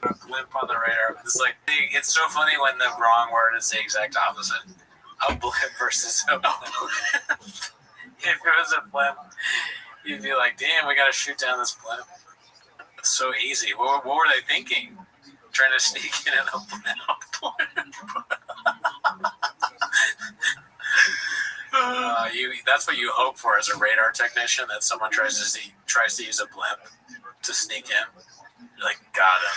A blimp on the radar. It's like it's so funny when the wrong word is the exact opposite. A blimp versus a blimp. If it was a blimp, you'd be like, "Damn, we gotta shoot down this blimp." It's so easy. What were they thinking? Trying to sneak in a blimp. That's what you hope for as a radar technician, that someone tries to use a blimp to sneak in. You're like, got him.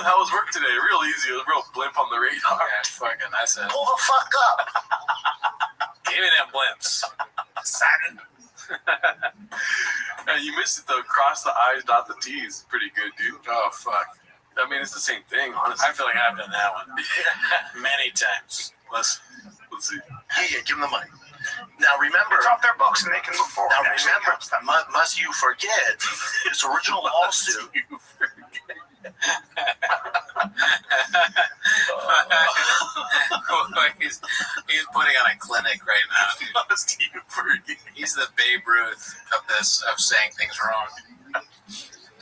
How was work today? Real easy. A real blimp on the radar. Yeah, fucking, that's it. Pull the fuck up. Give me them blimps. Saturn. You missed it though. Cross the I's, dot the T's. Pretty good, dude. Oh, fuck. I mean, it's the same thing, honestly. I feel like I've done that one. Many times. Let's see. Yeah, give them the money. Now remember, drop their books and they can move forward. Now remember, must you forget this original lawsuit? He's putting on a clinic right now. Must you forget? He's the Babe Ruth of saying things wrong.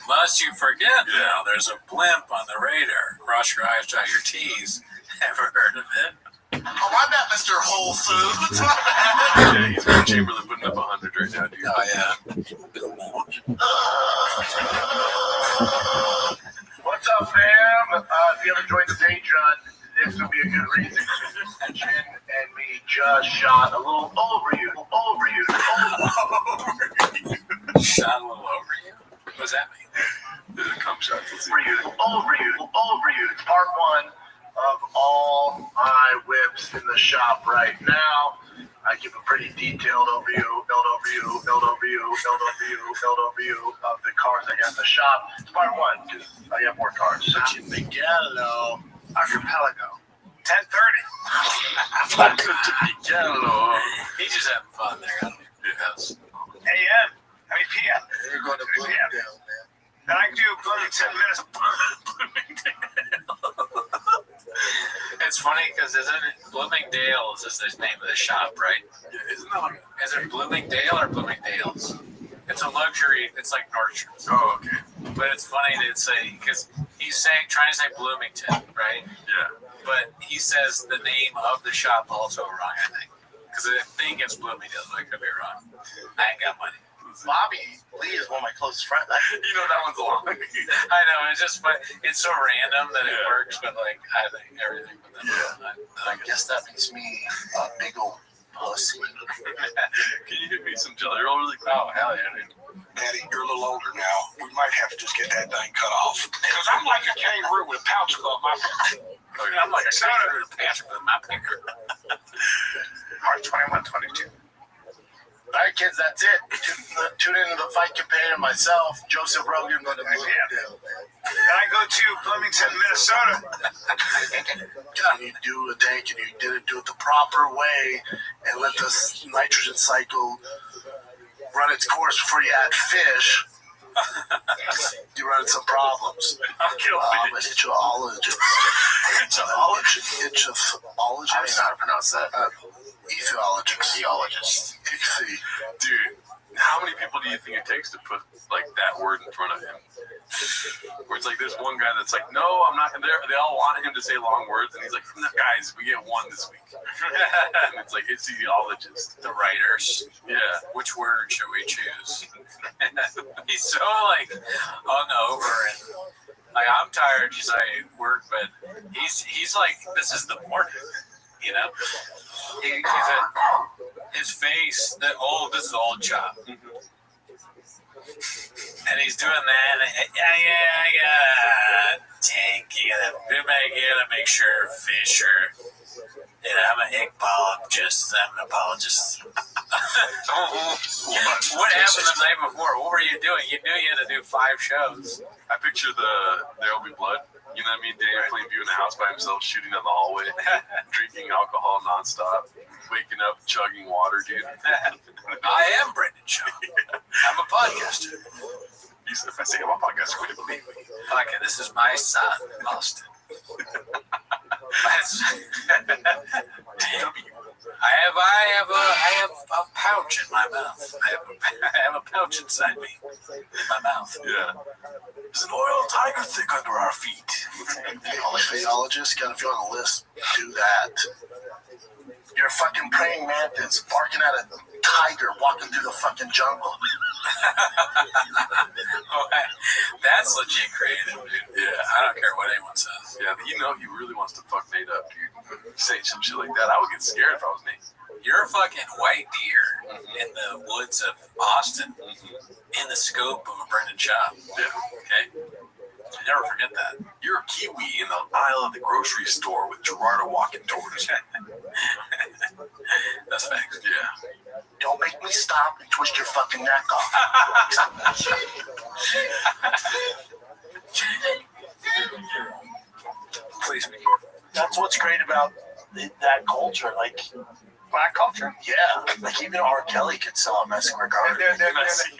Must you forget now? There's a blimp on the radar. Cross your I's, dot your T's. Ever heard of it? Oh, I'm not Mr. Whole Foods. Yeah, he's Will Chamberlain putting up 100 right now, dude. Oh, yeah. What's up, fam? If you haven't joined the Patreon, this would be a good reason. Jen and me just shot a little over you. Shot a little over you? What does that mean? There's a cum shot. Over you. It's part one of all my whips in the shop right now. I give a pretty detailed overview of the cars I got in the shop. It's part one because I have more cars. Miguelo. Archipelago. 10:30. Miguelo. He's just having fun there. I don't know. A.M. I mean P.M. You're going to Bloomingdale, man. Then I do Bloomington, Minnesota. It's funny because isn't Bloomingdale's is the name of the shop, right? Yeah, isn't that like... Is it Bloomingdale or Bloomingdale's? It's a luxury. It's like Nordstrom. Oh, okay. But it's funny to say because he's trying to say Bloomington, right? Yeah. But he says the name of the shop also wrong, I think. Because I think it's Bloomingdale's. I could be wrong. I ain't got money. Bobby Lee is one of my closest friends. You know that one's a long. I know, it's just fun. It's so random that it works, but like I think everything with them. Yeah. I guess that makes me a big old pussy. Can you give me some jelly roll really quick? Oh, hell yeah, dude. Daddy, you're a little older now. We might have to just get that thing cut off. Because I'm like a kangaroo with a pouch above my back. I'm like a kangaroo to Patrick with my picker. March 21, 22. All right, kids, that's it. Tune into the Fight Companion myself, Joseph Rogan, going to Bloomingdale. Then I go to Bloomington, Minnesota. Can you do a tank and you didn't do it the proper way and let the nitrogen cycle run its course before you add fish, you run into some problems. Etiologist. I don't know how to pronounce that. Etiologist. Dude, how many people do you think it takes to put like that word in front of him? Where it's like there's one guy that's like, no, I'm not gonna. They all want him to say long words, and he's like, no, guys, we get one this week. And it's like etiologist. The writers. Yeah. Which word should we choose? He's so like hungover and like I'm tired because I work, but he's like this is the morning, you know. His face, this is old chop. And he's doing that. You gotta make sure fish are. I'm an egg-pologist. I'm an apologist. What happened the night before? What were you doing? You knew you had to do 5 shows. I picture There'll Be Blood. You know what I mean? Dan Plainview in the house by himself, shooting down the hallway, drinking alcohol nonstop, waking up, chugging water, dude. I am Brendan Shaw. I'm a podcaster. If I say I'm a podcaster, would you believe me? Okay, this is my son, Austin. I have a pouch in my mouth. I have a pouch inside me, in my mouth. Yeah. There's an oil tiger thick under our feet. All the physiologists got if you're on the list, do that. You're a fucking praying mantis barking at a tiger walking through the fucking jungle. That's legit creative, dude. Yeah, I don't care what anyone says. yeah. He really wants to fuck Nate up, dude. Saying some shit like that, I would get scared if I was Nate. You're a fucking white deer in the woods of Austin, in the scope of a Brendan Schaub. Yeah. Okay? I never forget that. You're a kiwi in the aisle of the grocery store with Gerardo walking towards you. That's facts. Yeah. Don't make me stop and twist your fucking neck off. Please me. That's what's great about that culture. Like, Black culture? yeah, like even R. Kelly could sell a Madison Square Garden.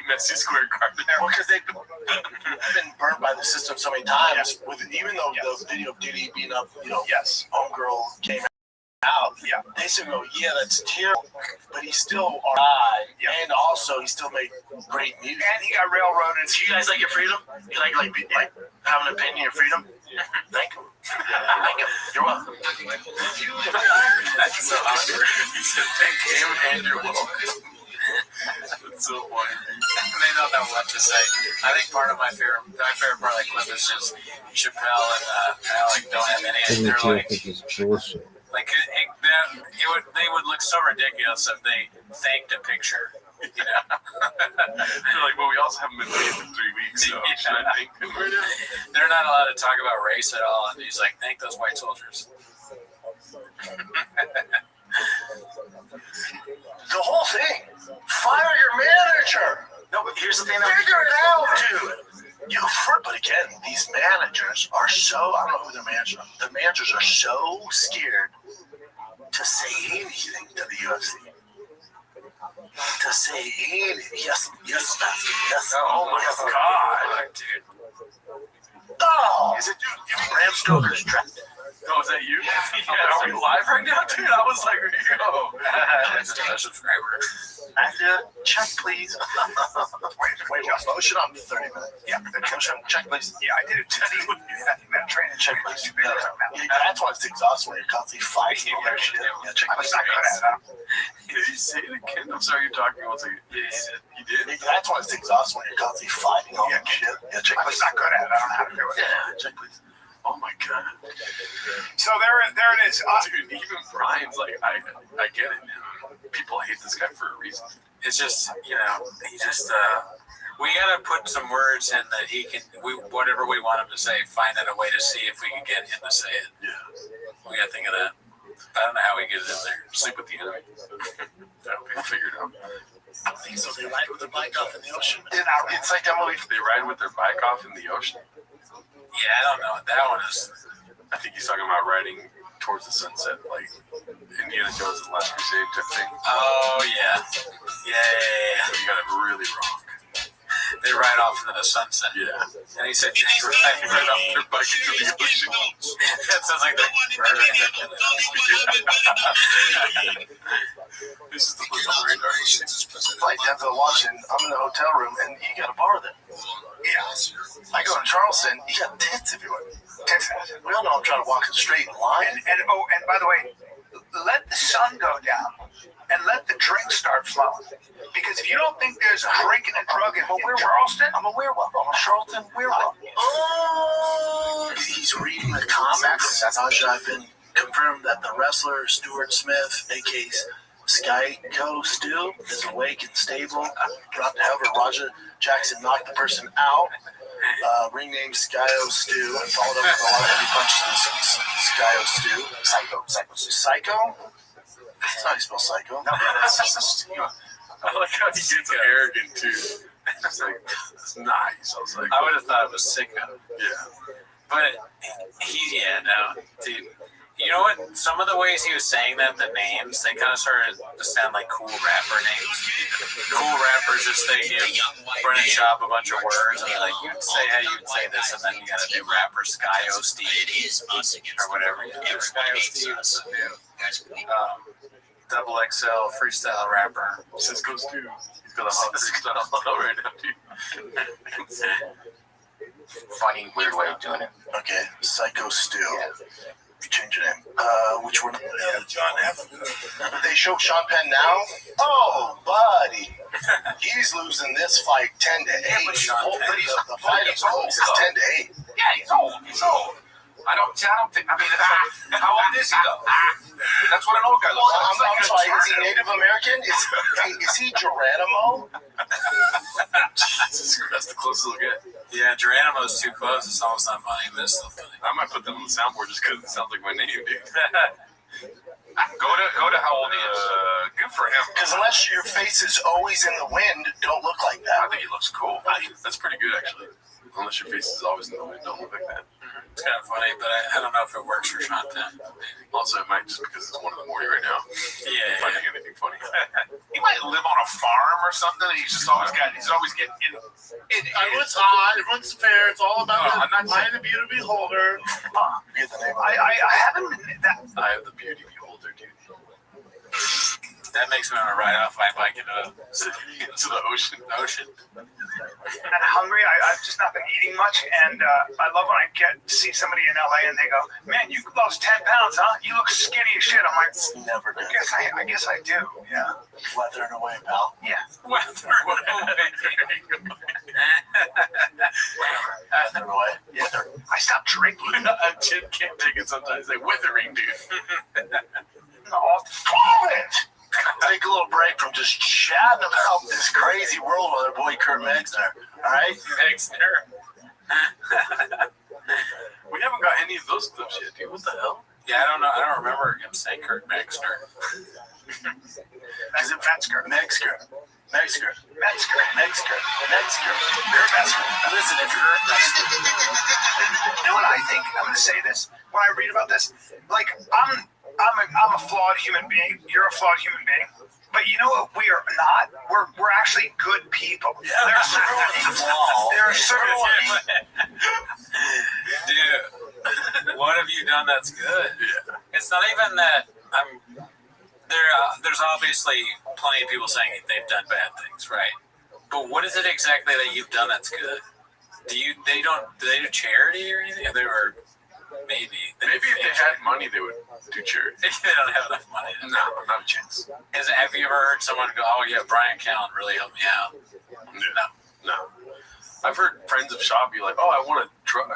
Messy Square Garden. Well, because they've been burnt by the system so many times. With even though the video of Diddy being up, Yes. homegirl came out. Yeah. They still go, yeah, that's terrible, but he's still alright, and also he still made great music. And he got railroaded. Do you guys like your freedom? You like have an opinion, your freedom? Thank you. Thank you. You're welcome. That's so awkward. He said, thank him and you're welcome. That's so funny. They don't know what to say. I think part of my favorite part of the clip is just Chappelle and Alec don't have any. They're like, It's bullshit. they would look so ridiculous if they faked a picture. You know? They're like, well, we also haven't been paid for 3 weeks, so should I thank them right now? They're not allowed to talk about race at all, and he's like, thank those white soldiers. The whole thing. Fire your manager. No, but here's the thing. Figure it out, dude. But again, these managers are so, I don't know who their managers are. The managers are so scared to say anything to the UFC. To say anything. Yes, Basket. Yes. Oh my God. Dude. Oh! Is it, dude? Bram Stoker's trapped. Oh, is that you? Yeah, are we live right now, dude? I was like, yo. Subscriber. Check, please. Wait, motion on 30 minutes. Yeah. Motion, check, please. Yeah, I did it. That training Check, please. Yeah, that's why it's exhausting when you're constantly fighting over shit. Yeah, check, I was please. not good at it. Did you say it again? I'm sorry, you're talking about something. You did? Yeah, that's why it's exhausting when you're constantly fighting over shit. Yeah, check, I please. was not good at it. I don't know how to do it. Yeah, check, please. Oh my God. So there it is. Dude, even Brian's like, I get it, man. People hate this guy for a reason. It's just, he just, we gotta put some words in that he can, whatever we want him to say, find out a way to see if we can get him to say it. Yeah. We gotta think of that. I don't know how we get it in there. Sleep with the enemy. That'll be figured out. I think so. They ride with their bike off in the ocean. It's like that movie. They ride with their bike off in the ocean. Yeah, I don't know what that one is. I think he's talking about riding towards the sunset, like Indiana Jones' The Last Crusade type thing. Oh, yeah. Yeah. You got it really wrong. They ride off into the sunset. Yeah. And he said, Right off their bike into the ocean. That sounds like the This is the blue radar. Like Denzel Washington, I'm in the hotel room and you got a bar there. Yeah. I go to Charleston, you got tents everywhere. We all know I'm trying to walk a straight line. And by the way, let the sun go down and let the drinks start flowing. Because if you don't think there's a drink and a drug in Charleston, I'm a werewolf. I'm a Charlton werewolf. Oh, he's reading the comics. I've been confirmed that the wrestler Stuart Smith, aka Skyco Stu, is awake and stable. Brought to However, Roger Jackson knocked the person out. Ring name Skyo Stu. I followed up with a lot of heavy punches in Skyo Stu. Psycho? That's how you spell psycho. no, that's just I like how he gets arrogant too. It's like, that's nice. I was like, I would have thought it was sicko. yeah. But dude. You know what? Some of the ways he was saying that, the names, they kind of started to sound like cool rapper names. Cool rappers just they give Brennan Schaub a bunch of words and they're like, you'd say how you'd say this, and then you got a new rapper, Skyo Steve, or whatever. Yeah, Skyo Steve is the new double XL freestyle rapper. Cisco Stu. He's got a hot freestyle right now, dude. funny, weird way of doing it. Okay, Psycho Stew. Change your name. Which one? John F. They show Sean Penn now? Oh, buddy. He's losing this fight 10 to 8. but Sean Penn- The fight of goals is 10 to 8. Yeah, he's old. He's old. I don't think. I mean, how old is he though? That's what an old guy looks Well, like. I'm sorry, is he Native American? Is he Geronimo? That's the closest we'll get. Yeah, Geronimo's too close. It's almost not funny, but it's still funny. I might put them on the soundboard just because it sounds like my name, dude. Go to how old he is. Good for him. Because unless your face is always in the wind, don't look like I that. think he looks cool. That's pretty good, actually. Unless your face is always in the wind, don't look like that. It's kind of funny, but I don't know if it works for Sean Penn. Also, it might just because it's 1 in the morning right now. Yeah, Finding anything funny. He might live on a farm or something. He's always getting in. Everyone's hot. Everyone's fair. It's all about I'm not the eye of the beauty beholder. Get the name. I haven't been that. I have the beauty beholder, dude. That makes me want to ride off my bike into Into the ocean. And hungry. I've just not been eating much, and I love when I see somebody in LA and they go, "Man, you lost 10 pounds, huh? You look skinny as shit." I'm like, Never did. I guess I do. Yeah. Weathering away, pal. Yeah. Weathering away. Weather. I stopped drinking. A kid can't take it sometimes. Like withering, dude. Call it! Take a little break from just chatting about this crazy world with our boy Kurt Megsner. All right? Megsner. We haven't got any of those clips yet, dude. What the hell? Yeah, I don't know. I don't remember him saying Kurt Megsner. Is it Metzger? Metzger. Metzger. Metzger. Metzger. Metzger. Kurt Metzger. Listen, if you're You know what I think? I'm going to say this. When I read about this, like, I'm a flawed human being. You're a flawed human being. But you know what we are not? We're actually good people. There are certain Dude, what have you done that's good? Yeah. It's not even that I'm there. There's obviously plenty of people saying they've done bad things, right? But what is it exactly that you've done that's good? Do they do charity or anything? They were maybe Maybe if they had money, they would do charity. they don't have enough money. No, not a chance. Have you ever heard someone go, "Oh yeah, Brian Callen really helped me out"? No. I've heard friends of Shaw be like, "Oh, I want a truck."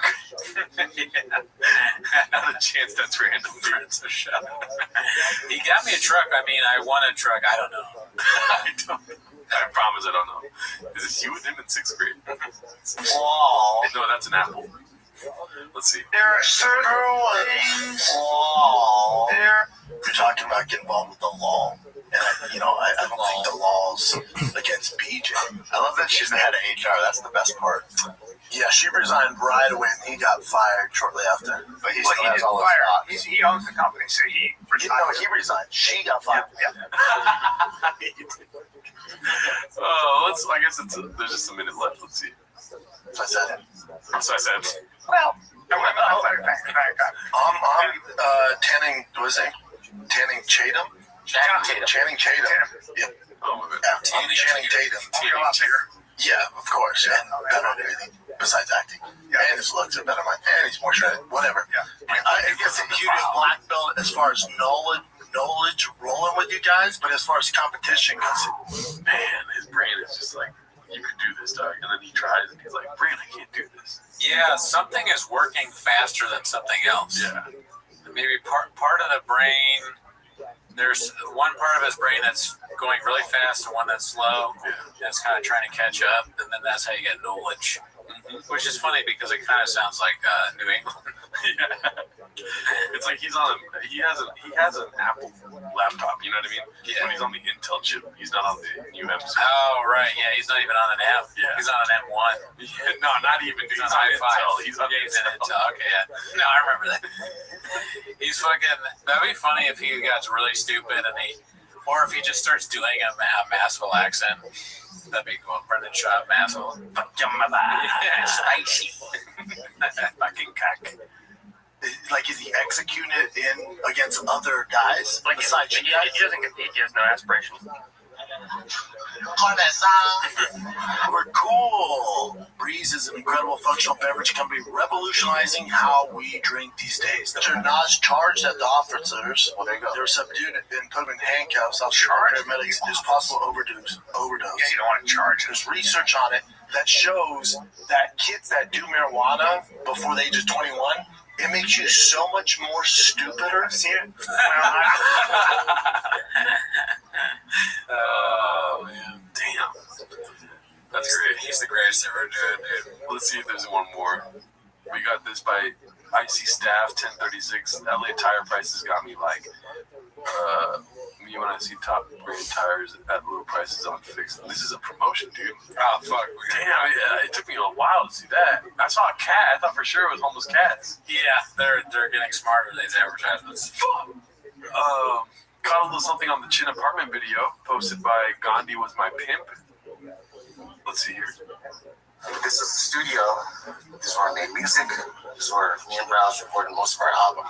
Not a chance. That's random. Friends of Shaw. He got me a truck. I mean, I want a truck. I don't know. I promise I don't know. Is this you with him in 6th grade? Wow. No, that's an apple. Let's see. there are certain things. Wow. There. You're talking about getting involved with the law. And, I don't think the law's against BJ. I love that she's the head of HR. That's the best part. Yeah, she resigned right away and he got fired shortly after. But he Well, still he has didn't all his fire. thoughts. He owns the company, so he retired. He resigned. She got fired. I guess there's just a minute left. Let's see. So I said, So I said, Well, I'm tanning, what was it? Tanning Tatum? Channing Tatum. Yep. oh, my bad. Yeah, I'm Channing Tatum. you're a lot bigger. Yeah, of course. And better at anything besides acting. And his looks are better than mine. And he's more shredded. Whatever. I guess he did black belt as far as knowledge rolling with you guys, but as far as competition goes, Man, his brain is just like, you could do this, dog. And then he tries and he's like, brain, I can't do this. Yeah, something is working faster than something else. Yeah. Maybe part of the brain. There's one part of his brain that's going really fast and one that's slow. That's kind of trying to catch up, and then that's how you get knowledge. Which is funny because it kind of sounds like New England. Yeah. It's like he has an Apple laptop, you know what I mean? Yeah. When he's on the Intel chip, he's not on the new M. Oh, right. Yeah, he's not even on an M. Yeah. He's on an M1. Yeah, no, not even. He's on i5. i5. He's on He's in Intel. Intel. Okay, yeah. No, I remember that. He's fucking. That'd be funny if he got really stupid or if he just starts doing a Massville accent. That'd be cool. Brendan Shaw, Massville. Fuck your mother. Yeah, spicy. Fucking cock. like, is he executing it in against other guys Like besides you guys? he doesn't compete. He has no aspirations. We're cool. Breeze is an incredible functional beverage company revolutionizing how we drink these days. They're not charged at the officers. Well, there you go. They were subdued and put them in handcuffs. Outside paramedics. There's possible overdose. Yeah, you don't want to charge. There's research on it that shows that kids that do marijuana before the age of 21, it makes you so much more stupider. See it? Oh, man. Damn. That's great. He's the greatest ever dude. Let's see if there's one more. We got this by Icy Staff 1036. LA tire prices got me like, me when I see top brand tires at low prices on fixed. This is a promotion, dude. Oh, fuck. Damn, yeah, it took me a while to see that. I saw a cat. I thought for sure it was homeless cats. Yeah, they're getting smarter, these advertisements. Fuck. Caught a little something on the Chin apartment video posted by Gandhi Was My Pimp. Let's see here. This is the studio. This is where I made music. This is where me and Browse recorded most of our album.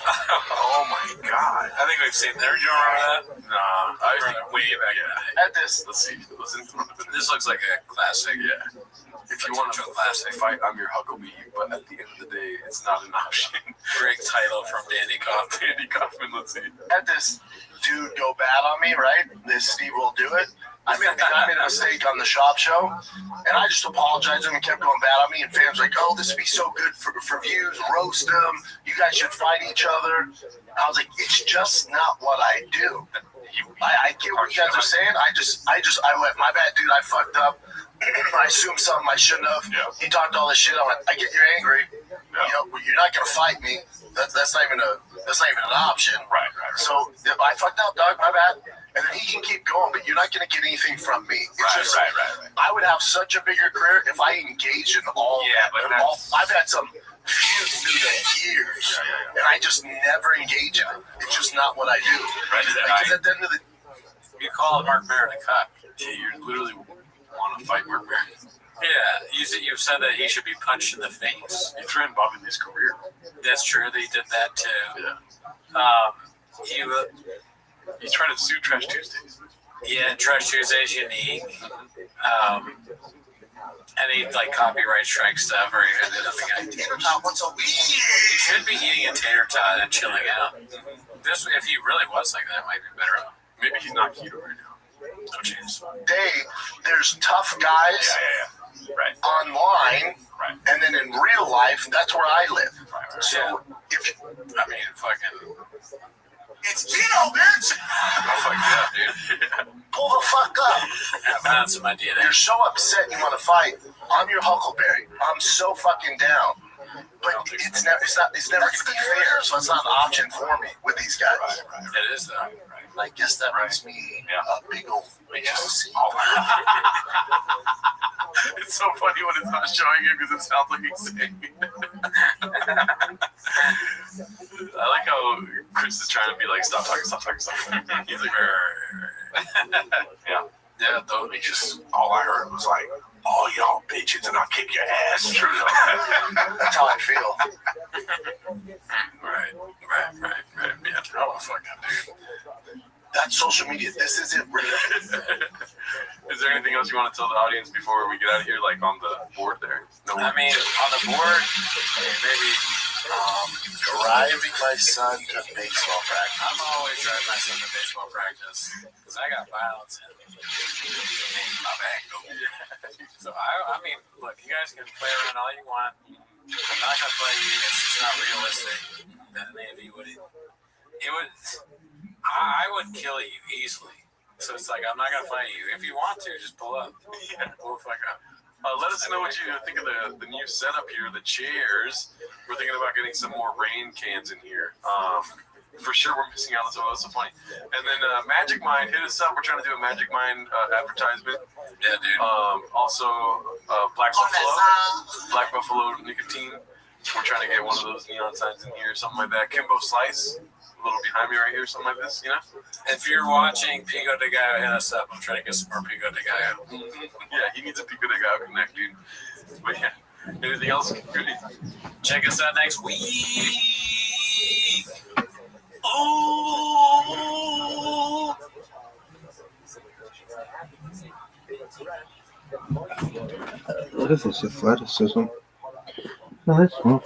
Oh my god. I think we've seen there. Do you remember that? Nah. I think way back in the day. At this, let's see. Listen to it. This looks like a classic. Yeah. If you want to fight, I'm your Huckabee, but at the end of the day, it's not an option. Great title from Danny Kaufman. Andy Kaufman, let's see. Had this dude go bad on me, right? This Steve will do it. I made a mistake on the shop show, and I just apologized to him and kept going bad on me. And fans were like, "Oh, this would be so good for views. Roast them. You guys should fight each other." I was like, "It's just not what I do." I get what you guys are saying. I went, "My bad, dude. I fucked up. I assumed something I shouldn't have." Yeah. He talked all this shit. I went, "I get you're angry. Yeah. You know, you're not gonna fight me. That's not even an option." Right. So I fucked up, dog. My bad. And then he can keep going, but you're not going to get anything from me. It's Right. I would have such a bigger career if I engaged in all. Yeah, but I've had some feuds through the years, and I just never engage in it. It's just not what I do. Because at the end of the You call Mark Maron a cuck. Yeah, you literally want to fight Mark Maron. Yeah, you've said that he should be punched in the face. You threatened Bobby Lee's career. That's true. They did that too. Yeah. He's trying to sue Trash Tuesdays. Yeah, Trash Tuesday's unique. Any like copyright strike stuff or anything. Tater tot once a week. You should be eating a tater tot and chilling out. This, if he really was like that, might be better off. Maybe he's not keto right now. No chance. day, there's tough guys Yeah. Right. online, Right. and then in real life, that's where I live. Right. So if I mean, fucking. It's keto, bitch. Oh, fuck yeah, dude. pull the fuck up. That's in my DNA. You're so upset you want to fight. I'm your Huckleberry. I'm so fucking down. But it's never going to be fair, so it's not an option for me with these guys. It is though. I guess that makes me a big old HOC. It's so funny when it's not showing you because it sounds like he's saying it. I like how Chris is trying to be like, stop talking. He's like, Yeah, though, it just, all I heard was like, all y'all bitches and I'll kick your ass. True. That's how I feel. right. Yeah, oh, fucking dude. That's social media. This isn't real. Is there anything else you want to tell the audience before we get out of here, like on the board there? No. I mean, on the board, maybe. Driving my son to baseball practice. I'm always driving my son to baseball practice because I got violence in my bag. So I mean, look, you guys can play around all you want. I'm not gonna play you. It's just not realistic that any of you would. I would kill you easily. So it's like I'm not gonna fight you. If you want to, just pull up. Pull the fuck up. Let us know what you think of the new setup here, the chairs. We're thinking about getting some more rain cans in here. For sure, we're missing out. So that's so funny. And then Magic Mind, hit us up. We're trying to do a Magic Mind advertisement. Yeah, dude. Also, Black Buffalo Nicotine. We're trying to get one of those neon signs in here, something like that. Kimbo Slice, a little behind me right here, something like this, you know? If you're watching Pico de Gallo, hit us up. I'm trying to get some more Pico de Gallo. Yeah, he needs a Pico de Gallo connect, dude. But yeah, anything else? Check us out next week. Oh. What if it's athleticism? No, that's cool.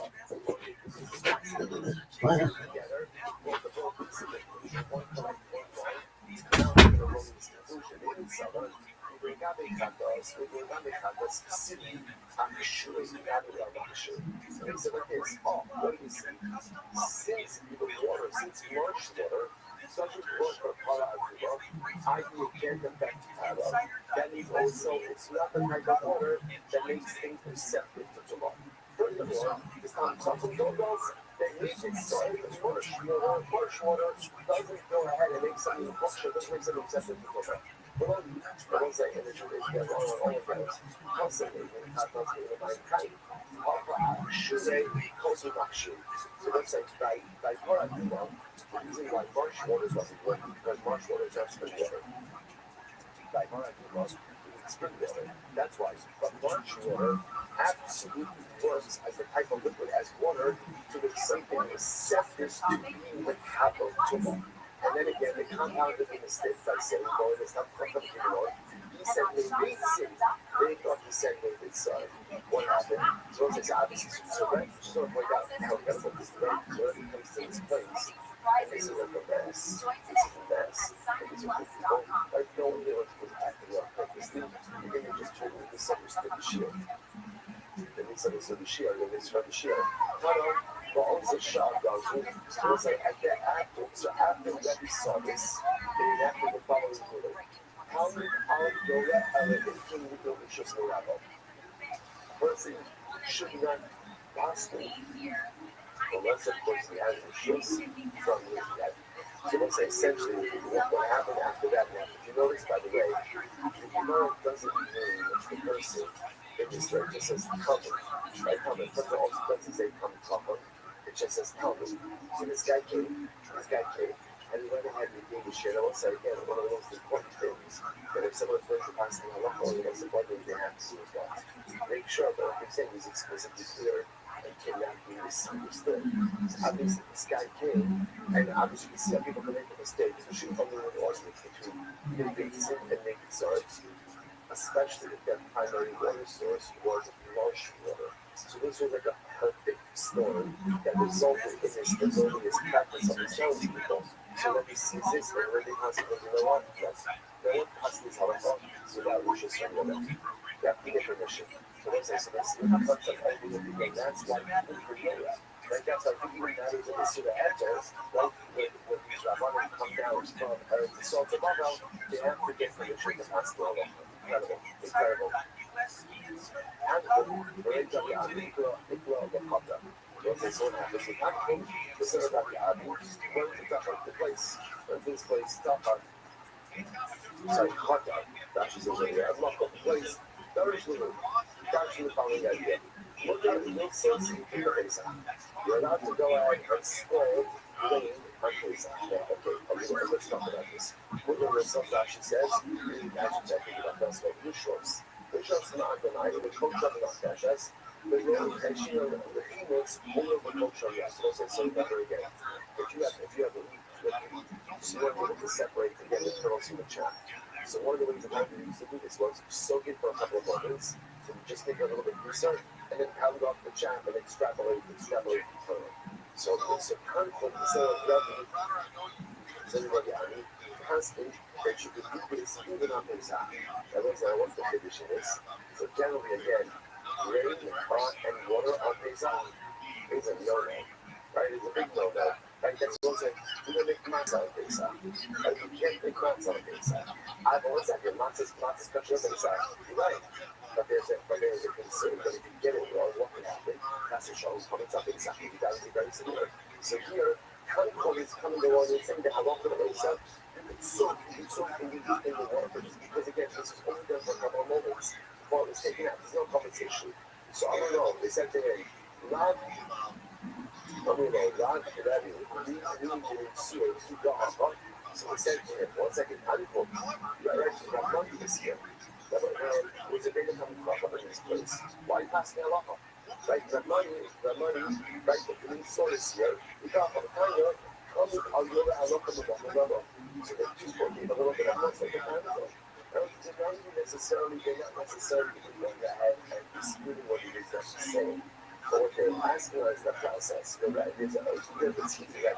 necessarily, they're not necessarily going ahead and disputing what it is that she's saying. But what they're asking us the process, the right, there's a difference between that.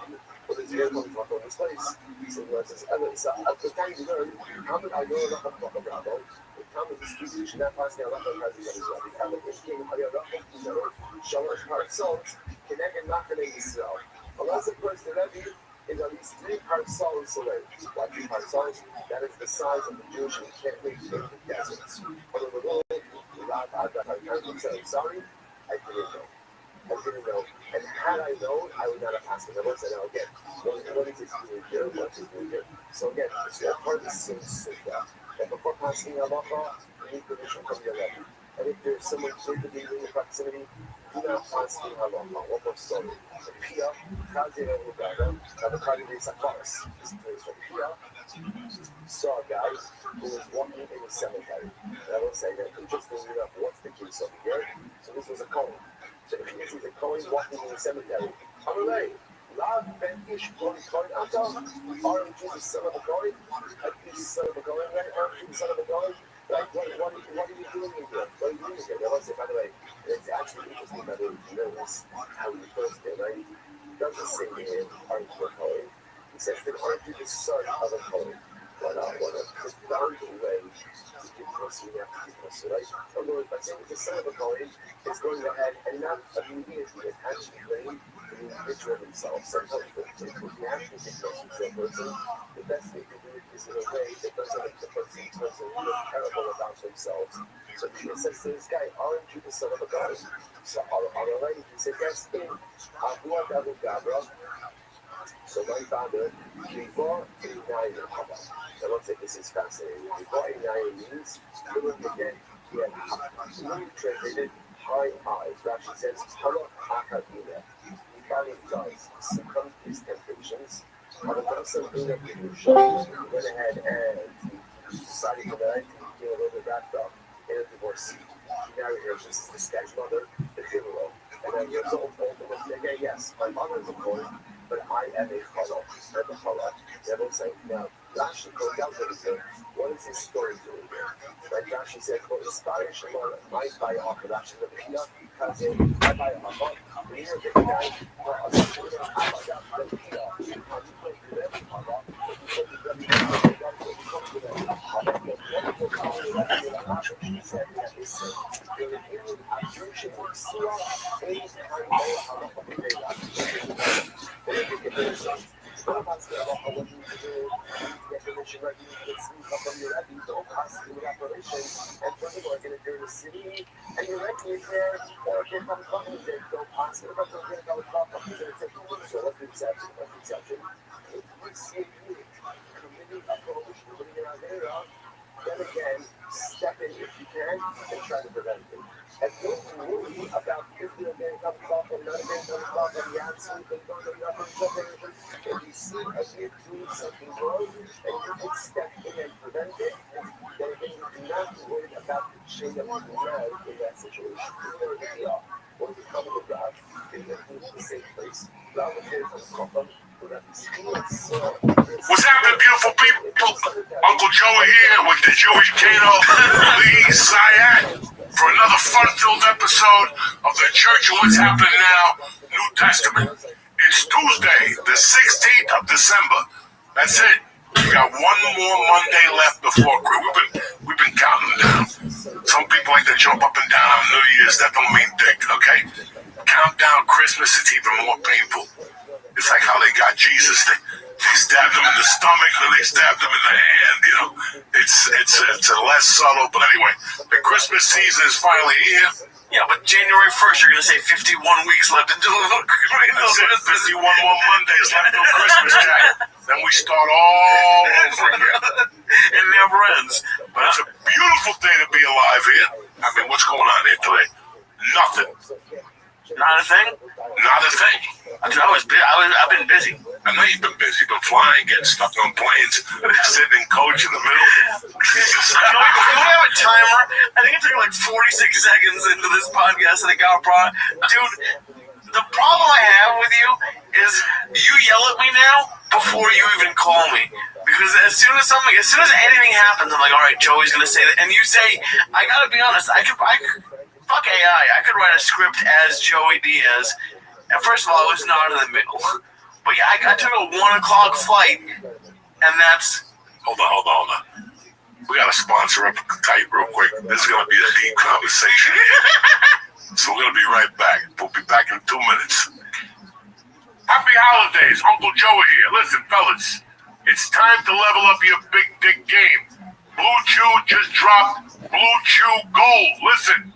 But it's very coming from this place. So at the time you learn, how many I know about the Bravo, the common distribution that pass down the president, the common king, Shalosh part salt, connect and not connect Israel. Unless of course the Rebbe is at least 3 part solids away. Like 3 part solids, that is the size of the Jewish encampment in the deserts. But in the world, I'm sorry, I didn't know. And had I known, I would not have asked him. I would have said, again, what is this doing here? What is doing here? So again, it's not part of the same sukkah. And before passing halacha, you need permission from your Rebbe. And if there's someone clear to be in your proximity, do not pass me halacha. One more story. The Pia, Kazir and Uganda, have a cardiac safaris. This place from Pia, saw a guy who was walking in a cemetery. And I will say that interestingly enough, what's the case over here? So this was a Kohen. So if you see the Kohen walking in the cemetery, I'm away. Lav ben ish Kohen Ata, aren't you the son of a Kohen? Are you the son of a Kohen, right? Aren't you the son of a Kohen? Like, what are you doing in here? What are you doing here? I want to say, by the way, it's actually interesting that you know this, how he refers to it, right? He doesn't say to him, aren't you a Kohen? He says to him, aren't you the son of a Kohen? What a profounding way to give mercy and after give mercy, right? In other words, by saying the son of a Kohen is going ahead and not immediately attaching blame to the individual himself. Sometimes if we naturally give mercy to a person, the best thing to do it is in a way that doesn't make the person look terrible about themselves. So he says to this guy, aren't you the son of a Kohen? So on the right, he said, yes, in Abu Adabu Gabra. So my father, before Inaya Haba. I want to say this is fascinating. Before Inaya means, again, he had literally translated high eyes. Rashi says, Hara Akadina. He finally does succumb to his temptations. But it also in the Kedusha, he went ahead and he decided to get a little bit wrapped up in a divorce. He married her, this is this guy's mother, the Hero. And then years old, ultimately, again, yes, my mother is a Kohen. But I am a challah. I'm a challah. They will say, now, Rashi goes down to the thing. What is this story doing here? Like Rashi said, well, inspire Shemara. My buy off of Rashi, the Pia, because I buy a Hamad. We hear the guy, well, I'm not sure that I buy out the Pia. How you go to them, Hamad? Then again, step in if you can and try to prevent it. And don't worry about if you're getting comes off and not getting comes off and you absolutely don't know nothing. If you see a kid doing something wrong and you can step in and prevent it, then again you do not worry about the chain of command in that situation. Either they are or you come to God in the same place. God will get from Kopam. What's happening, beautiful people? Uncle Joey here with the Jewish Cato, Lee Zayat, for another fun-filled episode of the Church of What's Happening Now, New Testament. It's Tuesday, the 16th of December. That's it. We got one more Monday left before we've been counting down. Some people like to jump up and down on New Year's. That don't mean dick, okay? Count down Christmas, it's even more painful. It's like how they got Jesus. They stabbed him in the stomach, and they stabbed him in the hand. You know, it's a less subtle. But anyway, the Christmas season is finally here. Yeah, but January 1st, you're going to say 51 weeks left until That's it. 51 more Mondays left till Christmas, Jack. Then we start all over again. It never ends. But it's a beautiful day to be alive here. I mean, what's going on here today? Nothing. Not a thing? Not a thing. I've been busy. I know you've been busy. You've been flying, getting stuck on planes, sitting in coach in the middle. Do we have a timer? I think it took like 46 seconds into this podcast and it got brought. Dude, The problem I have with you is you yell at me now before you even call me. Because as soon as anything happens, I'm like, all right, Joey's gonna say that, and you say, I gotta be honest, I could fuck AI. I could write a script as Joey Diaz. And first of all, it was not in the middle. But yeah, I took a 1 o'clock flight, and that's. Hold on. We got to sponsor up tight real quick. This is going to be a deep conversation. So we're going to be right back. We'll be back in 2 minutes. Happy holidays. Uncle Joey here. Listen, fellas. It's time to level up your big dick game. Blue Chew just dropped Blue Chew Gold. Listen.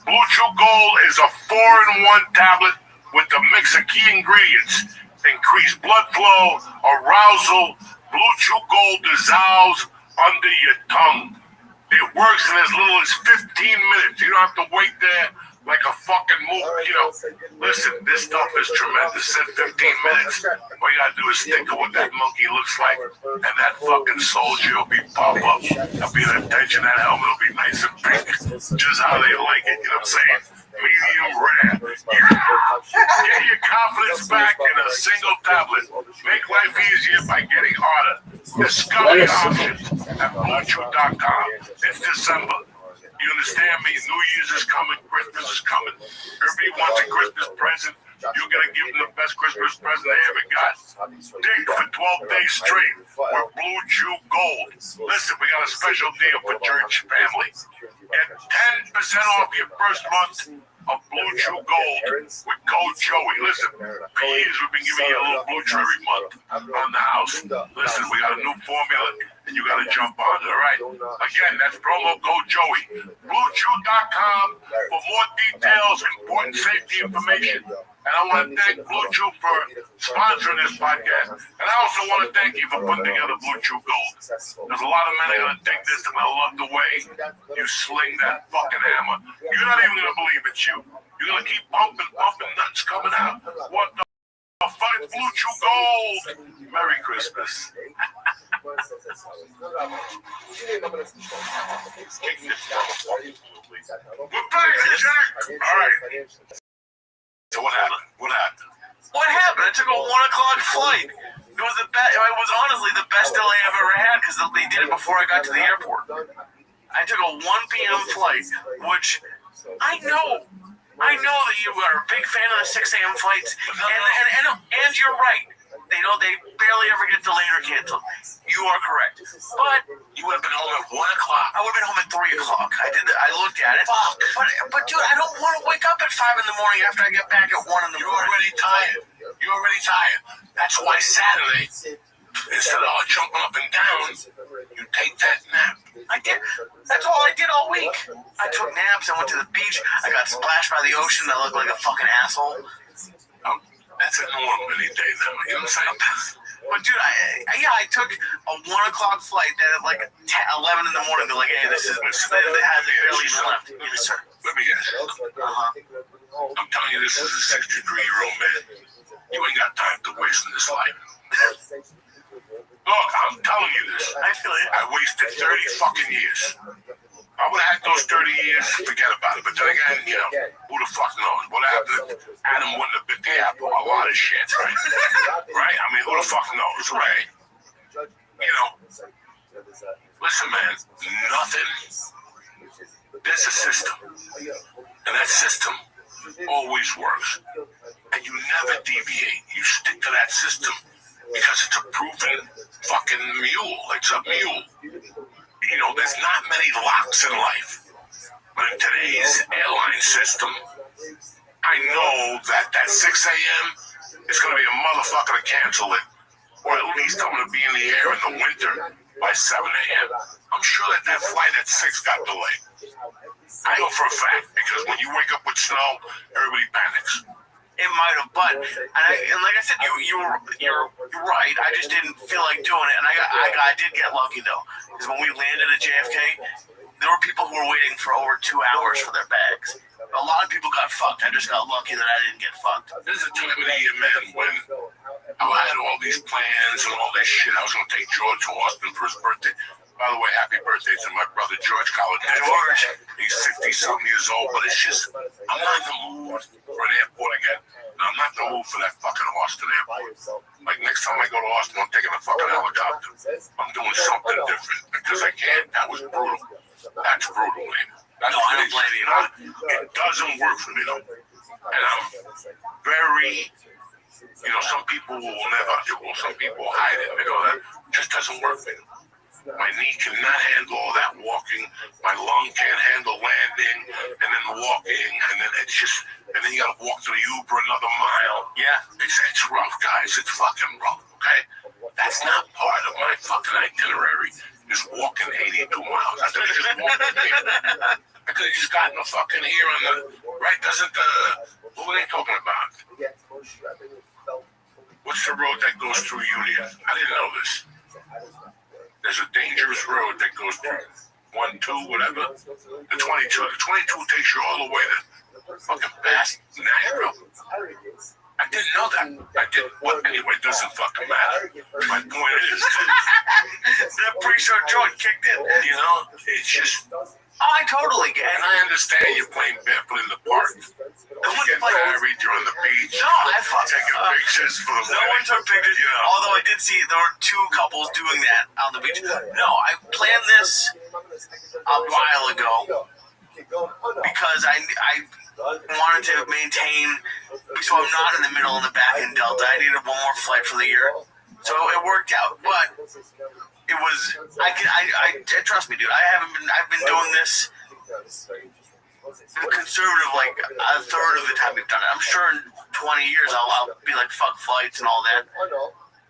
Blue Chew Gold is a 4-in-1 tablet with a mix of key ingredients. Increase blood flow, arousal. Blue Chew Gold dissolves under your tongue. It works in as little as 15 minutes. You don't have to wait there like a fucking movie. Listen, this stuff is tremendous. In 15 minutes, all you gotta do is think of what that monkey looks like, and that fucking soldier will be pop up. There'll be an attention. That helmet will be nice and pink, just how they like it. You know what I'm saying? Medium rare. Yeah! Get your confidence back in a single tablet. Make life easier by getting harder. Discover your options at BlueChew.com. It's December. You understand me? New Year's is coming. Christmas is coming. Everybody wants a Christmas present. You're going to give them the best Christmas present they ever got. Dig for 12 days straight with Blue Chew Gold. Listen, we got a special deal for church family. Get 10% off your first month of Blue Chew Gold with code Joey. Listen, for years we've been giving you a little Blue Chew every month on the house. Listen, we got a new formula and you got to jump on it, all right? Again, that's promo code Joey. BlueChew.com for more details, important safety information. And I want to thank Blue Chew for sponsoring this podcast. And I also want to thank you for putting together Blue Chew Gold. There's a lot of men that are going to take this and they'll love the way you sling that fucking hammer. You're not even going to believe it's you. You're going to keep pumping, nuts coming out. What the fuck? Blue Chew Gold. Merry Christmas. We're back, Jack. All right. So what happened? What happened? I took a 1 o'clock flight. It was the best. It was honestly the best delay I've ever had because they did it before I got to the airport. I took a 1 p.m. flight, which I know that you are a big fan of the 6 a.m. flights, and you're right. They barely ever get delayed or canceled. You are correct. But you would have been home at 1 o'clock. I would have been home at 3 o'clock. I looked at it. But dude, I don't want to wake up at 5 in the morning after I get back at 1 in the morning. You're already tired. That's why Saturday, instead of jumping up and down, you take that nap. I did. That's all I did all week. I took naps. I went to the beach. I got splashed by the ocean. I looked like a fucking asshole. That's a normal any day now. You know what I'm saying? But dude, I took a 1 o'clock flight that at like 11 in the morning. They're like, hey, this is it has barely even left. Yes, sir. Let me guess. I'm telling you, this is a 63-year-old man. You ain't got time to waste in this life. Look, I'm telling you this. I feel it. I wasted 30 fucking years. I would have had those 30 years, forget about it. But then again, who the fuck knows? What happened? Adam wouldn't have bit the apple. A lot of shit, right? Right? I mean, who the fuck knows, right? Listen, man, nothing. There's a system. And that system always works. And you never deviate. You stick to that system because it's a proven fucking mule. It's a mule. There's not many locks in life. But in today's airline system, I know that 6 a.m. is going to be a motherfucker to cancel it. Or at least I'm going to be in the air in the winter by 7 a.m. I'm sure that flight at 6 got delayed. I know for a fact, because when you wake up with snow, everybody panics. It might have, but and like I said, you're right. I just didn't feel like doing it, and I did get lucky though, because when we landed at JFK, there were people who were waiting for over 2 hours for their bags. A lot of people got fucked. I just got lucky that I didn't get fucked. There's a time of the year, man, when I had all these plans and all this shit. I was going to take George to Austin for his birthday. By the way, happy birthday to my brother George Collins. George, he's 60-something years old, but it's just, I'm not in the mood for an airport again. move for that fucking Austin airport. Like next time I go to Austin, I'm taking a fucking helicopter. I'm doing something different because I can't. That was brutal. That's brutal, man. That's No, I don't blame you. It doesn't work for me though, and I'm very. Some people will never. Well, some people hide it. They go, that just doesn't work for me. My knee cannot handle all that walking. My lung can't handle landing and then walking, and then and then you gotta walk to the Uber another mile. Yeah. It's rough, guys. It's fucking rough, okay? That's not part of my fucking itinerary. Just walking 82 miles. I could have just walked here. I could have just gotten the fucking here on the right. What were they talking about? What's the road that goes through Union? I didn't know this. There's a dangerous road that goes through 1, 2, whatever. The 22. The 22 takes you all the way to fucking past Nashville. I didn't know that. I didn't. Well, anyway, it doesn't fucking matter. My point is, that pre-show joint kicked in. It's just. Oh, I totally get it. And I understand you're playing barefoot in the park. You get married, you're on the beach. No, I fucking taking pictures for the no one took pictures. Although I did see there were 2 couples doing that on the beach. No, I planned this a while ago because I wanted to maintain, so I'm not in the middle and the back in Delta. I needed one more flight for the year, so it worked out. But it was I trust me, dude. I've been doing this conservative like a third of the time we've done it. I'm sure in 20 years I'll be like fuck flights and all that.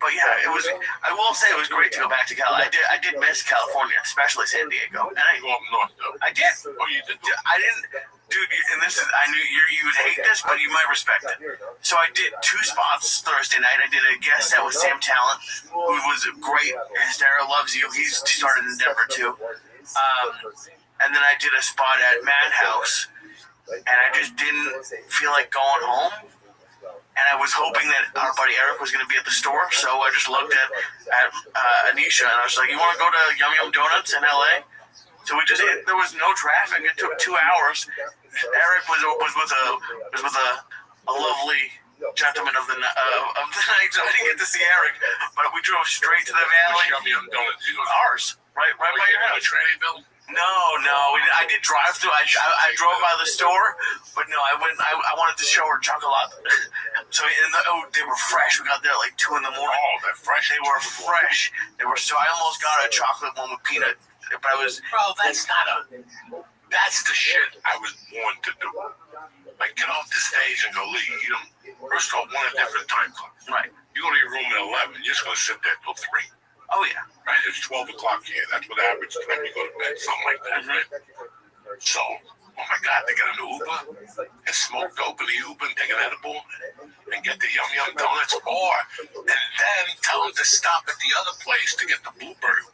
But yeah, it was. I will say it was great to go back to California. I did miss California, especially San Diego. And I go up north though. I did. Oh, you did. I didn't, dude. And this is. I knew you would hate this, but you might respect it. So I did 2 spots Thursday night. I did a guest set with Sam Talent, who was great. Hysterical loves you. He started in Denver too. And then I did a spot at Madhouse, and I just didn't feel like going home. And I was hoping that our buddy Eric was going to be at the store, so I just looked at Anisha, and I was like, "You want to go to Yum Yum Donuts in LA?" So there was no traffic. It took 2 hours. Eric was with a lovely gentleman of the night, so I didn't get to see Eric. But we drove straight to the valley. Yum Yum Donuts. Ours, right by your house. Trannyville? No. I did drive through. I drove by the store, but no, I went. I wanted to show her chocolate. So they were fresh. We got there at like 2 in the morning. Oh, they're fresh. They were fresh. They were so. I almost got a chocolate one with peanut, but I was. Bro, that's the shit I was born to do. Like get off the stage and go leave. First of all, one at different time clocks. Right. You go to your room at 11. You're just gonna sit there till 3. Oh yeah. Right? It's 12 o'clock here. That's what the average time you go to bed, something like that, right? So, oh my God, they get an Uber and smoke dope in the Uber and take an edible and get the Yum Yum Donuts, and then tell them to stop at the other place to get the blueberry.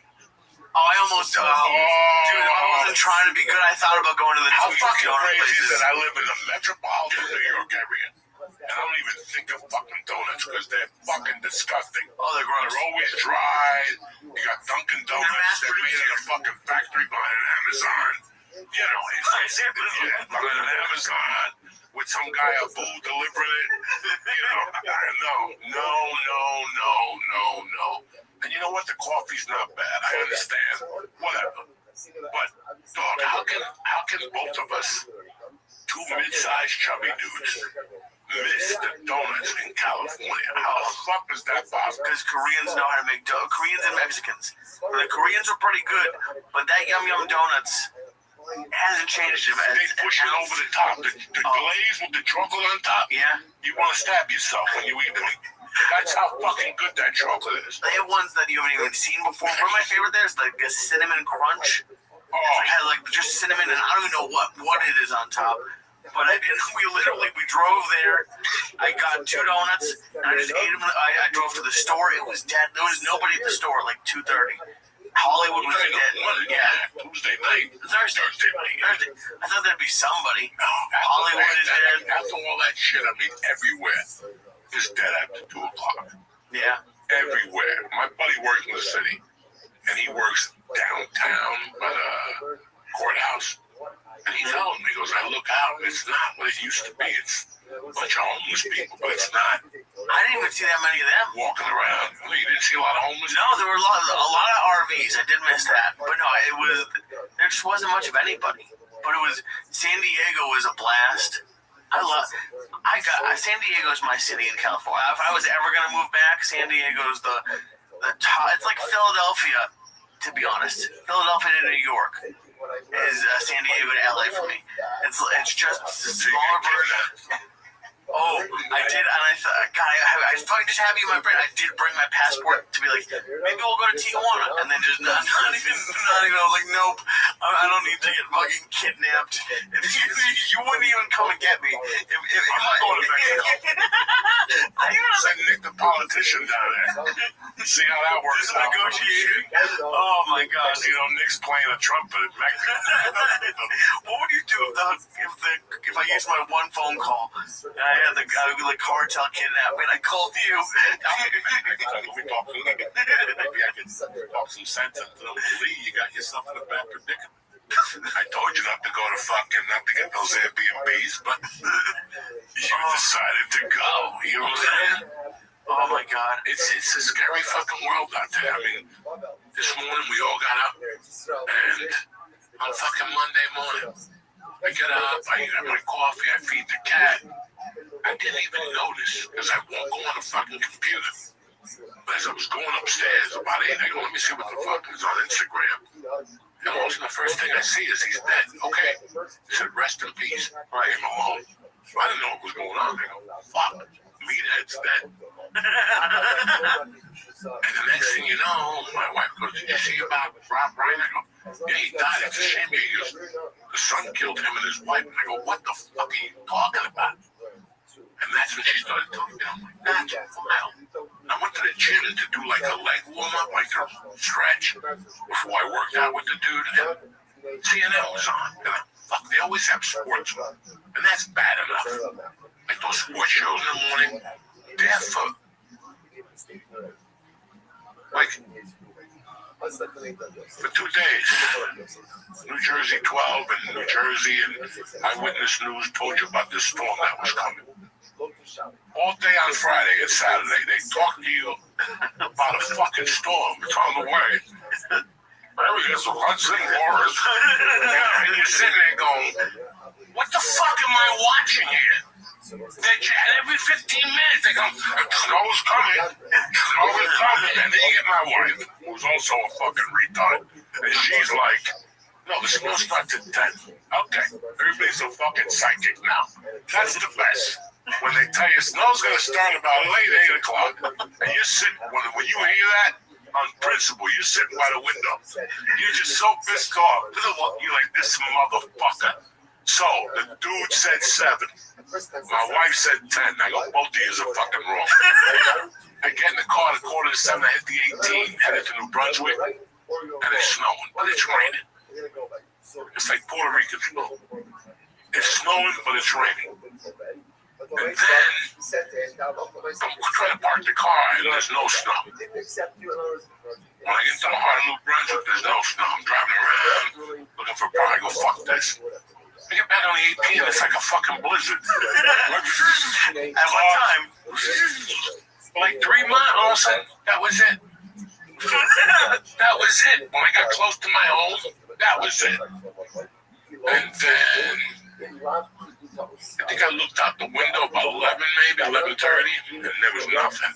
Oh, I almost, dude, I wasn't trying to be good. I thought about going to the How fucking crazy places. is that I live in the metropolitan New York area? And I don't even think of fucking donuts because they're fucking disgusting. Oh, they're gross. They're always dry. You got Dunkin' Donuts. They're made in a fucking factory behind an Amazon. Behind an Amazon with some guy a bull delivering it. No. And you know what? The coffee's not bad. I understand. Whatever. But dog, how can both of us, 2 mid-sized chubby dudes, miss the donuts in California? How the fuck is that possible? Because Koreans know how to make Koreans and Mexicans. The Koreans are pretty good, but that Yum Yum Donuts hasn't changed. They push it over the top. The glaze with the chocolate on top. Yeah. You want to stab yourself when you eat it. That's how fucking good that chocolate is. They have ones that you haven't even seen before. One of my favorite there is like a cinnamon crunch. Oh. It has like just cinnamon, and I don't even know what it is on top. But we drove there. I got 2 donuts, and I just ate them. I drove to the store. It was dead. There was nobody at the store, like 2:30. Hollywood was dead. Yeah. Tuesday night. Thursday night. I thought there'd be somebody. No, Hollywood is dead. After all that shit, I mean, everywhere is dead after 2 o'clock. Yeah. Everywhere. My buddy works in the city, and he works downtown by the courthouse. And he tells me, he goes, I look out, and it's not what it used to be. It's bunch of homeless people, but it's not I didn't even see that many of them. walking around. I mean, you didn't see a lot of homeless. No, there were a lot of RVs. I did miss that, but no, there just wasn't much of anybody. But it was San Diego was a blast. San Diego is my city in California. If I was ever gonna move back, San Diego's the top. It's like Philadelphia, to be honest. Philadelphia to New York is San Diego to LA for me. It's just a smaller version. Oh, I did, and I thought, God, I fucking just have you in my brain. I did bring my passport to be like, maybe we'll go to Tijuana, and then just not even. I was like, nope, I don't need to get fucking kidnapped. You wouldn't even come and get me. If I'm not going to Mexico. Send Nick the politician down there. See how that works out. Negotiating. Oh my God. You know, Nick's playing a trumpet in Mexico. What would you do if I used my one phone call and I had the cartel kidnap me and I called you? We talk to Lee. Maybe I could talk some sense into them. Lee, you got yourself in a bad predicament. I told you not to get those Airbnbs, but you decided to go. You know what I'm saying? Oh my God. It's a scary fucking world out there. I mean, this morning we all got up, and on fucking Monday morning, I get up, I eat my coffee, I feed the cat. I didn't even notice, because I won't go on the fucking computer. But as I was going upstairs about 8, I go, let me see what the fuck is on Instagram. And almost the first thing I see is he's dead. Okay. He said, rest in peace. I am alone. So I didn't know what was going on. I go, fuck, Meathead's dead. And the next thing you know, my wife goes, did you see about Rob Ryan? I go, yeah, he died. It's a shame. He goes, the son killed him and his wife. And I go, what the fuck are you talking about? And that's when she started talking. I'm like, that's wild. I went to the gym to do like a leg warm-up, like a stretch, before I worked out with the dude. And CNN was on. And fuck, they always have sports. And that's bad enough. Like those sports shows in the morning, they're for, like, for 2 days. New Jersey 12 and New Jersey and Eyewitness News told you about this storm that was coming. All day on Friday and Saturday, they talk to you about a fucking storm. It's on the way. It's a Hudson Waters. And you're sitting there going, what the fuck am I watching here? Every 15 minutes they go, snow is coming. Snow is coming. And then you get my wife, who's also a fucking retard. And she's like, no, the snow starts at 10. Okay. Everybody's a fucking psychic now. That's the best. When they tell you snow's going to start about late 8 o'clock, and you're sitting, when you hear that, on principle, you're sitting by the window. You're just so pissed off. You're like, this motherfucker. So, the dude said 7. My wife said 10. I go, both of you are fucking wrong. I get in the car at 6:45, I hit the 18, headed to New Brunswick, and it's snowing, but it's raining. It's like Puerto Rican snow. It's snowing, but it's raining. And then I'm trying to park the car and there's no snow. When I get to the heart of New Brunswick, there's no snow. I'm driving around looking for a car. I go, fuck this. I get back on the 18, it's like a fucking blizzard. At what time? Like 3 miles, all of a sudden, that was it. That was it. When I got close to my home, that was it. And then I think I looked out the window about 11, maybe 11:30, and there was nothing.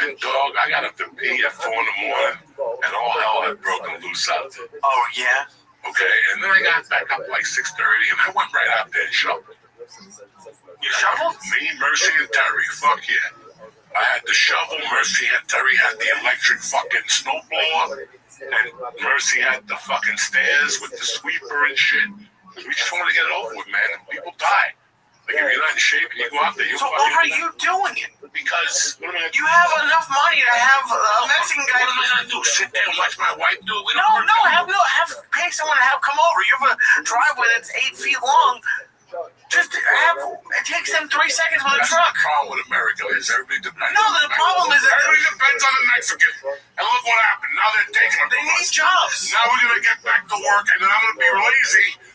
And dog, I got up to pee at 4 in the morning, and all hell had broken loose out there. Oh yeah. Okay, and then I got back up like 6:30, and I went right out there and shoveled. You shoveled? Me, Mercy, and Terry. Fuck yeah. I had the shovel. Mercy and Terry had the electric fucking snowblower, and Mercy had the fucking stairs with the sweeper and shit. We just want to get it over with, man. People die. Like, if you're not in shape and you go out there, you So why are you doing it? Because what am I gonna do? You have enough money to have a Mexican guy. What am I gonna do? Sit there and watch my wife do it? Have pay someone to have come over. You have a driveway that's 8 feet long. Just have it takes them 3 seconds with a truck. The problem with America is everybody depends. No, the problem is that everybody depends on the Mexican. And look what happened. Now they're taking them. They need jobs. Now we're gonna get back to work, and then I'm gonna be lazy.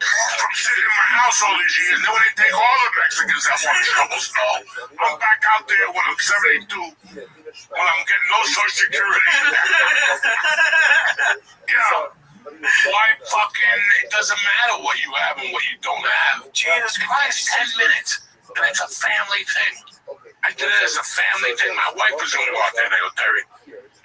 from sitting in my house all these years. Now they take all the Mexicans that want to shovel snow. I'm back out there when I'm 72, when I'm getting no Social Security. Why fucking, it doesn't matter what you have and what you don't have. Jesus Christ, 10 minutes. And it's a family thing. I did it as a family thing. My wife was going to go out there and I go, Terry,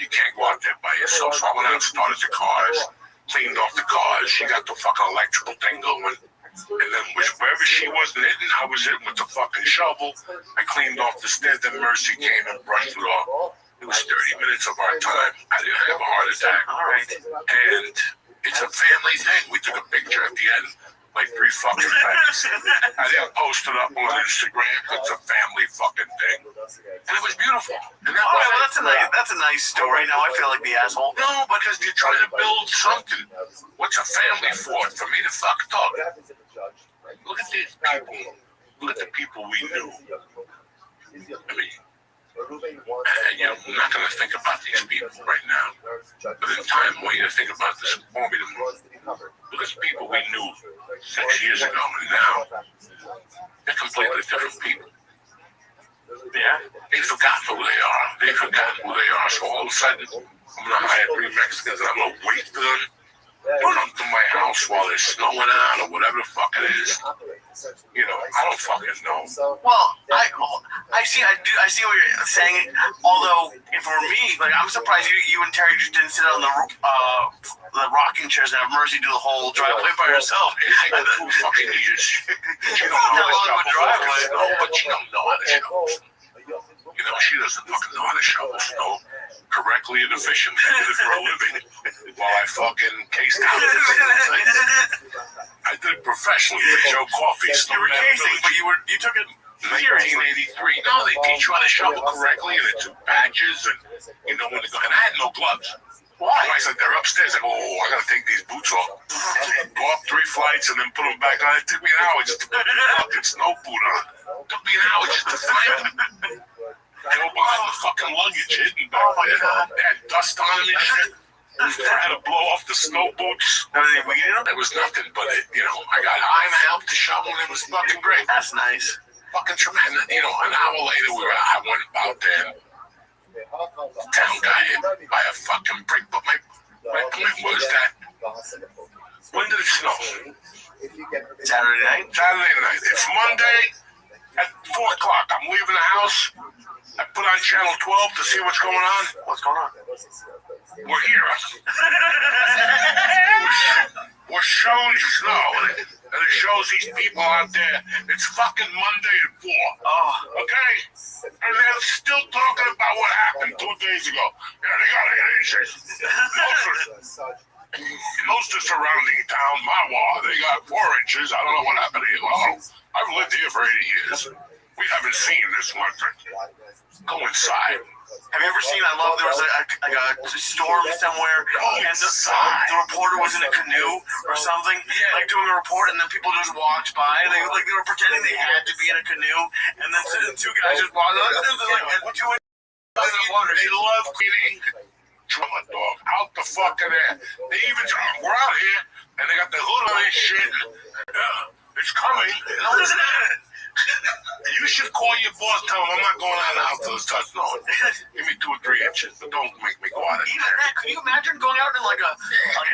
you can't go out there by yourself. So I went out and started the cars, cleaned off the cars. She got the fucking electrical thing going. And then wherever she wasn't hitting, I was hitting with the fucking shovel. I cleaned off the stairs. Then Mercy came and brushed it off. It was 30 minutes of our time. I didn't have a heart attack. All right. And it's a family thing. We took a picture at the end. Like 3 fucking times. I didn't post it up on Instagram. It's a family fucking thing, and it was beautiful. And that that's a nice story. Now I feel like the asshole. No, because you're trying to build something. What's a family for? For me to fuck talk. Look at these people. Look at the people we knew. I mean, I'm not going to think about these people right now. But in time, I want you to think about this for me to move. Look at the people we knew 6 years ago, and now they're completely different people. Yeah, they've forgotten who they are. They've forgotten who they are. So all of a sudden, I'm going to hire 3 Mexicans and I'm going to wait for them, put them to my house while it's snowing out or whatever the fuck it is. You know, I don't fucking know. Well, I see what you're saying. Although, if it were me, like, I'm surprised you and Terry just didn't sit on the rocking chairs and have Mercy do the whole driveway by herself. It takes 2 fucking years. She don't know how to shovel snow, but she don't know how to shovel snow. You know, she doesn't fucking know how to shovel snow correctly and efficiently. I did it for a living while I fucking cased out. I did it professionally for Joe Coffee. You were casing, but you took it 1983. No, they teach you how to shovel correctly, and it's in batches, and you know when to go. And I had no gloves. Why? I said they're upstairs. I go, I gotta take these boots off. Go up 3 flights and then put them back on. It took me an hour just to put the fucking snow boot on. It took me an hour just to find them. They were behind the fucking luggage hidden back there. They had dust on them and shit. I had to blow off the snow boots. There was nothing but it, you know. I got high and I helped to shovel and it was fucking great. That's nice. Fucking tremendous. You know, an hour later I went out there. The town got hit by a fucking brick. But my point was that when did it snow? Saturday night. It's Monday at 4 o'clock. I'm leaving the house. I put on channel 12 to see what's going on. What's going on? We're here. We're showing snow, and it shows these people out there. It's fucking Monday at 4. Oh, okay? And they're still talking about what happened 2 days ago. Yeah, they got 8 inches. Most of the surrounding town, Mawa, they got 4 inches. I don't know what happened here. Well, I've lived here for 80 years. We haven't seen this much. Go inside. Have you ever seen, there was a storm somewhere, and the reporter was in a canoe or something, like doing a report, and then people just walked by, and they were pretending they had to be in a canoe, and then 2 guys just walked, They love cleaning drama dog out the fucking air. They even we're out here, and they got the hood on this shit. It's coming. You should call your boss, tell him I'm not going out till it starts snowing. Give me 2 or 3 inches, but don't make me go out. Even that, can you imagine going out in like an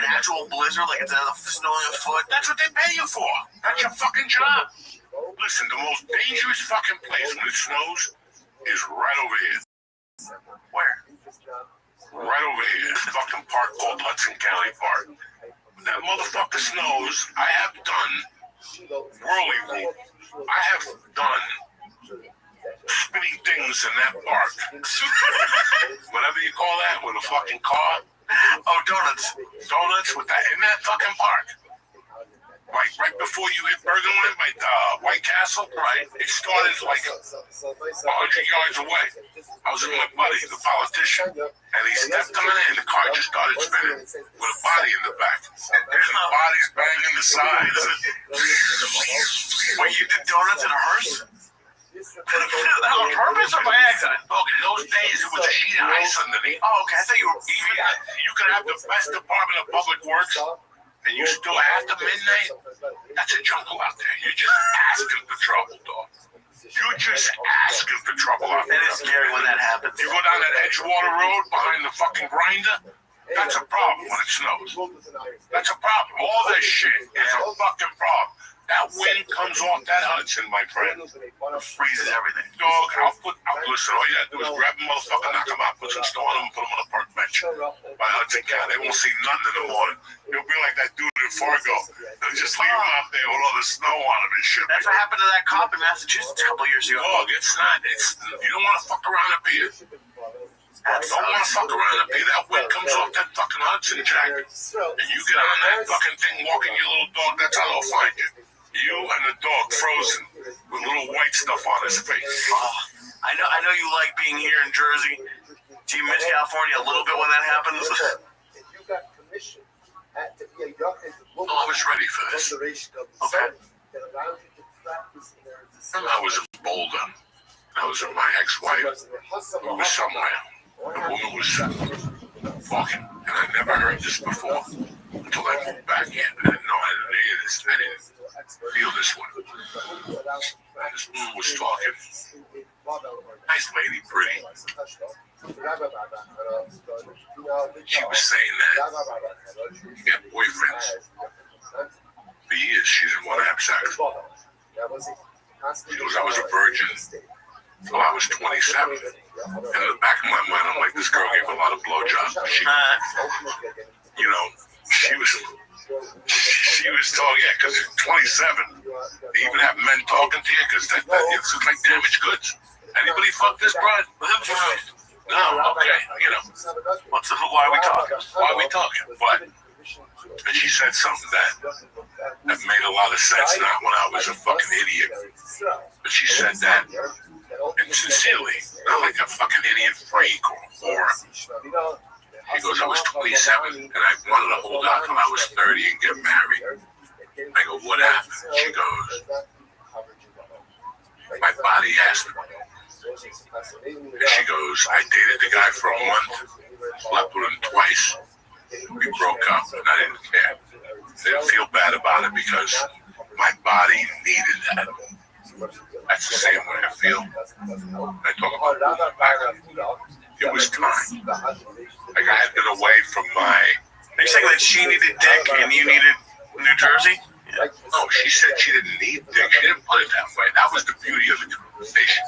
actual blizzard, like it's snowing a foot? That's what they pay you for. That's your fucking job. Listen, the most dangerous fucking place when it snows is right over here. Where? Right over here. It's a fucking park called Hudson County Park. When that motherfucker snows, I have done whirly. I have done spinning things in that park. Whatever you call that with a fucking car. Oh, donuts. Donuts with that in that fucking park. Right before you hit Bergenland by White Castle, right? It started like 100 yards away. I was with my buddy, the politician, and he stepped on it, and the car just started spinning with a body in the back. And the body's banging the sides. Wait, you did donuts in a hearse? On purpose or by accident? Look, in those days, it was a sheet of ice underneath. Oh, okay. I thought you were... You could have the best Department of Public Works. and you still after midnight, that's a jungle out there. You're just asking for trouble, dog. You're just asking for trouble out there. It is scary when that happens. You go down that Edgewater Road behind the fucking grinder, that's a problem when it snows. That's a problem. All this shit is a fucking problem. That wind comes off that Hudson, my friend. It freezes everything. Dog, listen, all you gotta do is grab a motherfucker, knock him out, put some snow on him, and put him on a park bench by Hudson County. They won't see nothing in the morning. It'll be like that dude in Fargo. They'll just leave him out there with all the snow on him and shit. That's what happened to that cop in Massachusetts a couple years ago. Dog, you don't want to fuck around up here. Don't want to fuck around up here. That wind comes off that fucking Hudson jacket. And you get on that fucking thing walking your little dog, that's how they'll find you. You and the dog frozen with little white stuff on his face. I know you like being here in Jersey. Do you miss California a little bit when that happens? No, I was ready for this. Okay. I was in Boulder. I was with my ex-wife. We were somewhere. The woman was fucking, and I never heard this before until I moved back in. I didn't hear this. I didn't feel this one. And this woman was talking. Nice lady, pretty. She was saying that she had boyfriends. For years, she didn't want to have sex. She goes, I was a virgin until I was 27. And in the back of my mind, I'm like, this girl gave a lot of blowjobs. She, you know, she was talking, yeah, because at 27, they even have men talking to you, because it's like damaged goods. Anybody fuck this broad? No, okay, you know. Why are we talking? Why are we talking? But, and she said something that made a lot of sense, not when I was a fucking idiot. But she said that, and sincerely, not like a fucking idiot freak or whore. She goes, I was 27 and I wanted to hold out till I was 30 and get married. I go, what happened? She goes, my body asked me. And she goes, I dated the guy for a month, slept with him twice. We broke up and I didn't care. I didn't feel bad about it because my body needed that. That's the same way I feel. I talk about moving back. It was time. Like I had been away from my... Are you saying that she needed dick and you needed New Jersey? Yeah. No, she said she didn't need dick. She didn't put it that way. That was the beauty of the conversation.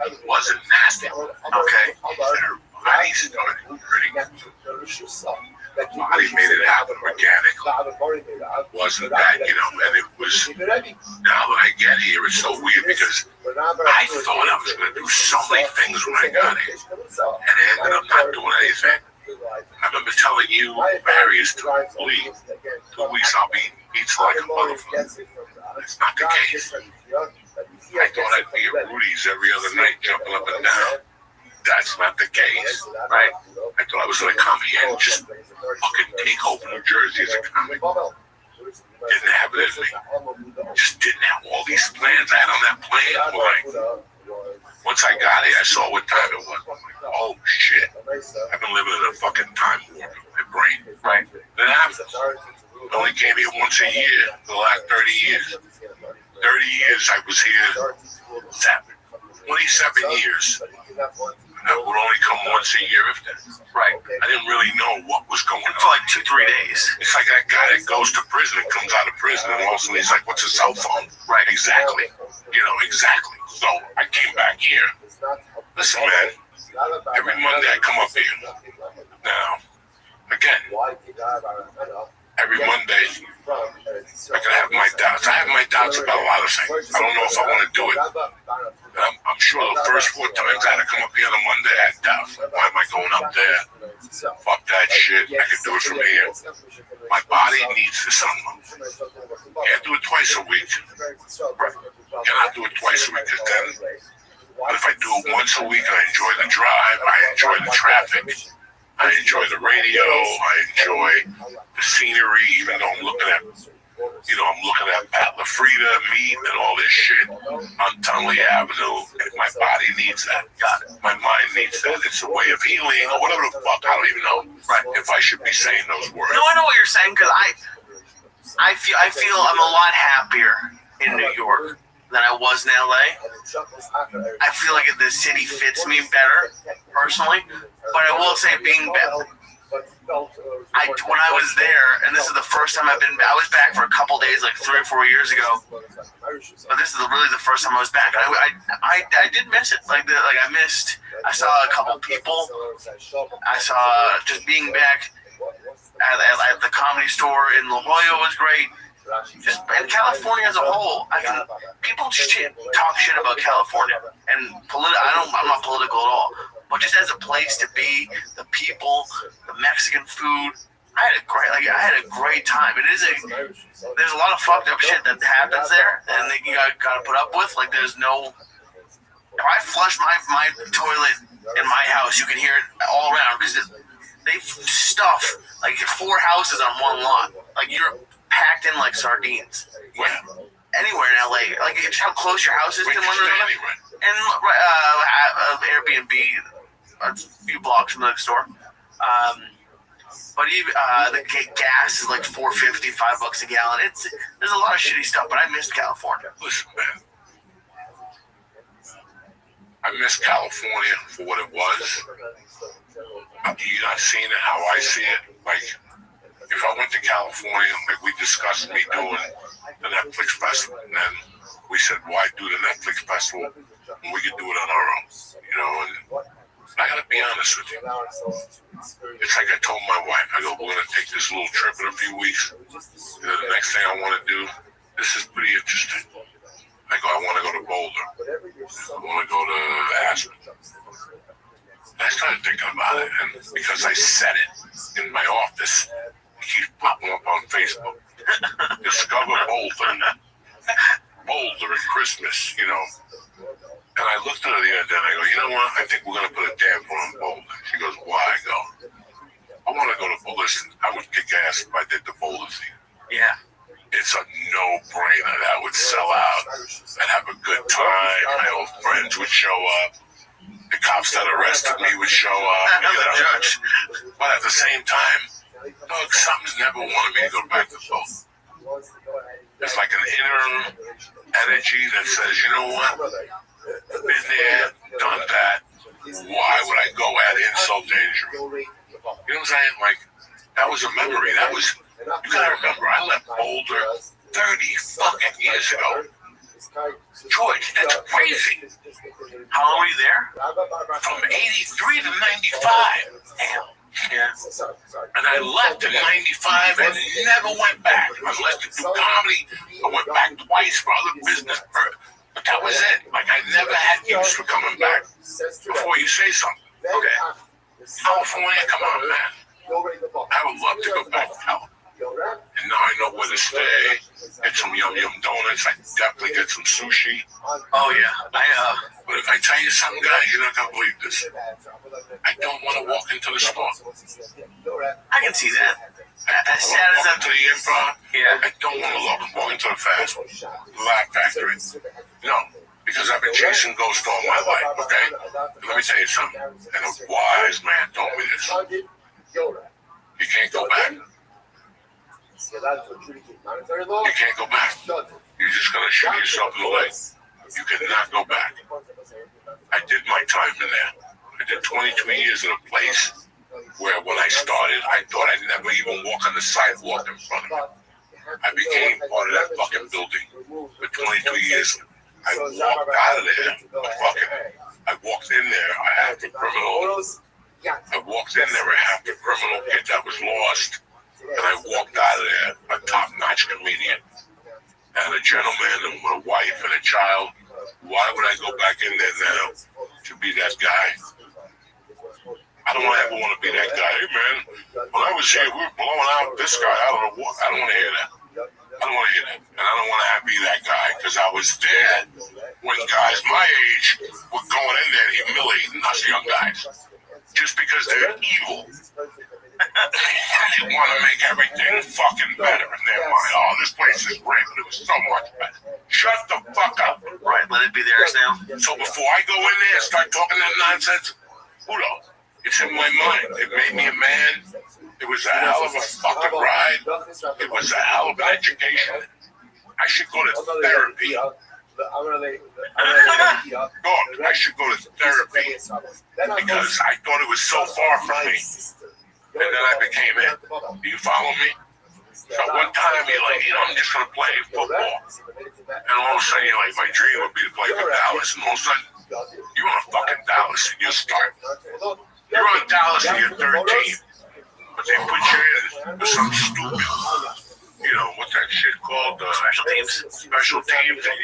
It wasn't nasty. Okay. Her body started hurting. The body made it happen organically. Wasn't that, you know, and it was, now that I get here, it's so weird because I thought I was going to do so many things when I got here. And I ended up not doing anything. I remember telling you various times, Lee, 2 weeks I'll be eating pizza like a motherfucker. It's not the case. I thought I'd be at Rudy's every other night jumping up and down. That's not the case, right? I thought I was going to come here and just fucking take over New Jersey as a comic. Didn't have it in me. Just didn't have all these plans I had on that plan. Like, once I got here, I saw what time it was. I'm like, oh shit. I've been living in a fucking time warp in my brain. Right. Then happens. I only came here once a year for the last 30 years. 30 years I was here. 27 years. I would only come once a year if that. Right. I didn't really know what was going on. For like 2-3 days. It's like that guy that goes to prison and comes out of prison and all of a sudden he's like, what's a cell phone? Right, exactly. You know, exactly. So I came back here. Listen, man, every Monday I come up here. Now, again, every Monday I can have my doubts. I have my doubts about a lot of things. I don't know if I want to do it. I'm sure the first 4 times I had to come up here on a Monday, I had doubts. Why am I going up there? Fuck that shit. I can do it from here. My body needs the sunlight. Can't do it twice a week. Cannot do it twice a week because then, but if I do it once a week, I enjoy the drive, I enjoy the traffic, I enjoy the radio, I enjoy the scenery, even though I'm looking at Pat LaFrida, meat, and all this shit on Tunley Avenue. And my body needs that. My mind needs that. It's a way of healing or whatever the fuck. I don't even know if I should be saying those words. No, I know what you're saying because I feel I'm a lot happier in New York than I was in LA. I feel like the city fits me better, personally. But I will say, being back, when I was there, and this is the first time I was back for a couple days, like 3 or 4 years ago. But this is really the first time I was back. I did miss it. I saw a couple people. I saw just being back at the Comedy Store in La Jolla was great. Just in California as a whole, people talk shit about California, and I'm not political at all. But just as a place to be, the people, the Mexican food, I had a great time. There's a lot of fucked up shit that happens there, and you gotta put up with. If I flush my toilet in my house, you can hear it all around because they stuff 4 houses on one lot. You're packed in like sardines. Where? Anywhere in LA, it's how close your house is to one another. And Airbnb, a few blocks from the store. But even the gas is like $4.50, $5 a gallon. There's a lot of shitty stuff, but I missed California. Listen, man, I miss California for what it was. You're not seeing it how I see it. If I went to California, we discussed me doing the Netflix festival, and then we said, why do the Netflix festival when we could do it on our own? And I gotta be honest with you. It's like I told my wife, I go, we're gonna take this little trip in a few weeks. The next thing I want to do, this is pretty interesting. I go, I want to go to Boulder. I want to go to Aspen. I started thinking about it, and because I said it in my office, it keeps popping up on Facebook. Discover Boulder at Christmas, And I looked at her the other day and I go, you know what? I think we're going to put a damper on Boulder. She goes, why? I go, I want to go to Boulder. Listen, I would kick ass if I did the Boulder thing. Yeah. It's a no-brainer. That would sell out. I'd have a good time. My old friends would show up. The cops that arrested me would show up. Judge. But at the same time, something's never wanted me to go back to Boulder. It's like an inner energy that says, you know what? Been there, done that. Why would I go at insult to injury? You know what I'm saying? That was a memory. You gotta remember, I left Boulder 30 fucking years ago. George, that's crazy. How long were you there? From 83 to 95. Damn. Yeah. And I left in 95 and never went back. I left to do comedy. I went back twice for other business. But that was it. I never had use for coming back. Before you say something. Okay. California, come on, man. I would love to go back to California. And now I know where to stay. Get some yum donuts. I definitely get some sushi. Oh yeah. But if I tell you something, guys, you're not gonna believe this. I don't want to walk into the store. I can see that. As sad as that to the Improv. Yeah. I don't want to walk into the Laugh Factory. No, because I've been chasing ghosts all my life. Okay. Let me tell you something. And a wise man told me this. You can't go back. You can't go back. You're just going to shoot yourself in the leg. You cannot go back. I did my time in there. I did 22 years in a place where when I started, I thought I'd never even walk on the sidewalk in front of it. I became part of that fucking building for 22 years. I walked out of there. I walked in there. I had the criminal. I walked in there. I had the criminal kid that was lost. And I walked out of there a top-notch comedian and a gentleman with a wife and a child. Why would I go back in there now to be that guy? I don't ever want to be that guy. Hey, man, when I was here, we were blowing out this guy. I don't know what. I don't want to hear that. I don't want to hear that. And I don't want to be that guy because I was there when guys my age were going in there and humiliating us young guys just because they're evil. They want to make everything fucking better in their mind. Oh, this place is great, but it was so much better. Shut the fuck up. Right, let it be theirs now. So before I go in there and start talking that nonsense, Udo, It's in my mind. It made me a man. It was a hell of a fucking ride. It was a hell of an education. I should go to therapy. God, I should go to therapy because I thought it was so far from me. And then I became it. Do you follow me? So one time you're like, I'm just going to play football. And all of a sudden you're like, my dream would be to play for Dallas. And all of a sudden, you're on fucking Dallas and you're starting. You're on Dallas and you're 13. But they put you in some stupid, what's that shit called? Special teams. Special teams. And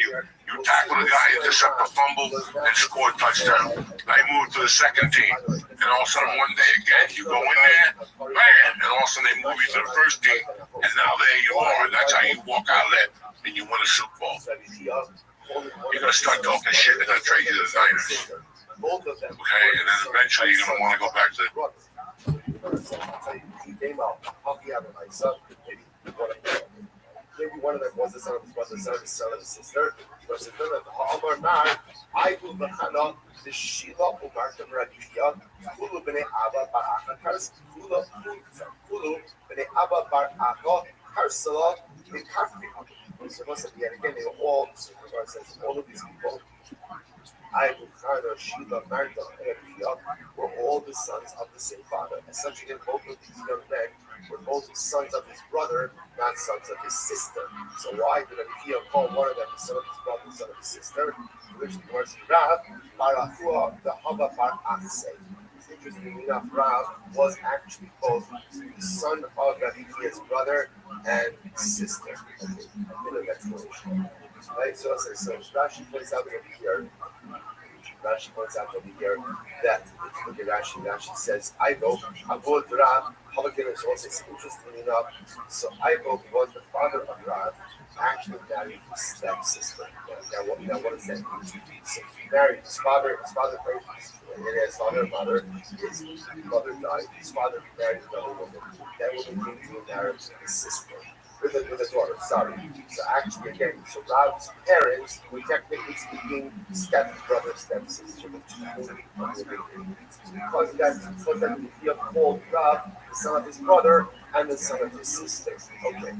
you tackle the guy, intercept a fumble, and score a touchdown. I moved to the second team. And all of a sudden, one day again, you go in there, man, and all of a sudden they move you to the first team. And now there you are. And that's how you walk out of there and you win a Super Bowl. You're going to start talking shit. They're going to trade you to the Niners. Okay? And then eventually you're going to want to go back to maybe one of them was the son of his brother, the son of his sister. So again, they were all, says, all of these people. Were all the sons of the same father. Essentially, both of these young men were both sons of his brother, not sons of his sister. So why did Rabbi call one of them the son of his brother, the son of his sister? Which the words Rav, Barachua, the Hava Bar Achse. Interestingly enough, Rav was actually both the son of Rabbi's brother and sister. Okay, a bit of explanation. Right, so Rashi points out over here. That if you look at Rashi says, Ivo, Avod Rav, Havakin is also interesting enough. So Ivo was the father of Rav, actually married his stepsister. Now what does that mean? So he married his father first, and then his father and mother, his mother died, his father married another woman. That woman came to marry his sister. With a daughter, sorry. So actually, again, so Rav's parents were technically speaking stepbrother, stepsister. Because that he called Rav the son of his brother and the son of his sister. Okay.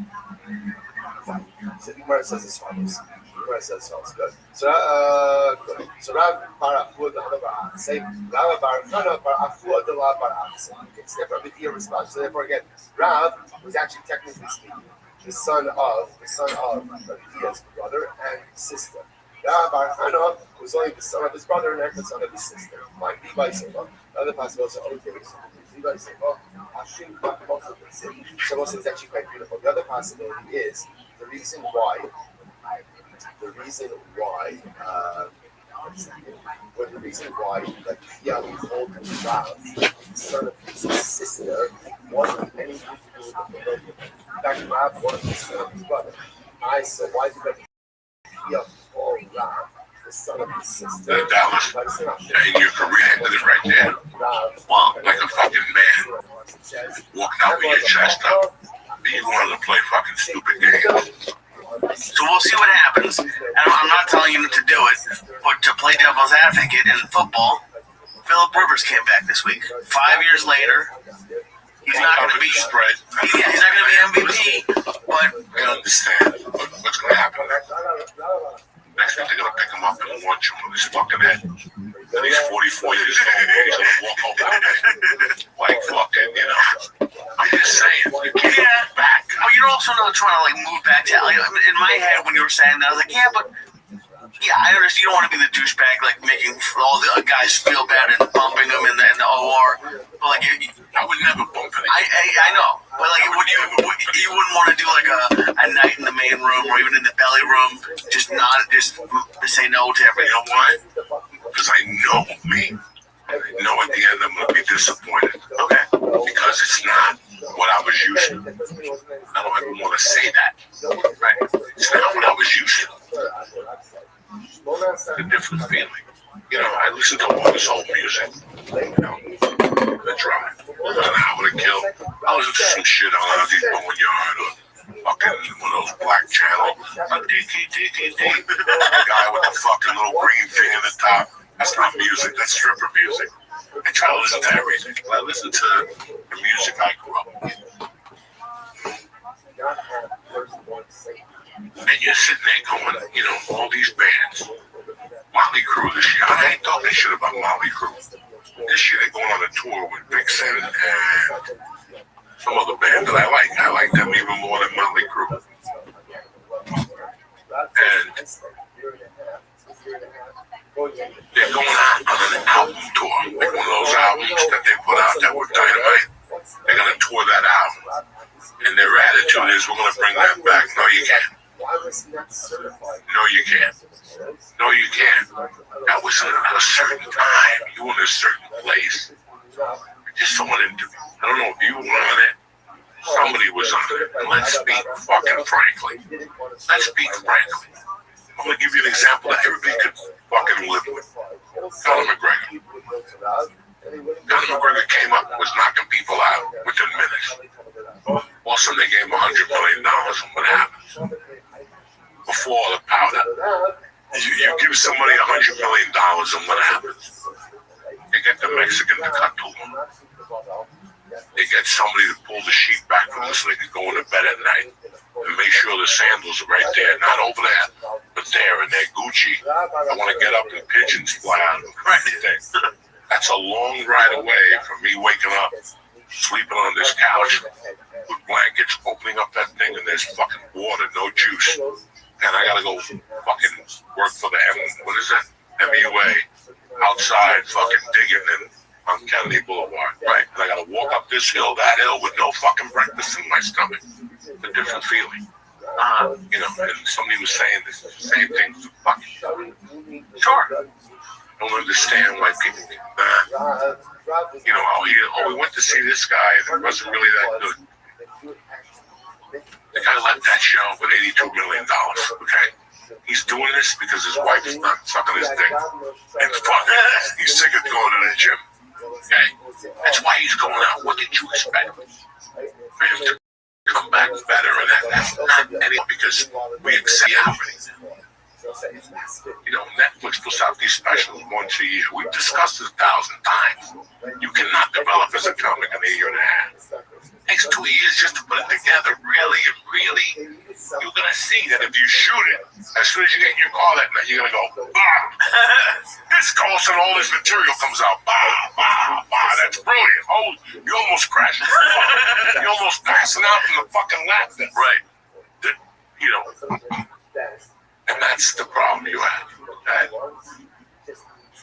Fine. So the Gemara says as follows. Good. Good. So Rav Barachua the Bar say Rav Barachana Barachua the La Barach. It's different with your response. So therefore, again, Rav was actually technically speaking the son of Rabbi's brother and sister. Bar Hana was only the son of his brother and the son of his sister. Might be by Seva. The other possibility is okay. So also it's actually quite beautiful. The other possibility is the reason why that Yahweh called him Rav, the son of his sister, wasn't anything to do with the proverbial. In fact, Rav was the son of his brother. So why did Yahweh call Rav the son of his sister? Dallas. And your career ended it right there. Wow, like a fucking man. Walking out with your chest up. You wanted to play fucking stupid games. So we'll see what happens. And I'm not telling you to do it, but to play devil's advocate in football, Phillip Rivers came back this week. 5 years later, he's not going to be spread. Yeah, he's not going to be MVP, but I understand. But what's going to happen next week? They're going to pick him up and launch him with his fucking head. And he's 44 years old. He's going to walk over like fucking, I'm just saying. You can't get back. Well, you're also not trying to move back to in my head when you were saying that, I was like, yeah, I understand you don't want to be the douchebag making all the guys feel bad and bumping them in the OR. But I would never bump it. I know, but you wouldn't want to do a night in the main room or even in the belly room, just say no to everything. You know why? Because I know me. I know at the end I'm going to be disappointed. Okay. Because it's not what I was used to. I don't ever want to say that. Right? It's not what I was used to. It's a different feeling. I listen to all this old music. The drum. An hour to kill. I listen to some shit on Ozzy's Boneyard or fucking one of those black channels. A DT. The guy with the fucking little green thing in the top. That's not music. That's stripper music. I try to listen to everything. I listen to the music I grew up with. And you're sitting there going, you know, all these bands. Motley Crue this year. I ain't talking shit about Motley Crue. This year they're going on a tour with Vixen and some other band that I like. I like them even more than Motley Crue. And they're going on an album tour. Like one of those albums that they put out that were dynamite. They're going to tour that album. And their attitude is, we're going to bring that back. No, you can't. No, you can't. No, you can't. That was at a certain time. You were in a certain place. Just someone interview. I don't know if you were on it. Somebody was on it. And let's speak fucking frankly. Let's speak frankly. I'm going to give you an example that everybody could fucking live with. Conor McGregor. Conor McGregor came up and was knocking people out within minutes. All of a sudden they gave him $100 million and what happened? Before the powder. You give somebody $100 million and what happens? They get the Mexican to cut to them. They get somebody to pull the sheet back from them so they can go into bed at night and make sure the sandals are right there, not over there, but there, and they're Gucci. I want to get up and pigeons fly out of them. That's a long ride away from me waking up, sleeping on this couch with blankets, opening up that thing, and there's fucking water, no juice. And I gotta go fucking work for the what is that? MUA outside fucking digging on Kennedy Boulevard. Right. And I gotta walk up this hill, that hill with no fucking breakfast in my stomach. It's a different feeling. You know, and somebody was saying this same thing. Fucking sure. I don't understand why people you know, we went to see this guy and it wasn't really that good. The guy left that show with $82 million, okay? He's doing this because his wife is not sucking his dick. And he's sick of going to the gym, okay? That's why he's going out. What did you expect? For him to come back better and that's not anything because we accept reality. You know, Netflix puts out these specials once a year. We've discussed this 1,000 times. You cannot develop as a comic in a year and a half. It takes 2 years just to put it together, really. You're going to see that if you shoot it, as soon as you get in your car that night, you're going to go, bah! This goes and all this material comes out. Bah, bah, bah. That's brilliant. Oh, you almost crashed. You're almost passing out from the fucking laugh. Right. You know. And that's the problem you have. That,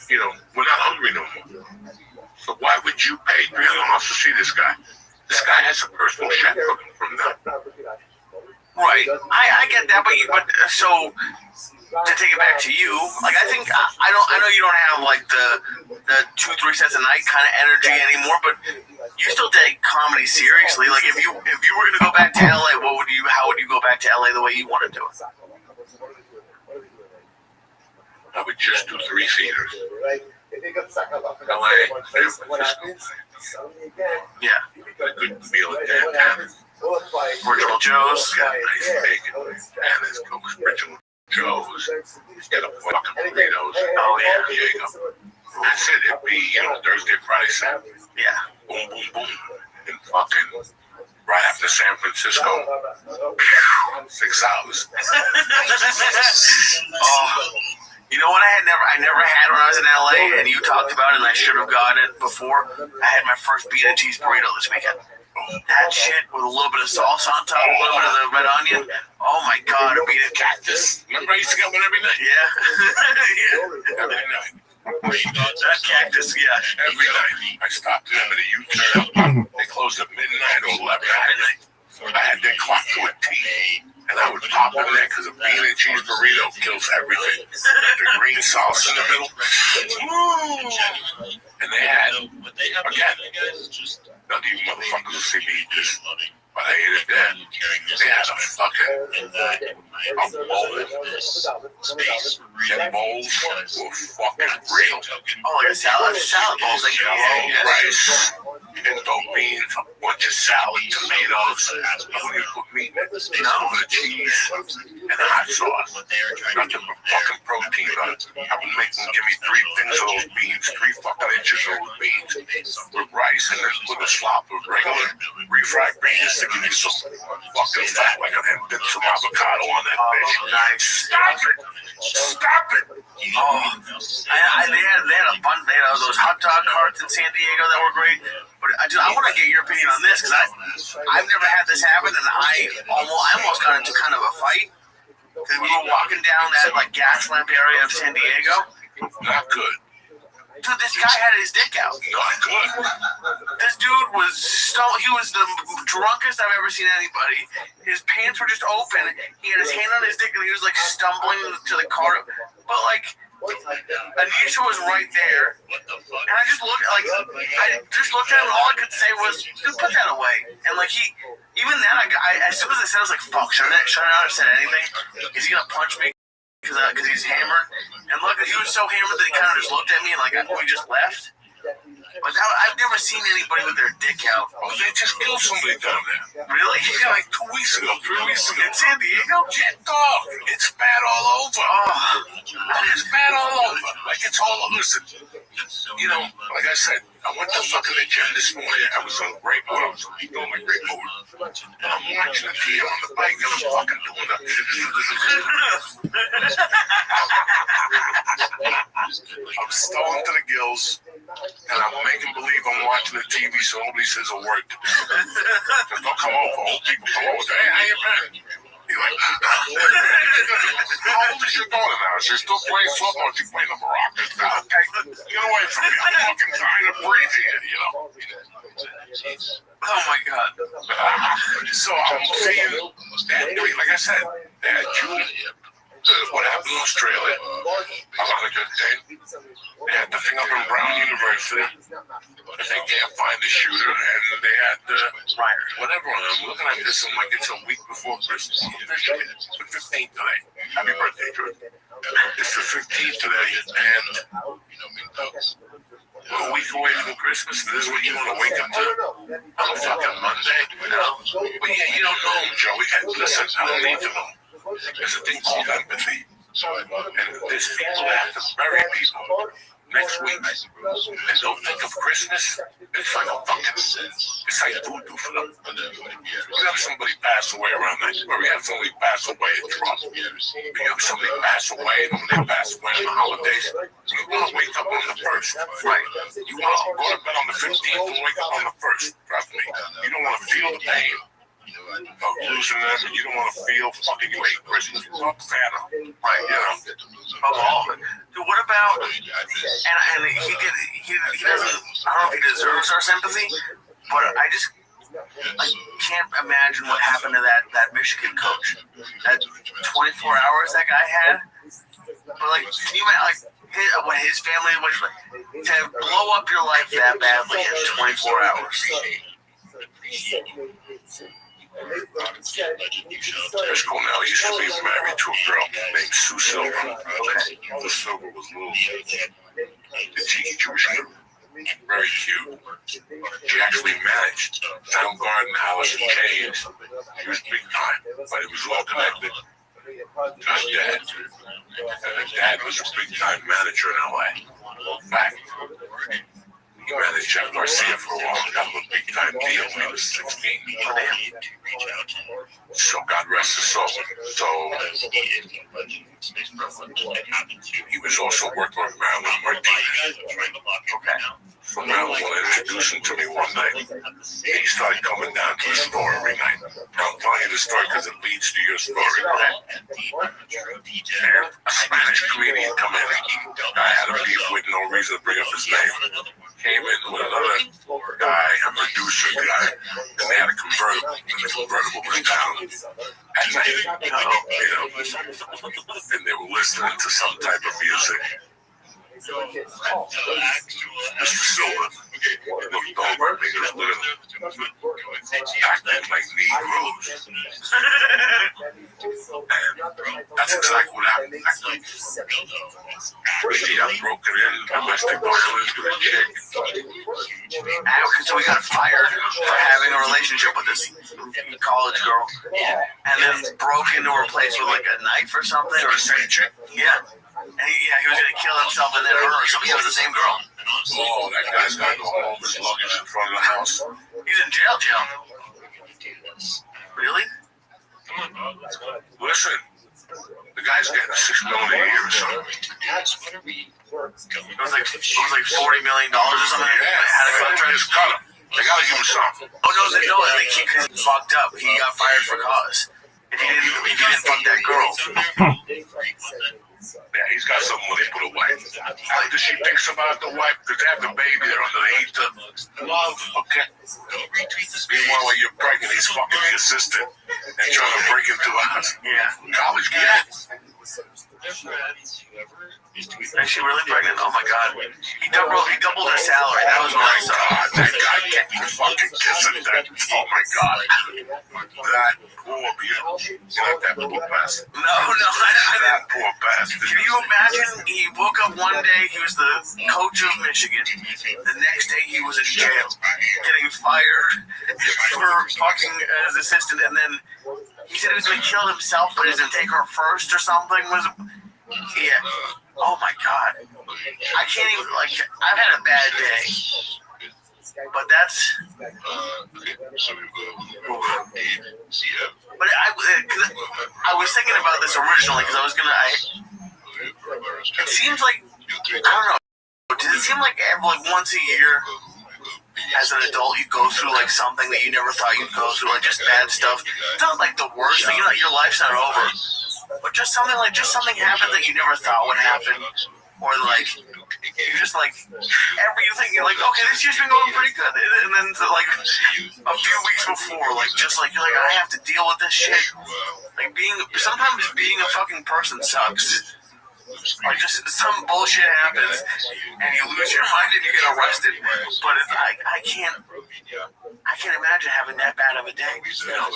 you know, we're not hungry no more. So why would you pay $300 to see this guy? This guy has a personal chef from them. Right. I get that, but so to take it back to you, like I think I know you don't have like the 2-3 sets a night kind of energy anymore, but you still take comedy seriously. Like if you were gonna go back to LA, how would you go back to LA the way you want to do it? I would just do 3 theaters. LA, San Francisco. Yeah. A good meal at downtown. Original Joe's. Got nice bacon, bananas, Cokes, Original Joe's. Get a fucking burritos. Oh, yeah. There you go. That's it. It'd be, you know, Thursday, Friday, Saturday. Yeah. Boom, boom, boom. And fucking right after San Francisco, 6 hours. Oh. You know what I never had when I was in LA, and you talked about it, and I should have got it before. I had my first bean and cheese burrito this weekend. That shit with a little bit of salsa on top, a little bit of the red onion. Oh my god, a bean and cactus. Remember I used to get one every night? Yeah. Every night. That cactus, yeah. Every night. I stopped them at a U-turn. They closed at midnight or 11 at night. I had their clock to a T. And I would pop in there because a bean and cheese burrito kills everything. The green sauce in the middle. And they had, again, none of you motherfuckers will see me eat this, but I ate it there. They had a fucking bowl. Them bowls were fucking real. Oh, like a salad bowls. Yeah, rice, pinto beans, a bunch of salad, tomatoes. When you put meat in it, a little bit of cheese, and hot sauce. Nothing but fucking protein on it. I would make them give me 3 things of those beans, 3 fucking inches of those beans. and a little slop of regular refried beans to give you some fucking fat, like and then some avocado on that bitch. Nice. Stop it! Stop it! Oh, they had a bunch. They had those hot dog carts in San Diego that were great. But I want to get your opinion on this because I've never had this happen, and I almost got into kind of a fight because we were walking down that like gas lamp area of San Diego. Not good. Dude, this guy had his dick out. Not good. This dude was he was the drunkest I've ever seen anybody. His pants were just open. He had his hand on his dick and he was like stumbling to the car. But like, Anisha was right there. And I just looked at him and all I could say was, dude, put that away. And like even then, as soon as I said, I was like, fuck, should I not have said anything? Is he gonna punch me? Because he's hammered. And look, he was so hammered that he kind of just looked at me and like we just left. But I've never seen anybody with their dick out. Oh, they just killed somebody down there. Really? Yeah, like 2 weeks ago, 3 weeks ago. In San Diego? Yeah, dog. It's bad all over. Oh. It's bad all over. Like, it's all, listen, you know, like I said, I went to fucking the gym this morning. I was in a great mood. I was still in a great mood. And I'm watching the TV on the bike and I'm fucking doing that. I'm stalling to the gills and I'm making believe I'm watching the TV so nobody says a word to me. Just don't come over. Old people come over. Hey, how you been? You're like, how old is your daughter now? She's still playing football. She's playing the maracas now. Okay, get away from me. I'm fucking trying to breathe here, you know. Oh my God. So I'm saying that, like I said, that June, what happened in Australia, a lot of good things. They had the thing up in Brown University. They can't find the shooter, and they had the whatever. I'm looking at this, and like it's a week before Christmas. It's the 15th today. Happy birthday, Jordan. It's the 15th today, and we're a week away from Christmas. And this is what you want to wake up to on a fucking Monday, you know? But yeah, you don't know him, Joey. Listen, I don't need to know. There's a thing called empathy. And there's people that have to bury people next week. And don't think of Christmas. It's like a fucking, it's like voodoo for them. You have somebody pass away around that, or you have somebody pass away at Trump. You have somebody pass away, and when they pass away on the holidays, you want to wake up on the 1st. Right. You want to go to bed on the 15th and wake up on the 1st. Trust me. You don't want to feel the pain of losing them, and you don't want to feel fucking you hate Christmas. Fuck Santa. Right, you know. Dude, what about, and he doesn't, I don't know if he deserves our sympathy, but I can't imagine what happened to that Michigan coach. That 24 hours that guy had. But like, can you imagine, like, what his family was like, to blow up your life that badly in 24 hours? This girl now used to be married to a girl named Sue Silver. The Silver was a little cheeky Jewish girl. Very cute. She actually managed Soundgarden, Alice in Chains. She was big time, but it was all connected to her dad. And her dad was a big time manager in LA. In fact, he managed Jeff Garcia for a while, got him a big time deal when he was 16. So God rest his soul. So he was also working with Marilyn Martinez. Okay. So Marilyn introduced him to me one night. He started coming down to the store every night. Now I'm telling you the story because it leads to your story. And a Spanish comedian come in. I had a beef with no reason to bring up his name. Came in with another guy, a producer guy, and they had a convertible, and the convertible was down at night, you know, and they were listening to some type of music. Mr. Silver looked over at me and was literally acting like Negroes. And that's exactly what happened. Actually, I broke it in domestic violence with a chick. So we got fired for having a relationship with this college girl. And then broke into her place with like a knife or something. Or a same chick? Yeah. And he was going to kill himself and then her or something. It was the same girl. Oh, that guy's got to go home. His luggage in front of the house. He's in jail. Really? Listen, the guy's getting $6 million a year or something. It was like $40 million or something. Had a contract. Just cut him. They got to give him something. Oh no, he fucked up. He got fired for cause. If he didn't fuck that girl. Yeah, he's got some money put away. After she picks him out the wife, they have the baby there underneath the love. Okay. Meanwhile, when you're pregnant, he's fucking the assistant and trying to break into a house. Yeah. College kid. Is she really pregnant? Oh my god. He doubled her salary. That was what I saw. God, that guy kept fucking kissing that. Oh my god. That poor beauty. You know that poor bastard. No, I That poor bastard. Can you imagine? He woke up one day, he was the coach of Michigan. The next day, he was in jail, getting fired for fucking as assistant. And then he said he was going to kill himself, but he was going to take her first or something. Yeah. Oh my god. I can't even, I've had a bad day. But that's. But I was thinking about this originally because I was gonna. It seems like I don't know. Does it seem like once a year, as an adult, you go through like something that you never thought you'd go through, like just bad stuff? It's not like the worst thing. Your life's not over, but just something happened that you never thought would happen, or like. You're just like everything. You're like, okay, this year's been going pretty good, and then like a few weeks before, you're like, I have to deal with this shit. Like sometimes being a fucking person sucks. Or just some bullshit happens, and you lose your mind and you get arrested. But I can't imagine having that bad of a day. You know,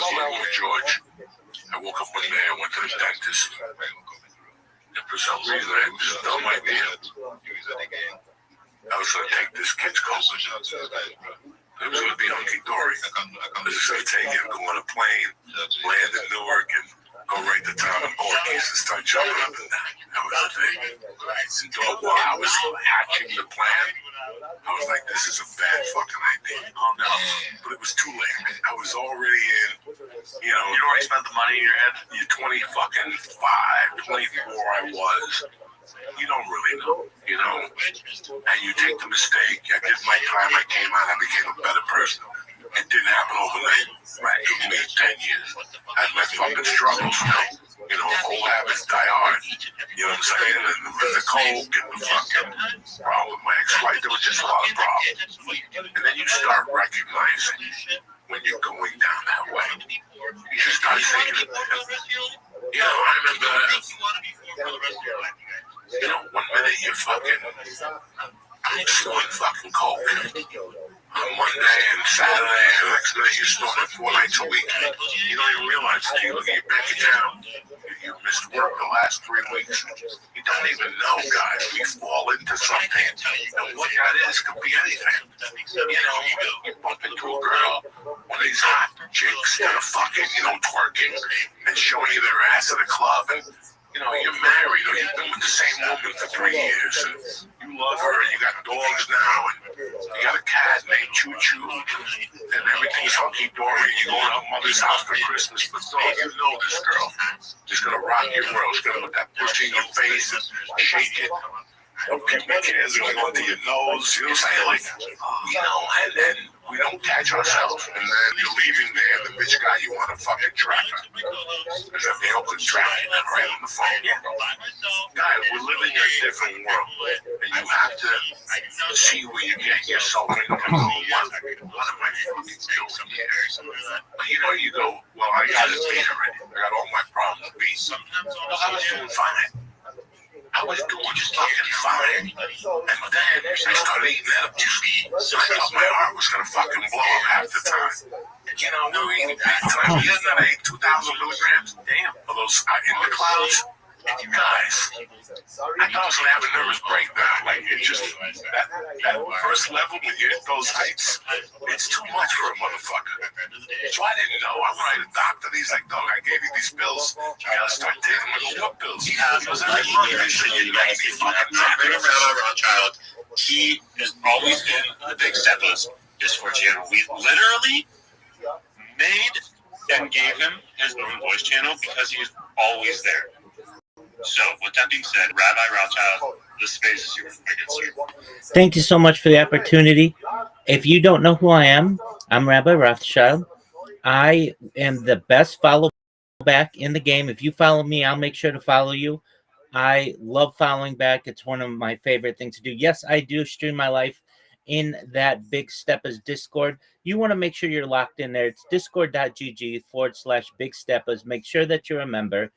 George, I woke up one day, I went to the dentist. And for some reason, I had this dumb idea. I was going to take this kid's coat. It was going to be hunky-dory. I was just going to take him, go on a plane, land in Newark, and go right to town and Porkies and start jumping up and down. That was the thing. And while I was hatching the plan, I was like, this is a bad fucking idea. Oh, no. But it was too late. I was already in, you already spent the money in your head. You're 24 I was. You don't really know, and you take the mistake. I did my time, I came out, I became a better person. It didn't happen overnight. Right. It took me 10 years. I had my fucking struggles still. Old habits die hard. You know what I'm saying? And the coke and the fucking problem with my ex-wife, there was just a lot of problems. And then you start recognizing when you're going down that way. You just start thinking, I remember, one minute you're fucking snorting fucking coke on Monday and Saturday, and the next minute you're snorting 4 nights a week. You don't even realize until you look at your bank account. You missed work the last 3 weeks. You don't even know, guys. We fall into something. And what that is could be anything. You bump into a girl, one of these hot chicks that are fucking, twerking and showing you their ass at a club. And, you're married or you've been with the same woman for 3 years. And you love her and you got dogs now and you got a cat named Choo Choo. And everything's hunky-dory. You go to her mother's house for Christmas. But this girl is going to rock your world. She's going to put that pussy in your face and shake it. Pubic hairs are going to go into your nose. You know what I'm saying? And then we don't catch ourselves. And then you're leaving there, the bitch guy, you want to fucking track her. Because if they open tracking them right on the phone. Guys, we're living in a different world. And you have to see where you get yourself into. What am I fucking doing here? You go, well, I got it beat already. I got all my problems beat. I was doing fine. I was doing just fucking fine. And then I started eating that juice. I thought my heart was going to fucking blow up half the time. We were eating big time. The other night I ate 2,000 milligrams. Damn. Of those in the clouds. Guys, I thought I was going to have a nervous breakdown. Like, it's just that first level when you hit those heights, it's too much for a motherfucker. So I didn't know. I went to the doctor. He's like, dog, I gave you these pills. You got to start taking them. I go, what pills? He goes, every month they say you're 90 fucking times. Rabbi Rothschild He is always in the Big Steppas Discord channel. We literally made and gave him his own voice channel because he's always there. So, with that being said, Rabbi Rothschild, the space is yours, my good sir. Thank you so much for the opportunity. If you don't know who I am, I'm Rabbi Rothschild. I am the best follow back in the game. If you follow me, I'll make sure to follow you. I love following back. It's one of my favorite things to do. Yes, I do stream my life in that Big Steppas Discord. You want to make sure you're locked in there. It's discord.gg/Big Steppas. Make sure that you're a member.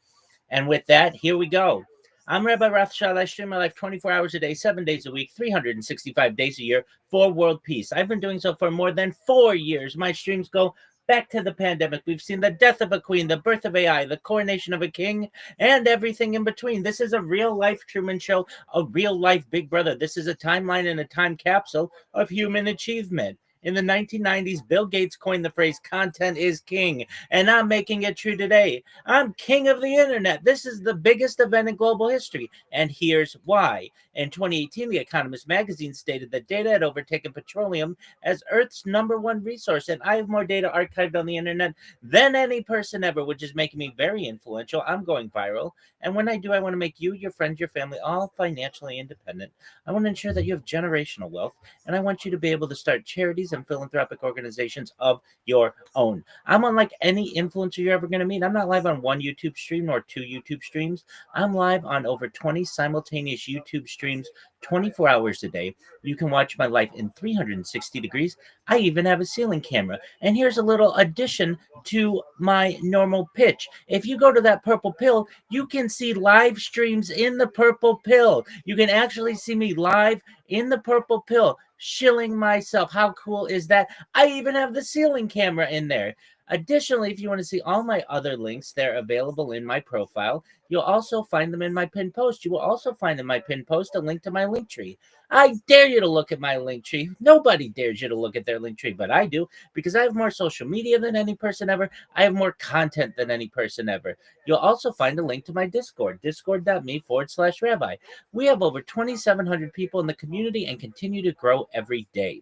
And with that, here we go. I'm Rabbi Rothschild. I stream my life 24 hours a day, 7 days a week, 365 days a year for world peace. I've been doing so for more than 4 years. My streams go back to the pandemic. We've seen the death of a queen, the birth of AI, the coronation of a king, and everything in between. This is a real-life Truman Show, a real-life Big Brother. This is a timeline and a time capsule of human achievement. In the 1990s, Bill Gates coined the phrase, content is king, and I'm making it true today. I'm king of the internet. This is the biggest event in global history, and here's why. In 2018, The Economist magazine stated that data had overtaken petroleum as Earth's #1 resource, and I have more data archived on the internet than any person ever, which is making me very influential. I'm going viral, and when I do, I want to make you, your friends, your family, all financially independent. I want to ensure that you have generational wealth, and I want you to be able to start charities and philanthropic organizations of your own. I'm unlike any influencer you're ever going to meet. I'm not live on one YouTube stream nor 2 YouTube streams. I'm live on over 20 simultaneous YouTube streams 24 hours a day. You can watch my life in 360 degrees. I even have a ceiling camera. And here's a little addition to my normal pitch. If you go to that purple pill, you can see live streams in the purple pill. You can actually see me live in the purple pill, shilling myself. How cool is that? I even have the ceiling camera in there. Additionally, if you want to see all my other links, they're available in my profile. You'll also find them in my pinned post. You will also find in my pinned post a link to my link tree. I dare you to look at my link tree. Nobody dares you to look at their link tree, but I do, because I have more social media than any person ever. I have more content than any person ever. You'll also find a link to my Discord, discord.me/rabbi. We have over 2,700 people in the community and continue to grow every day.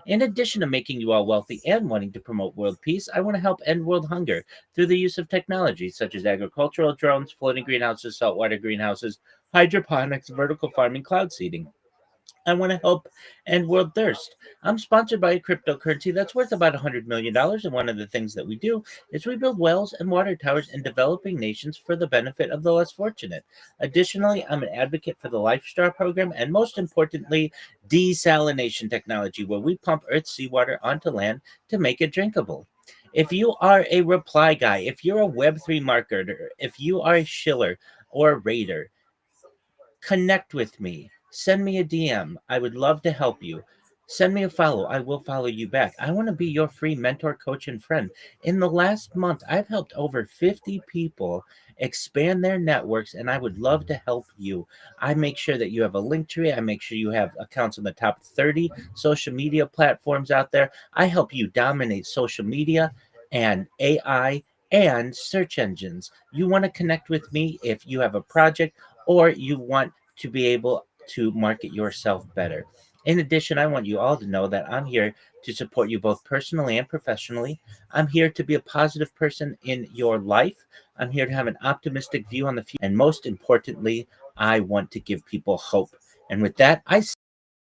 In addition to making you all wealthy and wanting to promote world peace, I want to help end world hunger through the use of technology such as agricultural drones, floating greenhouses, saltwater greenhouses, hydroponics, vertical farming, cloud seeding. I want to help end world thirst. I'm sponsored by a cryptocurrency that's worth about $100 million, and one of the things that we do is we build wells and water towers in developing nations for the benefit of the less fortunate. Additionally, I'm an advocate for the LifeStar program, and most importantly, desalination technology, where we pump Earth's seawater onto land to make it drinkable. If you are a reply guy, if you're a Web3 marketer, if you are a shiller or a raider, connect with me. Send me a DM. I would love to help you. Send me a follow. I will follow you back. I want to be your free mentor, coach, and friend. In the last month, I've helped over 50 people expand their networks, and I would love to help you. I make sure that you have a link tree. I make sure you have accounts on the top 30 social media platforms out there. I help you dominate social media and AI and search engines. You want to connect with me if you have a project or you want to be able to market yourself better. In addition, I want you all to know that I'm here to support you both personally and professionally. I'm here to be a positive person in your life. I'm here to have an optimistic view on the future. And most importantly, I want to give people hope. And with that, I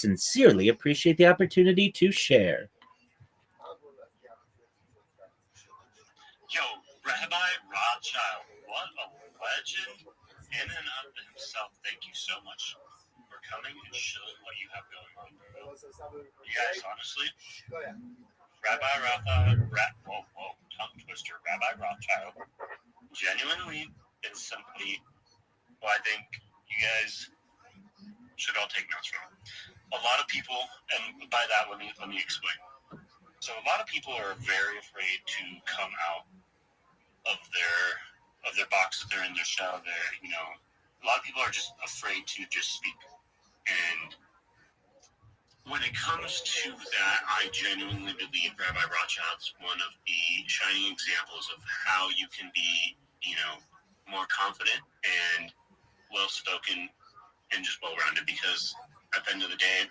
sincerely appreciate the opportunity to share. Yo, Rabbi Rothschild, what a legend in and of himself. Thank you so much for coming and showing what you have going on, bro. You guys, honestly, Rabbi Rothschild, tongue twister, Rabbi Rothschild, genuinely is somebody who I think you guys should all take notes from. A lot of people, and by that, let me explain. So a lot of people are very afraid to come out of their box that they're in, their shell. A lot of people are just afraid to just speak. And when it comes to that, I genuinely believe Rabbi Rothschild's one of the shining examples of how you can be, more confident and well-spoken and just well-rounded. Because at the end of the day,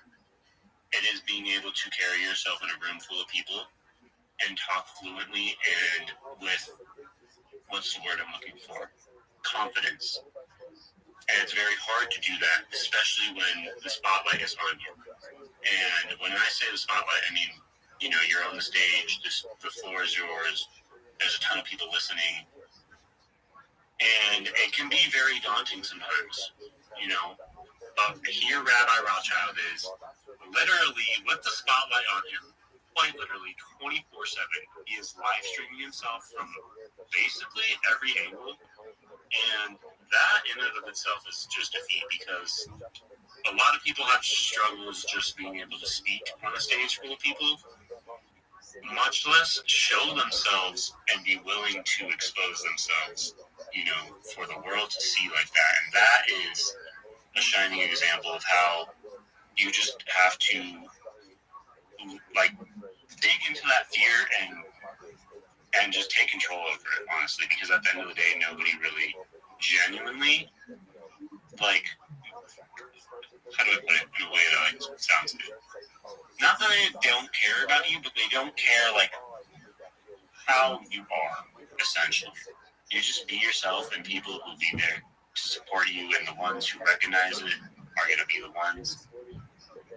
being able to carry yourself in a room full of people and talk fluently and with, what's the word I'm looking for? Confidence. And it's very hard to do that, especially when the spotlight is on you. And when I say the spotlight, I mean, you know, you're on the stage, the floor is yours, there's a ton of people listening, and it can be very daunting sometimes, you know. But here Rabbi Rothschild is literally with the spotlight on him, quite literally 24/7. He is live streaming himself from basically every angle, and that in and of itself is just a feat, because a lot of people have struggles just being able to speak on a stage full of people, much less show themselves and be willing to expose themselves, you know, for the world to see like that. And that is a shining example of how you just have to, like, dig into that fear and just take control over it, honestly, because at the end of the day, nobody really genuinely, like, how do I put it in a way that like sounds good? Not that they don't care about you, but they don't care, like, how you are, essentially. You just be yourself, and people will be there to support you, and the ones who recognize it are going to be the ones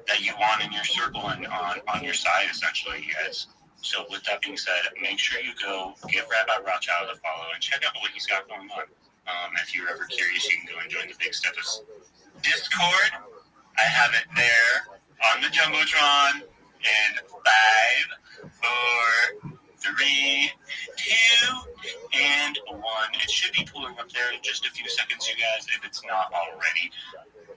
that you want in your circle and on your side, essentially, you guys. So with that being said, make sure you go give Rabbi Rothschild a follow and check out what he's got going on. If you're ever curious, you can go and join the Big Steppers Discord. I have it there on the Jumbotron in 5, 4, 3, 2, and 1. It should be pulling up there in just a few seconds, you guys, if it's not already.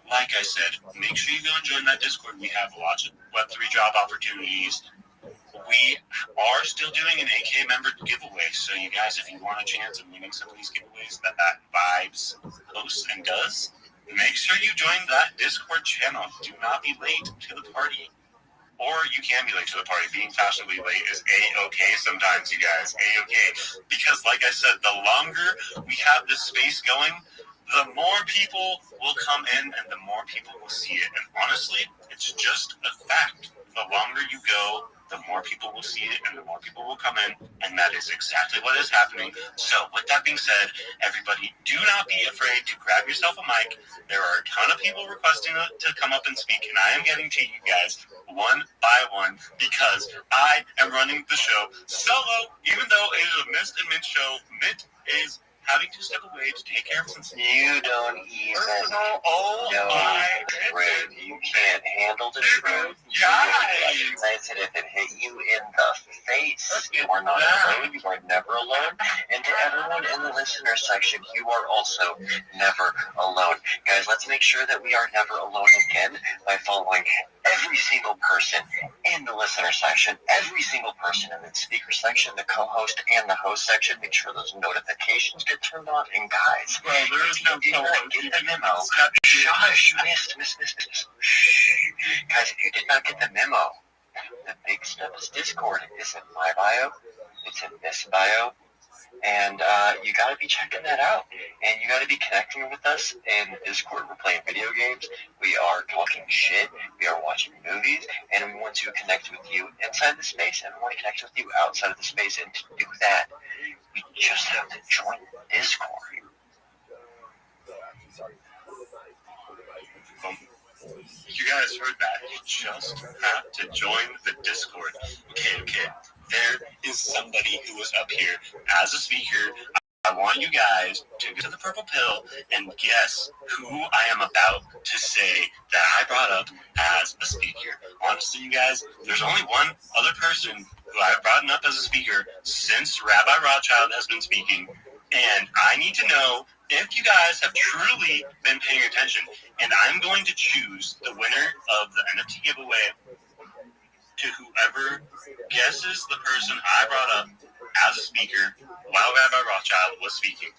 Like I said, make sure you go and join that Discord. We have lots of Web3 job opportunities. We are still doing an AK member giveaway, so you guys, if you want a chance of winning some of these giveaways that Vibes hosts and does, make sure you join that Discord channel. Do not be late to the party. Or you can be late to the party. Being fashionably late is A-okay sometimes, you guys. A-okay. Because, like I said, the longer we have this space going, the more people will come in and the more people will see it. And honestly, it's just a fact. The longer you go, the more people will see it and the more people will come in. And that is exactly what is happening. So with that being said, everybody, do not be afraid to grab yourself a mic. There are a ton of people requesting to come up and speak, and I am getting to you guys one by one because I am running the show solo, even though it is a Mist and Mint show. Mint is having to step away to take care of some stuff. You don't even know the truth. You can't handle the truth. You recognize it if it hit you in the face. You are not alone. You are never alone. And to everyone in the listener section, you are also never alone. Guys, let's make sure that we are never alone again by following every single person in the listener section, every single person in the speaker section, the co-host and the host section. Make sure those notifications get turned on. And guys, if you did not get the memo, shush, miss. Guys, if you did not get the memo, the Big Steps Discord is in my bio. It's in this bio. And you got to be checking that out. And you got to be connecting with us in Discord. We're playing video games. We are talking shit. We are watching movies. And we want to connect with you inside the space. And we want to connect with you outside of the space. And to do that, you just have to join Discord. You guys heard that. You just have to join the Discord. Okay. There is somebody who is up here as a speaker. I want you guys to go to the purple pill and guess who I am about to say that I brought up as a speaker. Honestly, you guys, there's only one other person who I've brought up as a speaker since Rabbi Rothschild has been speaking, and I need to know if you guys have truly been paying attention. And I'm going to choose the winner of the NFT giveaway to whoever guesses the person I brought up as a speaker while Rabbi Rothschild was speaking.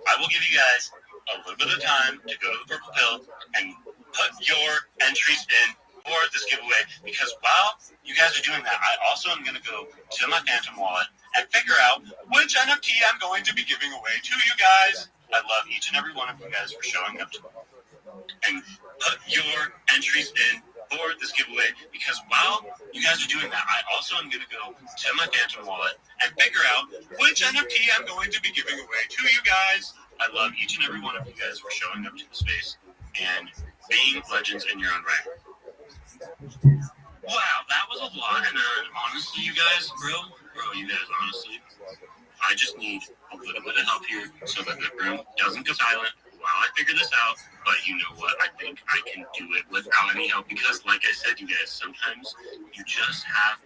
I will give you guys a little bit of time to go to the purple pill and put your entries in for this giveaway, because while you guys are doing that, I also am going to go to my Phantom wallet and figure out which NFT I'm going to be giving away to you guys. I love each and every one of you guys for showing up and put your entries in for this giveaway, because while you guys are doing that, I also am going to go to my Phantom wallet and figure out which NFT I'm going to be giving away to you guys. I love each and every one of you guys for showing up to the space and being legends in your own right. Wow, that was a lot. And honestly, you guys, honestly, I just need a little bit of help here so that the room doesn't go silent while I figure this out. But you know what? I think I can do it without any help because, like I said, you guys, sometimes you just have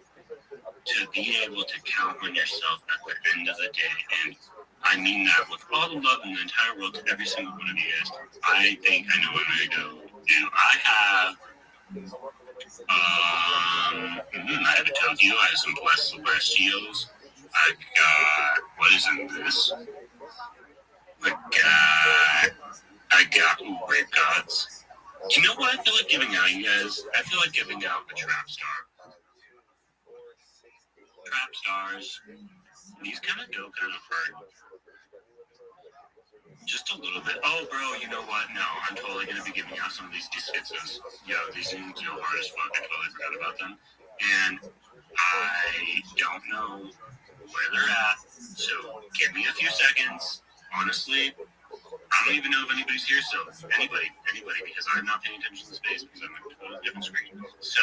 to be able to count on yourself at the end of the day. And I mean that with all the love in the entire world to every single one of you guys. I think I know what I do. I have I have a Tokyo, I have some Celestials. I got, what is in this? I got Rape Gods. Do you know what I feel like giving out, you guys? I feel like giving out a Trap Star. Trap Stars. These kind of go kind of hurt. Just a little bit. Oh, bro, you know what? No, I'm totally going to be giving out some of these Discitsos. Yo, these things go hard as fuck. I totally forgot about them. And I don't know where they're at, so give me a few seconds. Honestly, I don't even know if anybody's here, so anybody, because I'm not paying attention to the space because I'm on a totally different screen. So,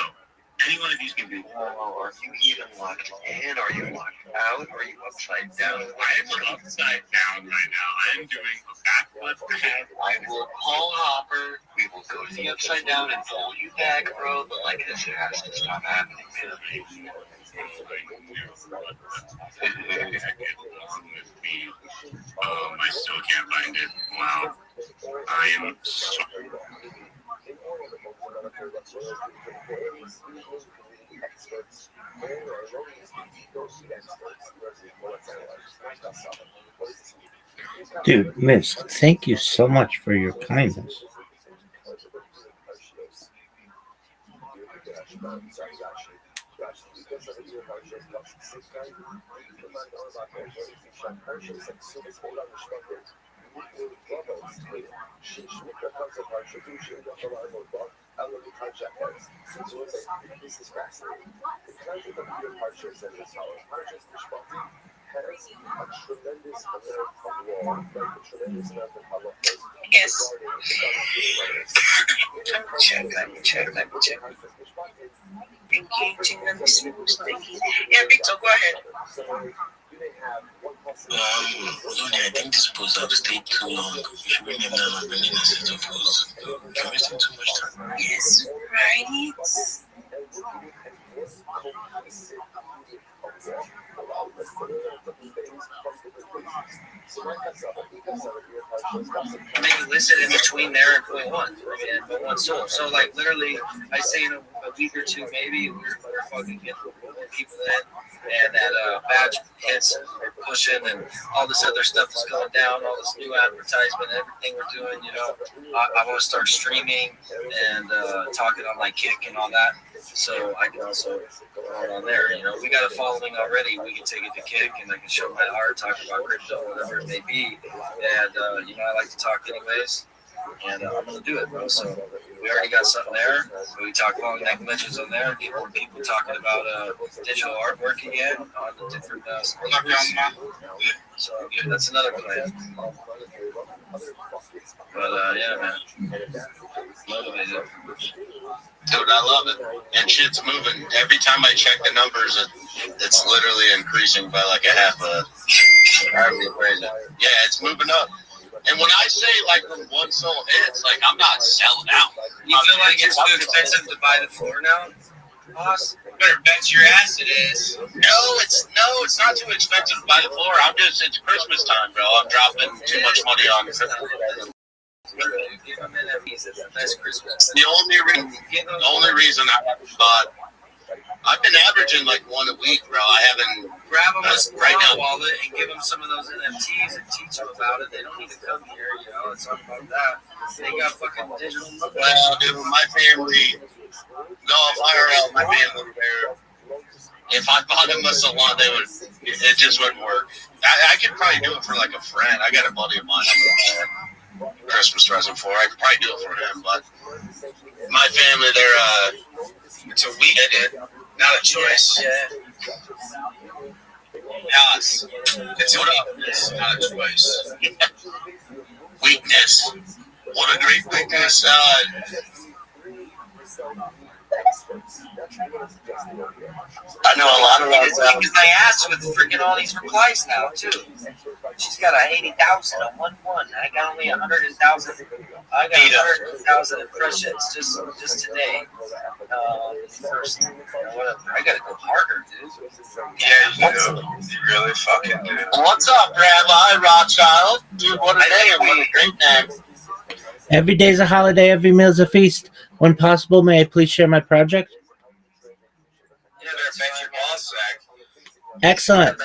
any one of these can be. Are you even locked in? Are you locked out? Are you upside down? I am upside down right now. I am doing a backflip. I will call Hopper. We will go to the upside down and pull you back, bro. But like this, it has to stop happening, man. I still can't find it. Wow. I am so... Dude, Miss, thank you so much for your kindness. Yes. Let me check. Engaging on the smooth thinking. Yeah, Victor, go ahead. I think this post have stayed too long. We should bring them down and bring in a set of posts. You're wasting too much time. Yes, right. And then you listen in between there and point one, and one soul. So like literally, I say in a week or two, maybe we're fucking getting more people in, and that badge hits, we're pushing, and all this other stuff is going down, all this new advertisement, everything we're doing. You know, I want to start streaming and talking on like Kick and all that, so I can also go on there. You know, we got a following already. We can take it to Kick, and I can show my art, talk about crypto, whatever it may be. And you know, I like to talk anyways, and I'm gonna do it, bro. So we already got something there. We talk long neck mentions on there. Get more people talking about digital artwork again on the different so that's another plan. But yeah, man, motivated. Dude, I love it. And shit's moving. Every time I check the numbers, it's literally increasing by like a half a. Yeah, it's moving up. And when I say like when one soul hits, like I'm not selling out. You feel like it's too expensive to buy the floor now? Boss? Better bet your ass it is. No, it's not too expensive to buy the floor. It's Christmas time, bro. I'm dropping too much money on Christmas. The only reason I haven't bought, I've been averaging like one a week, bro. I haven't. Grab them with right now wallet and give them some of those NFTs and teach them about it. They don't need to come here, you know. It's not about that. They got fucking digital. Well, dude, my family, IRL, my family, if I bought them a salon, it just wouldn't work. I could probably do it for like a friend. I got a buddy of mine. Christmas present for. I could probably do it for him, but my family, it's a weekend, not a choice. Yes, it's not a choice. Weakness. What a great weakness. I know a lot of those. Because they asked with freaking all these replies now too. She's got 80,000 on 1-1. I got only 100,000. I got 100,000 impressions just today. First, whatever. I gotta go harder, dude. Yeah, you really fucking do. What's up, Rabbi Rothschild? Dude, what a name! What a great name. Every day is a holiday, every meal is a feast. When possible, may I please share my project? Excellent.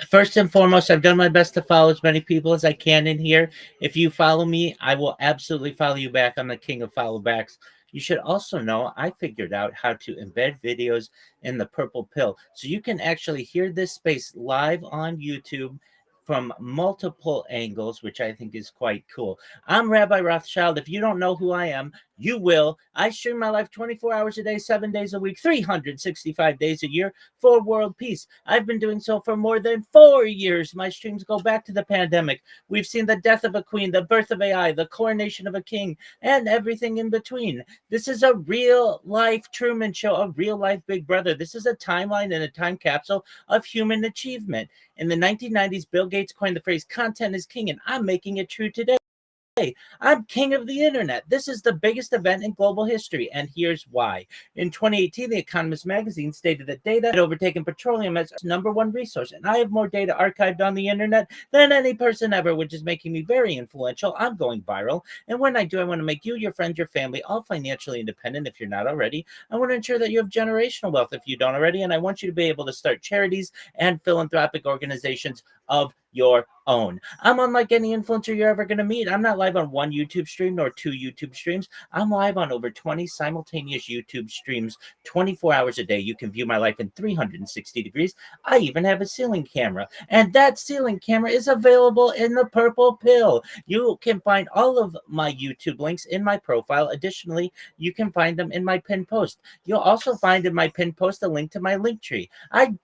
First and foremost, I've done my best to follow as many people as I can in here. If you follow me, I will absolutely follow you back. I'm the king of follow backs. You should also know I figured out how to embed videos in the purple pill. So you can actually hear this space live on YouTube from multiple angles, which I think is quite cool. I'm Rabbi Rothschild. If you don't know who I am, you will. I stream my life 24 hours a day, 7 days a week, 365 days a year for world peace. I've been doing so for more than 4 years. My streams go back to the pandemic. We've seen the death of a queen, the birth of AI, the coronation of a king, and everything in between. This is a real life Truman Show, a real life Big Brother. This is a timeline and a time capsule of human achievement. In the 1990s, Bill Gates coined the phrase content is king, and I'm making it true today. I'm king of the internet. This is the biggest event in global history, and here's why. In 2018, The Economist magazine stated that data had overtaken petroleum as its #1 resource, and I have more data archived on the internet than any person ever, which is making me very influential. I'm going viral, and when I do, I want to make you, your friends, your family, all financially independent if you're not already. I want to ensure that you have generational wealth if you don't already, and I want you to be able to start charities and philanthropic organizations of your own. I'm unlike any influencer you're ever going to meet. I'm not live on one YouTube stream nor 2 YouTube streams. I'm live on over 20 simultaneous YouTube streams 24 hours a day. You can view my life in 360 degrees. I even have a ceiling camera, and that ceiling camera is available in the purple pill. You can find all of my YouTube links in my profile. Additionally, you can find them in my pinned post. You'll also find in my pinned post a link to my link tree. I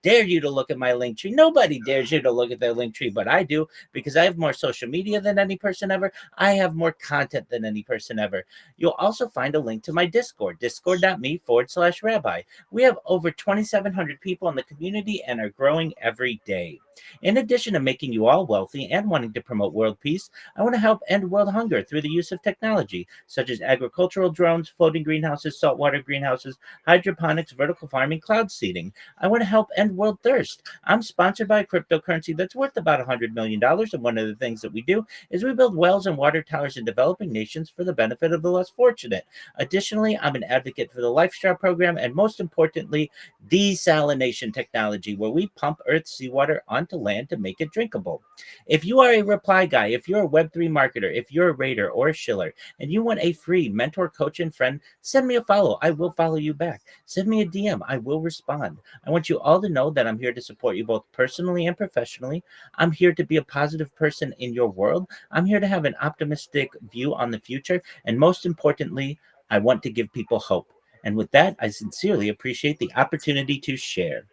dare you to look at my link tree. Nobody dares you to look at their link tree, but I do, because I have more social media than any person ever. I have more content than any person ever. You'll also find a link to my Discord, discord.me/rabbi. We have over 2,700 people in the community and are growing every day. In addition to making you all wealthy and wanting to promote world peace, I want to help end world hunger through the use of technology, such as agricultural drones, floating greenhouses, saltwater greenhouses, hydroponics, vertical farming, cloud seeding. I want to help end world thirst. I'm sponsored by a cryptocurrency that's worth about $100 million, and one of the things that we do is we build wells and water towers in developing nations for the benefit of the less fortunate. Additionally, I'm an advocate for the LifeStar program, and most importantly, desalination technology, where we pump Earth's seawater onto land to make it drinkable. If you are a reply guy, if you're a Web3 marketer, if you're a raider or a shiller, and you want a free mentor, coach, and friend, send me a follow. I will follow you back. Send me a DM. I will respond. I want you all to know that I'm here to support you both personally and professionally. I'm here to be a positive person in your world. I'm here to have an optimistic view on the future. And most importantly, I want to give people hope. And with that, I sincerely appreciate the opportunity to share.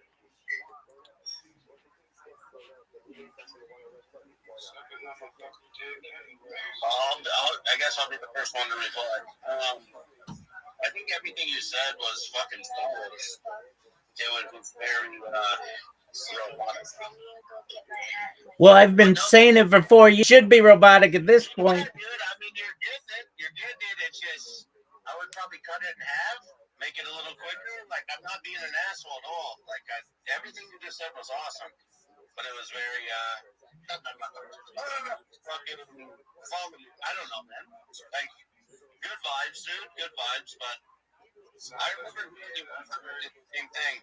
I guess I'll be the first one to reply. I think everything you said was fucking flawless. It was very robotic. Well, I've been saying it for 4 years. You should be robotic at this point. Yeah, dude, I mean, you're getting it. You're getting it. It's just, I would probably cut it in half, make it a little quicker. Like, I'm not being an asshole at all. Like, everything you just said was awesome. But it was very, fucking, I don't know, man. Like, good vibes, dude. Good vibes. But I remember you the same thing.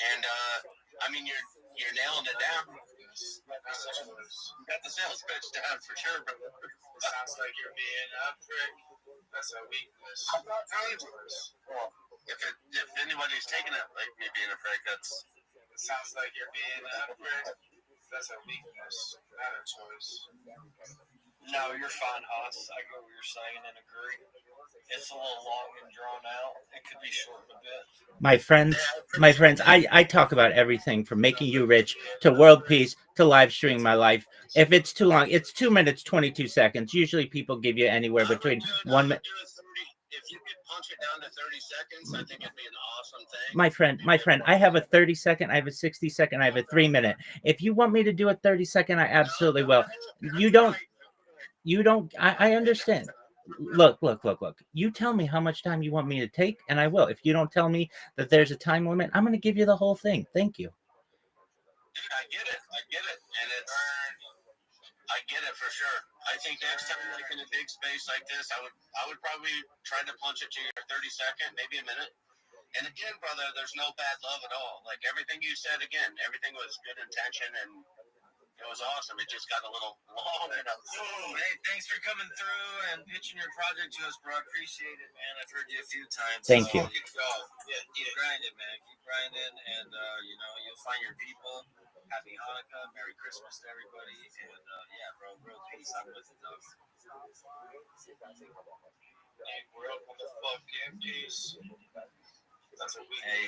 And, I mean, you're nailing it down. You got the sales pitch down for sure, bro. Sounds like you're being a prick. That's a weakness. I'm not trying to. Well, if anybody's taking it like me being a prick, that's. It sounds like you're being a prick. That's a weakness, not a choice. No, you're fine, Haas. I get what you're saying and agree. It's a little long and drawn out. It could be shortened a bit. My friends, I talk about everything from making you rich to world peace to live streaming my life. If it's too long, it's 2 minutes 22 seconds. Usually people give you anywhere between 1 minute. If you could punch it down to 30 seconds, I think it'd be an awesome thing. My friend, I have a 30-second, I have a 60-second, I have a 3-minute. If you want me to do a 30-second, I absolutely will. You don't, I understand. Look. You tell me how much time you want me to take, and I will. If you don't tell me that there's a time limit, I'm going to give you the whole thing. Thank you. Dude, I get it. And I get it for sure. I think next time, like in a big space like this, I would probably try to punch it to your 30-second, maybe a minute. And again, brother, there's no bad love at all. Like everything you said, again, everything was good intention and it was awesome. It just got a little long. Hey, thanks for coming through and pitching your project to us, bro. I appreciate it, man. I've heard you a few times. Thank you. Keep grinding, man. Keep grinding, and you'll find your people. Happy Hanukkah, Merry Christmas to everybody, and yeah, bro, real peace. I'm with it, dog. Hey, world, motherfucking peace. That's what we. Hey,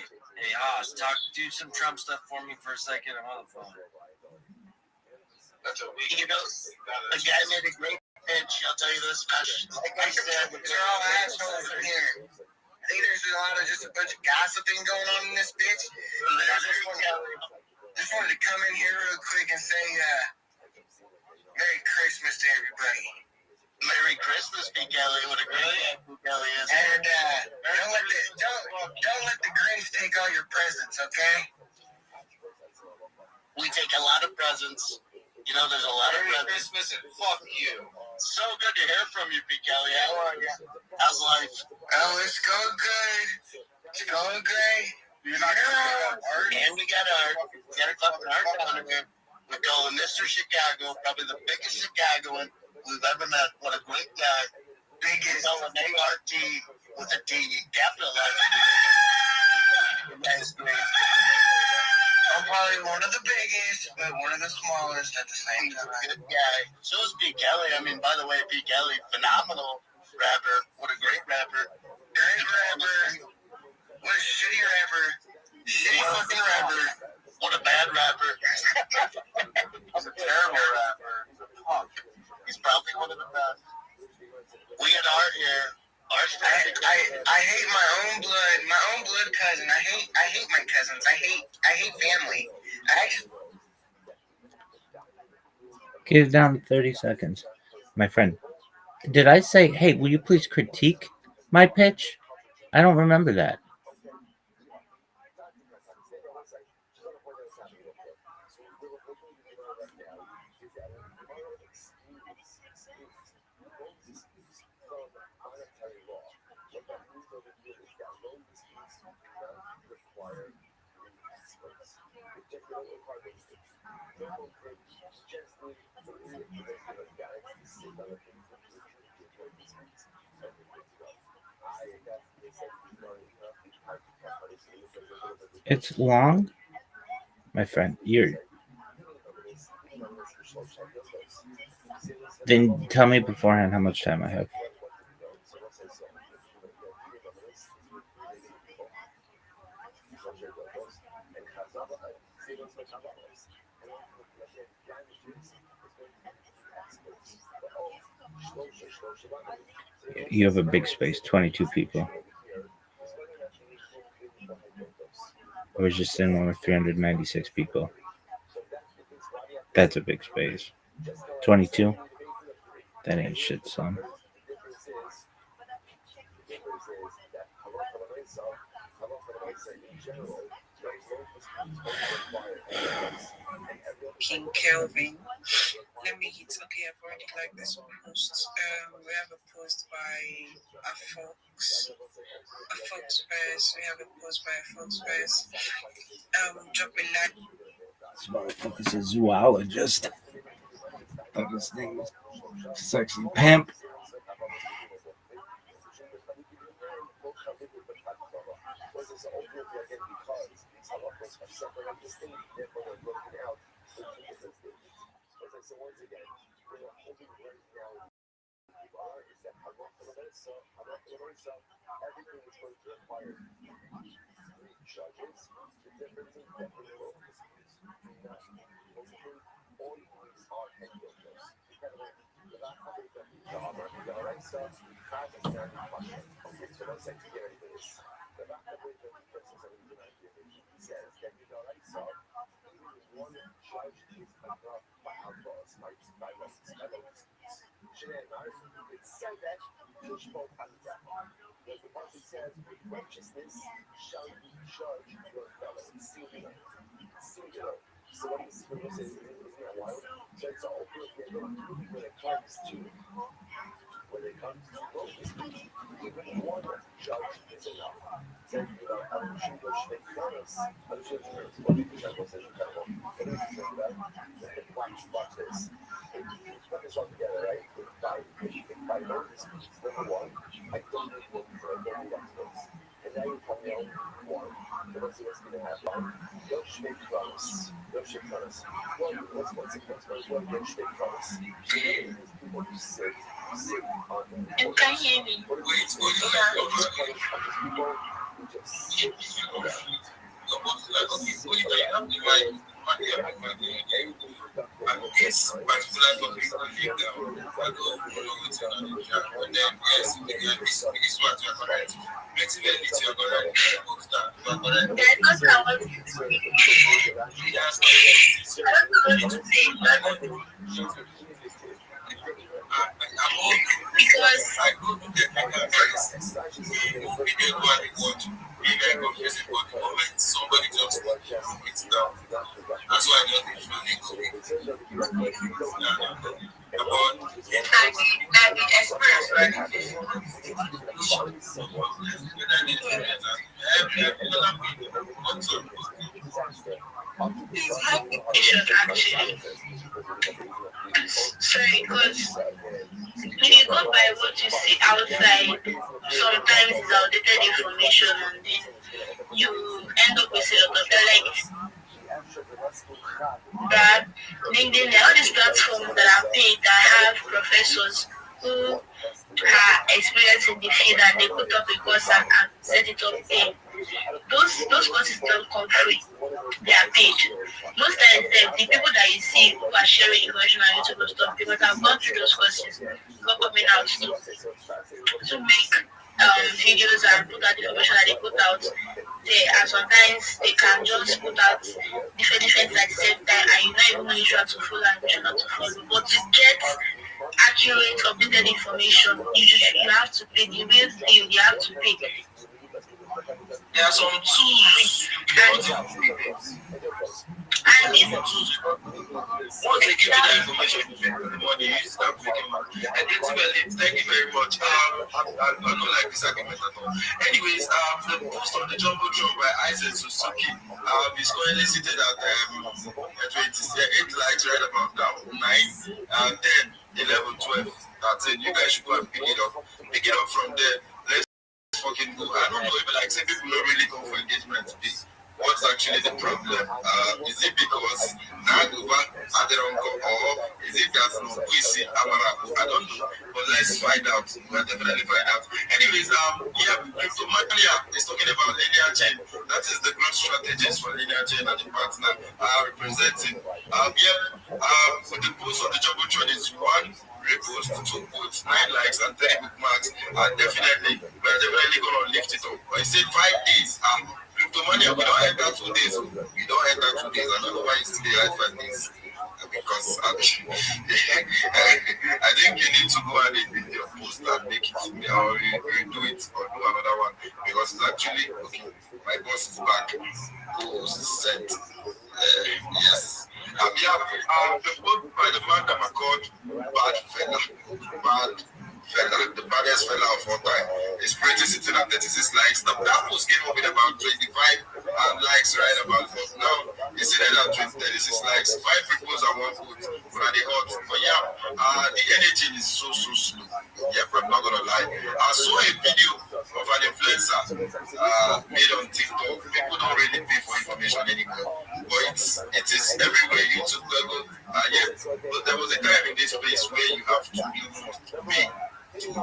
Haas, do some Trump stuff for me for a second. I'm on the phone. That's what we. You know, the guy made a great pitch. I'll tell you this much. Like I said, They're all assholes in here. I think there's a lot of just a bunch of gossiping going on in this bitch. Just wanted to come in here real quick and say Merry Christmas to everybody. Merry Christmas, P. Kelly. What a great P. Kelly is. And don't let the Grinch take all your presents, okay? We take a lot of presents. You know, there's a lot of presents. Christmas and fuck you. So good to hear from you, P. Kelly. How are you? How's life? Oh, it's going good. It's going great. You're not and we got a club in our town here. We call him Mr. Chicago, probably the biggest Chicagoan we've ever met. What a great guy. Biggest. Call him ART with a T, capitalized. That's great. I'm probably one of the biggest, but one of the smallest at the same time. Good guy. So is P. Kelly. I mean, by the way, P. Kelly, phenomenal rapper. What a great rapper. Great rapper. What a shitty rapper. Shitty fucking rapper. What a bad rapper. He's a terrible rapper. He's probably one of the best. We got Art here. I hate my own blood cousin. I hate my cousins. I hate family. Get it down to 30 seconds. My friend, did I say, hey, will you please critique my pitch? I don't remember that. It's long, my friend. Then tell me beforehand how much time I have. You have a big space, 22 people. I was just in one with 396 people. That's a big space. 22? That ain't shit, son. King Kelvin. Let me hit. Okay, I've already liked this one post. We have a post by a Fox Bears. We have a post by a Fox Bears. Drop a like. This motherfucker's a zoologist. Thought his name was Sexy Pimp. everything is going to require judges, the difference in technical disputes, basically all these are technicals. Alright, so try to stand in question. Okay, so let's say here it is. The back of the says that alright, so one judge is enough by outlaws, by disputes. It said that judge both has that. The party says righteousness shall be judged your fellow. Singular. Singular. So what is singular? Isn't that wild? So it's all when it comes to both disputes, even one judge is enough. So watch this. Put this all together, right? By no disputes, number one, I don't need one for a very experts. And now you come down one. Let's see what's going to happen. Don't shake promise. Don't shake promise. What's consequence? Don't shake promise. So really, these people who sit on the Can you hear me? people who just sit and this particular topic will lead down. I go and then yes, this what you are correct. Makes it very easy, you are correct. Because I go to the advice, we can go and watch. Be very confusing, but the moment somebody just puts down, that's why I just usually go. I did express, right? Sorry, because when you go by what you see outside, sometimes it's outdated information and then you end up with a lot of that LinkedIn, all these platforms that are paid that have professors who are experienced in the field and they put up a course and set it up paid. Those courses don't come free. They are paid. Most times the people that you see who are sharing information on YouTube and stuff, because I've gone through those courses, not coming out to make videos and put out the information that they put out. And sometimes they can just put out different things at the same time and you don't even know which one to follow and which one not to follow. But to get accurate, updated information, you have to pay. The real thing, you have to pay. There are some tools once they give you the information, the money you start making money. And ultimately, thank you very much. I don't like this argument at all. Anyways, the post on the Jumbotron by Isaac Suzuki is currently seated at 8 likes right about now, 9, 10, 11, 12. That's it. You guys should go and pick it up. Pick it up from there. Let's fucking go. I don't know if like some people don't really go for engagement today. What's actually the problem? Is it because Naguba had the wrong or is it that we see Amara? I don't know, but let's find out. We'll definitely find out. Anyways, Cryptomania is talking about linear chain. That is the growth strategies for linear chain and the partner representing. With the post on the Jumbotron is 1 repost, 2 quotes, 9 likes, and 3 bookmarks. And definitely, we're definitely going to lift it up. But he said 5 days. Cryptomania, we don't enter 2 days. We don't enter 2 days. I don't know why it's still like 5 days. Because I think you need to go and edit your post and make it, or redo it, or do another one. Because it's actually, okay, my boss is back. Post sent. Yes. The book by the man that I called Bad Fella, the baddest fella of all time. His pretty sitting at 36 likes. That post came up with about 25 likes right about, but now it's sitting at 36 likes. 5 reposts and 1 quote. But the hot. But the energy is so slow. Yeah, but I'm not gonna lie. I saw a video of an influencer made on TikTok. People don't really pay for information anymore, but it is everywhere. YouTube, Google, but there was a time in this place where you have to, you must pay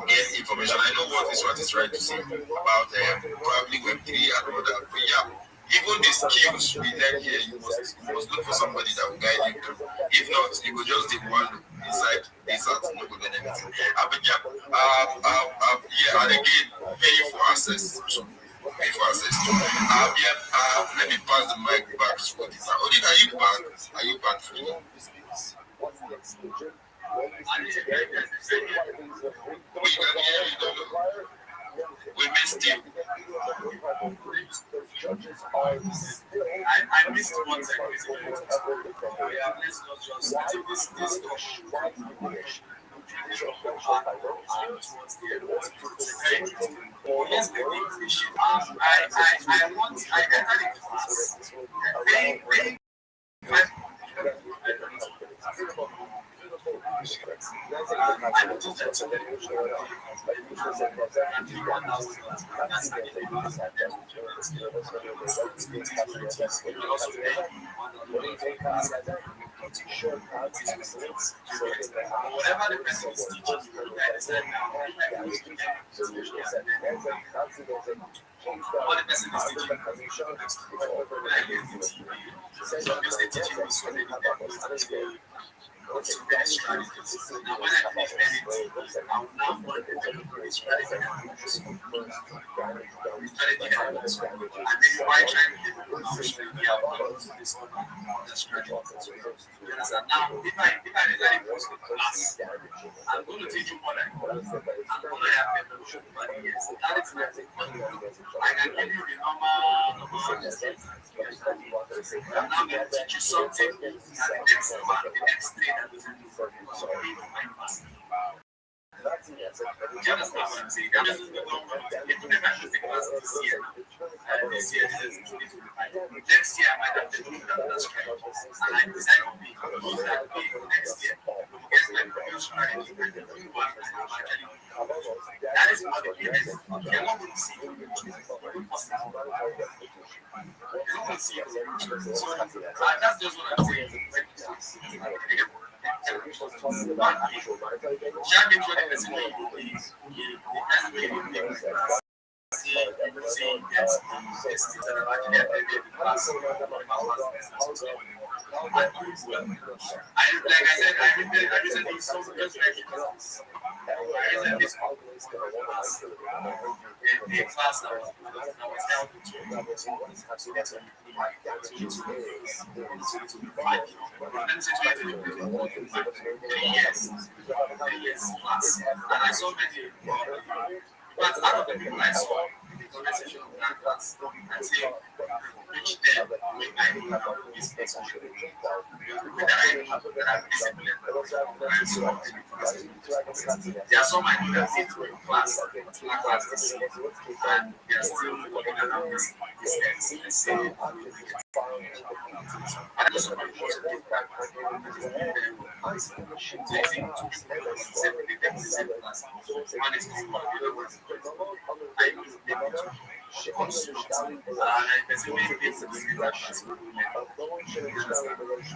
get information. I know what is right to say about probably Web3 and all that. But yeah, even the skills we learn here, you must look for somebody that will guide you through. If not, you will just take one inside this out, no go learn anything. But yeah, yeah, and again, pay for access. So pay for access. Let me pass the mic back to Odin. Odin, are you banned? Are you banned for you? We missed you. I missed one second. Let's not just take this I entered the class. Whatever the person is teaching you, what the person is teaching you, obviously teaching you so many things. What's the best strategies? Now, when I finish anything, I will now want to do the strategy and then why trying to develop option this strategy. Now, if I design a class, I'm going to teach you what I know. I'm going to have developed over the years. That is not I can give you the normal I'm now going to teach you something and the next thing that is do you understand what I'm saying? I'm just even if I should take class this year, next year I might have to do that strategy, and I decide on me use that next year. Yes, my previous strategy and the new one that is what it is. You're not going to see it. So that's just what I'm saying. I recently saw the class that was held and I saw many but out of the people I saw in the conversation of that class, I say which them make I know this person that are disciplined and so on. There are some I know that sit in class this year, and they are still looking around this end and say I just want to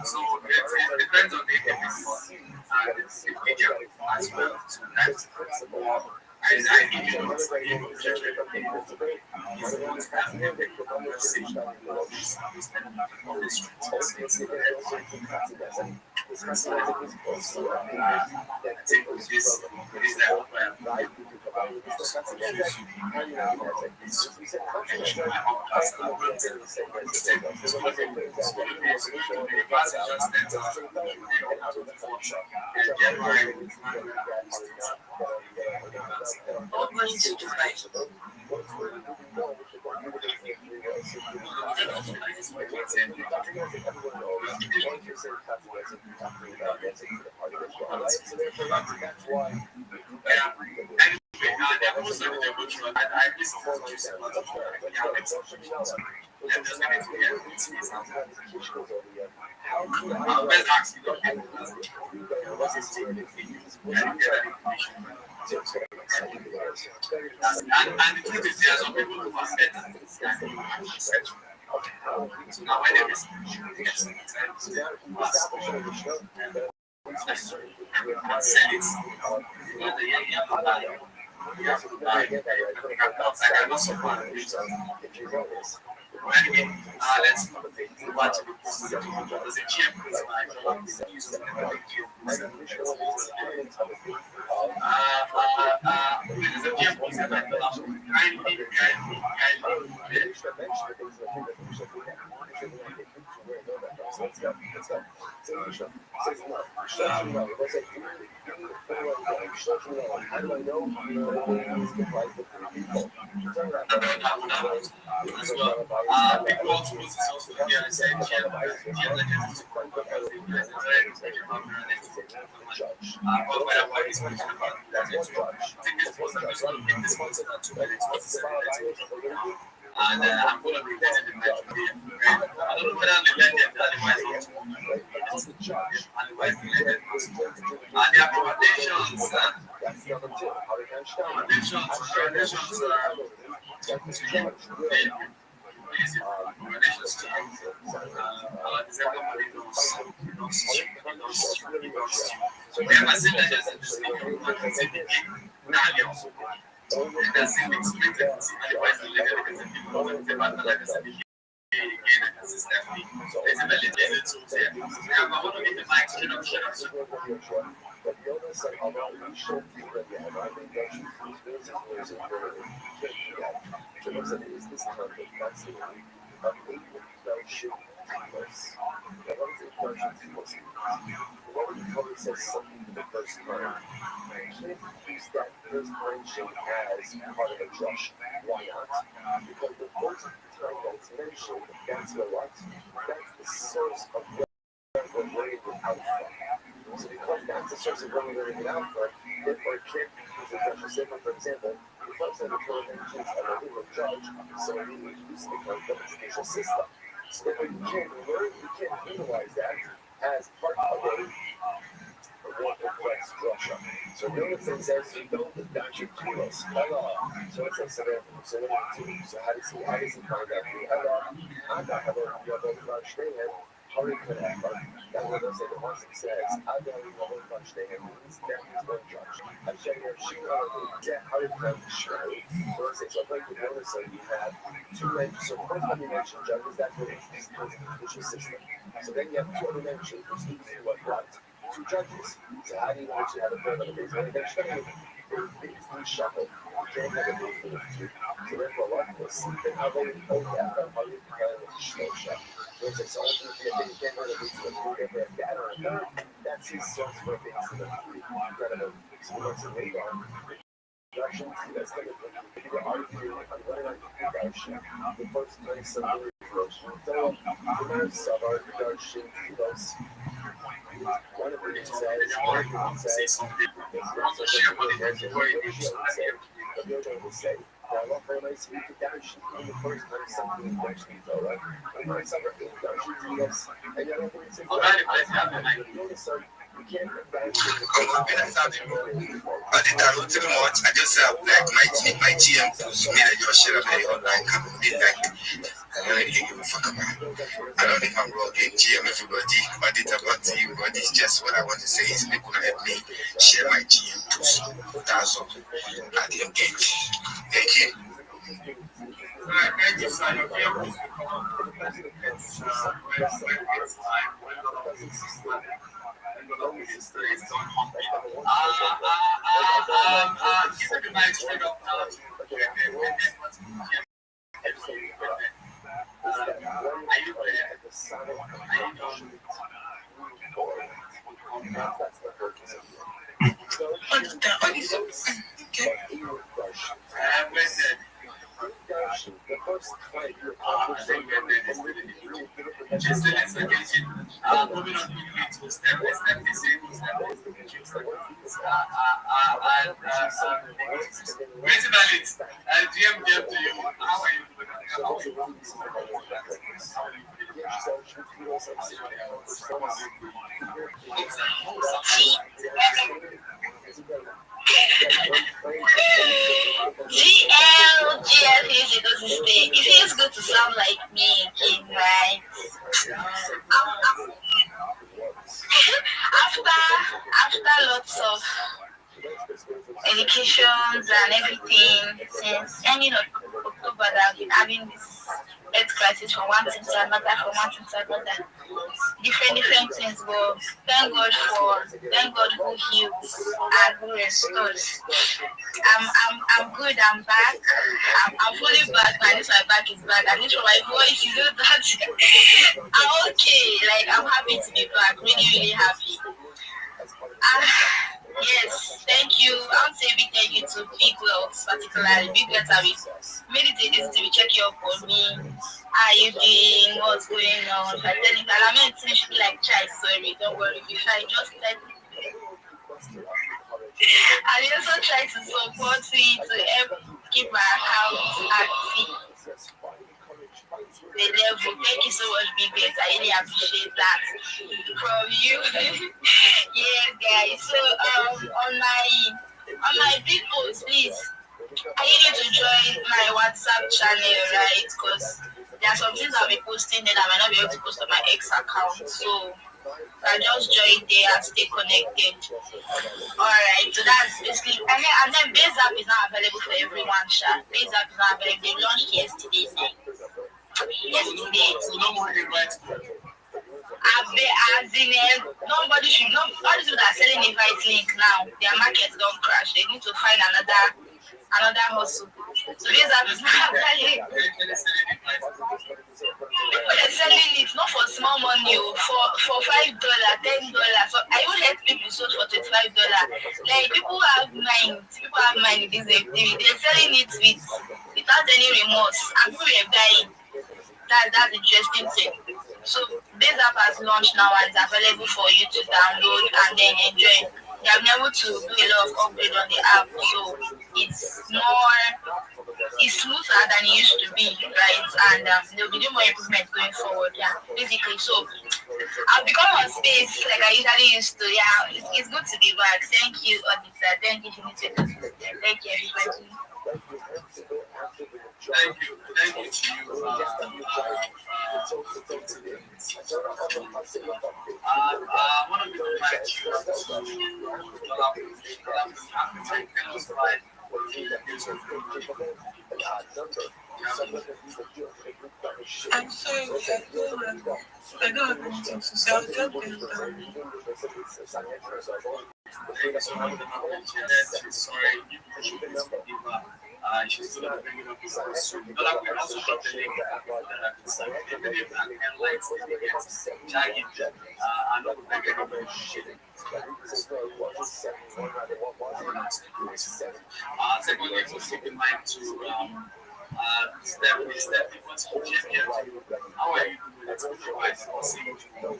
so it depends on the economics and the media as well. So that's I think you know and the truth is there are some people who are better so now when there is and sell it Anyway, let's move on to the there's a GM principal. Big Walls was also here and said, and I'm going to be letting the match be. I don't know whether the legend otherwise not to otherwise the legend must and the accommodations I just have like my GM made a just share a very online company like I don't really give a fuck about it. I don't think I'm wrong in GM everybody, but it's about you, but it's just what I want to say is people help me share my GM tools. That's all. At the engage. Thank you. GF is good to stay. It feels good to sound like me again, right? after lots of educations and everything since ending of October that I've been having this health crisis from one thing to another, different things. But thank God who heals and who restores. I'm good. I'm back. I'm fully back. At least my back is back. At least for my voice, you know that I'm okay. Like I'm happy to be back. Really happy. Yes, thank you. I want to say a big thank you to Big Wells, particularly Big Wells. I made it a to be checking up on me. How are you doing? What's going on? I tell you that I'm meant to be like, child, sorry, don't worry. If I just let I also try to support me to help keep my house active. The level. Thank you so much, Big Bets. I really appreciate that from you. Yes, guys. So on my big post, please, I need you to join my WhatsApp channel, right? Because there are some things I'll be posting that I might not be able to post on my ex account. So I just join there and stay connected. Alright, so that's basically and then Base app is not available for everyone, Sha. Base app is not available. They launched yesterday night. No more invites. As in nobody should know all these people that are selling invite link now, their markets don't crash. They need to find another hustle. So this app is not available. People are selling it not for small money, for $5, $10. So I even let people sold for $25. Like people have mind this activity. They're selling it without any remorse. And people are buying. That's interesting thing. So this app has launched now and is available for you to download and then enjoy. They have been able to do a lot of upgrade on the app, so it's smoother than it used to be, right? And there'll be more improvement going forward. Yeah, basically. So I've become on space like I usually used to. Yeah, it's good to be back. Thank you, Odita. Thank you, Thank you, everybody. Thank you to you. I want to invite you I'm sorry, I don't have anything to say. I'll jump in. She's still bringing up his soon. But I will also drop the link that I've been sent. Even if I can like jagged, and not like anybody shit. Secondly, to keep in mind to Stephanie, what's your how are you doing? It's otherwise I'll see what you know.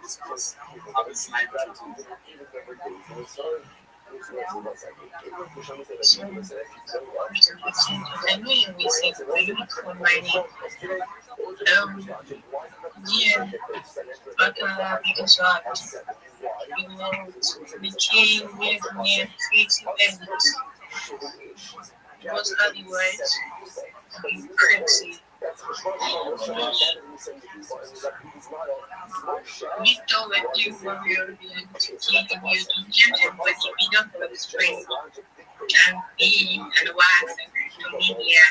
Because I've been sniping to I know you will say on my name. Yeah, but because you know, became near creative elements. Because otherwise, you couldn't see. Victor went to warrior and taking you to Jim, but if you don't have spring and be and wax and media,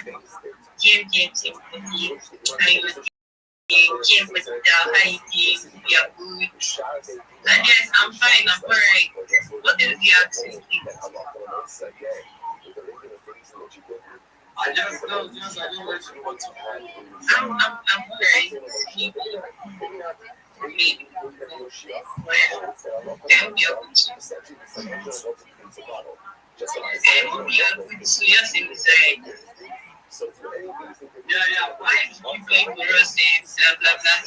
Jim, I would Jim with the hygiene, you're good. And yes, I'm fine, I'm alright. What is the accent? I just don't really want to. I'm alright. Maybe. Yeah. Why you going for us and blah blah blah?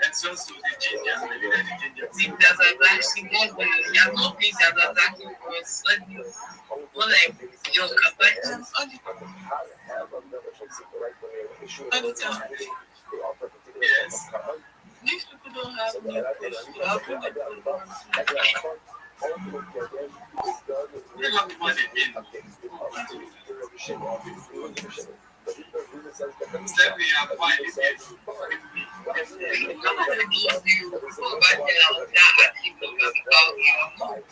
And so the ginger, think there's a black signal, but you have no place that are black was like your capacity. Yes. These people don't have no place. How can they put on? They have money in. Stephanie, I'm fine. I'm not gonna be you, but then I was not asking about your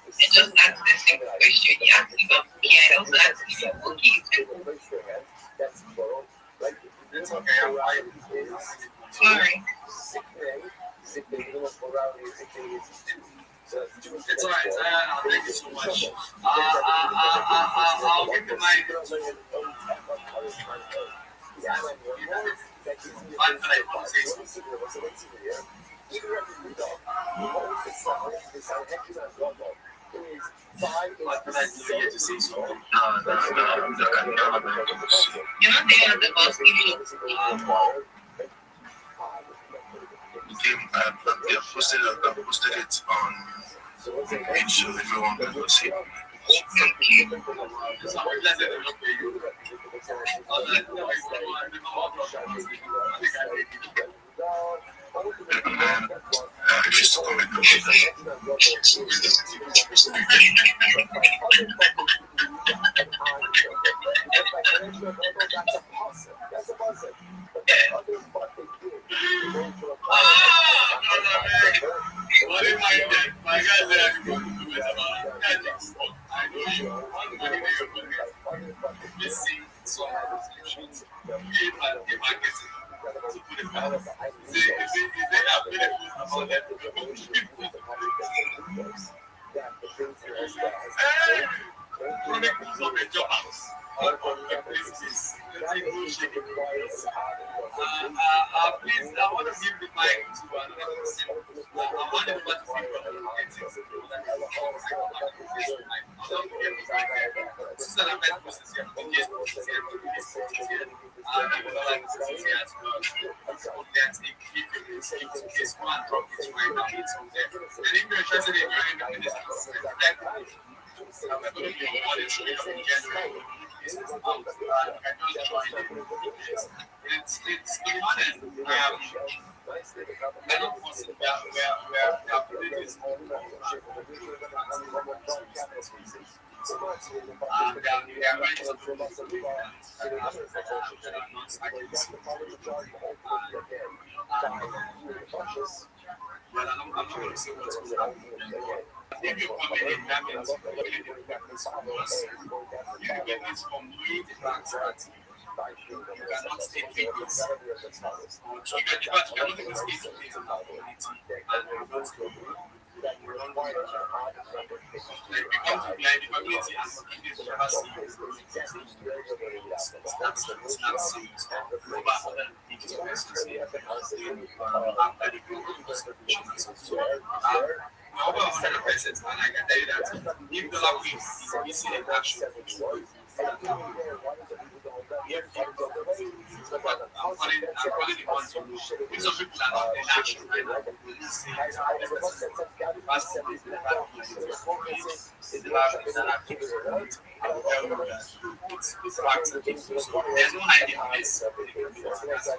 and just ask the same question. You ask me about cookie, I also ask you cookie. It's okay, I'm fine. Sorry. It's alright, thank you so much. I'll give the mic to to say something. You're not there at the boss giving I posted it on the page so everyone can go see. Just to comment My guy said I could do it about I know you. I'm going to do it. Missing some restrictions. If I get it, to put it back. Is it available about that? Hey! Chronicles of a Job House. Please, I want to give the mic to another person. I want to put it's the one I don't want to well, I'm not going to say what's going to happen. If you come in, that means you get this from us. You get this from doing the fact that you cannot state figures. You cannot even state figures in our community and you don't go. Like you become too blind, the community has this never seen that's serious. Over other people persons here after the so over 100%, and I can tell you that if dollar wins, we see an action. I'm calling the ones who know. If some people are not in action right now, we'll see the past 7 days, the bad news is the last thing that happened. I will tell you that it's facts and things. So there's no hiding place in the community. And so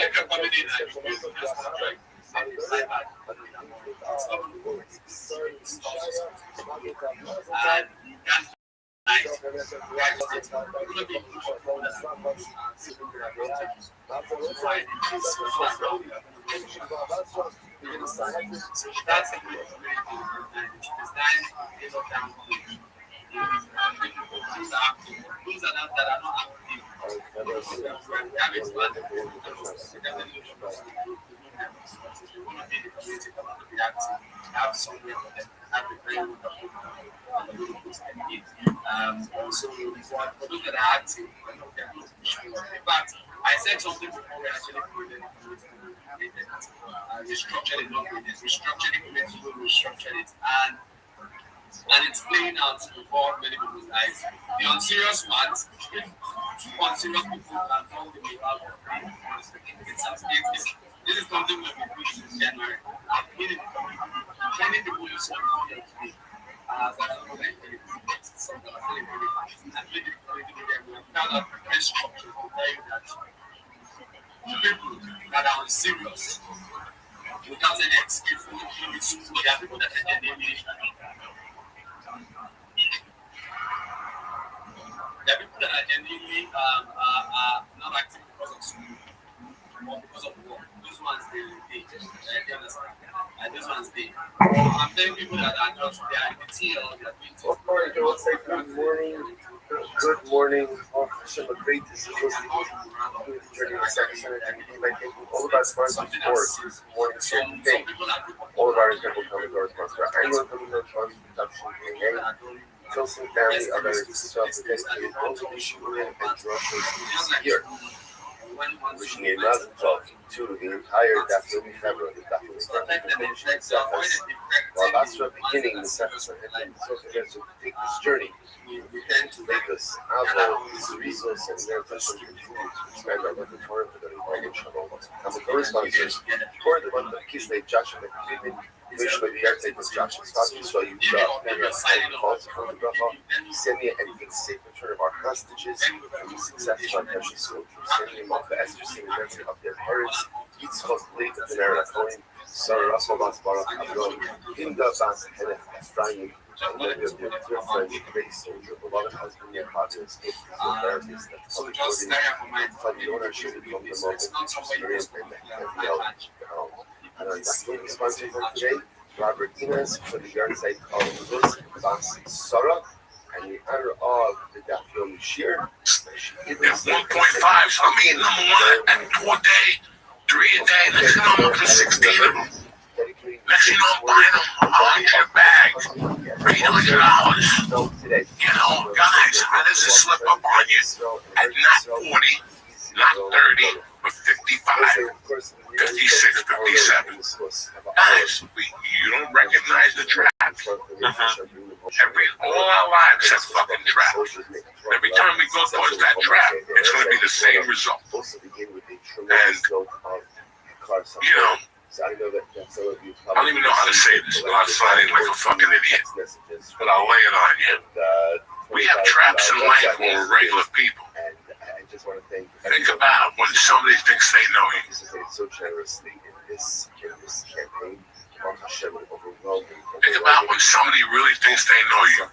if you're coming in and you're using this contract, it's like that. It's not going to work. It's and you can't nice. That's those are that are not active. Have somewhere for them, have a very wonderful so for those that are active, in fact, I said something before we actually created restructured it, not created, restructured it, restructured it, and it's playing out before many people's eyes. The unserious part, unserious people can tell the behalf of this is something we've been doing since January. I've been in the community. Many people use social media today. But I don't know like it's something I'm really good at. I've been in the community and we have now a press structure to tell you that people that are unserious without any excuse for doing it. So there are people that are genuinely not active because of school. This one's the this one's the. I'm telling people that are just they are eating or they are doing things. Good morning. Good morning. Hashem, a great to see you. Journey of section and all of our sponsors this morning today. All of our incredible commentators sponsor our annual commentator sponsor production Tilson family, others self-dedicated only Julian and Russell this year. Wishing a mazel tov to the entire Daphne family, the Daphne family, finishing the Sefas. While Basra beginning the Sefas and so together to take this journey to Lagos, Avo, Cerizos, and their vessels continue to expand our repertoire for the Republic Shalom. Commentator sponsors for the month of Kislev, Joshua McDavid, Vishnu Yarte with Joshua Scott, Yisrael Yudah, and calls from the Bracha, Semia, and the safe return of our hostages, and the success of our precious soldiers. Semia, Malka, Esther, Semia, of their parents, Yitzchok, Late, Venera, Cohen, Sarah, Russell, Bas, Barak, Abdon, Hinda, Bas, Henef, Ephraim, and many of their dear friends, great soldier, beloved husband, their father, escaped from the therapist, that public body, from the ownership from the moment, experience, and the knowledge. And our Daphne sponsor for today, Robert Inez, for the yard site of Luz Bas Sarah, and in honor of the Daphne Shir. It's 1.5, so I'm eating them 1 and 2 a day, 3 a day. Next thing I'm up to 16 of them. Next thing I'm buying them 100 bags, $800. You know, guys, how does it slip up on you at not 40, not 30, but 55, 56, 57? Guys, you don't recognize the trap. All our lives have fucking traps. Every time we go towards that trap, it's going to be the same result. And, you know, I don't even know how to say this without sounding like a fucking idiot, but I'll lay it on you. We have traps in life when we're regular people. Think about when somebody thinks they know you. So generously in this campaign. Think about when somebody really thinks they know you.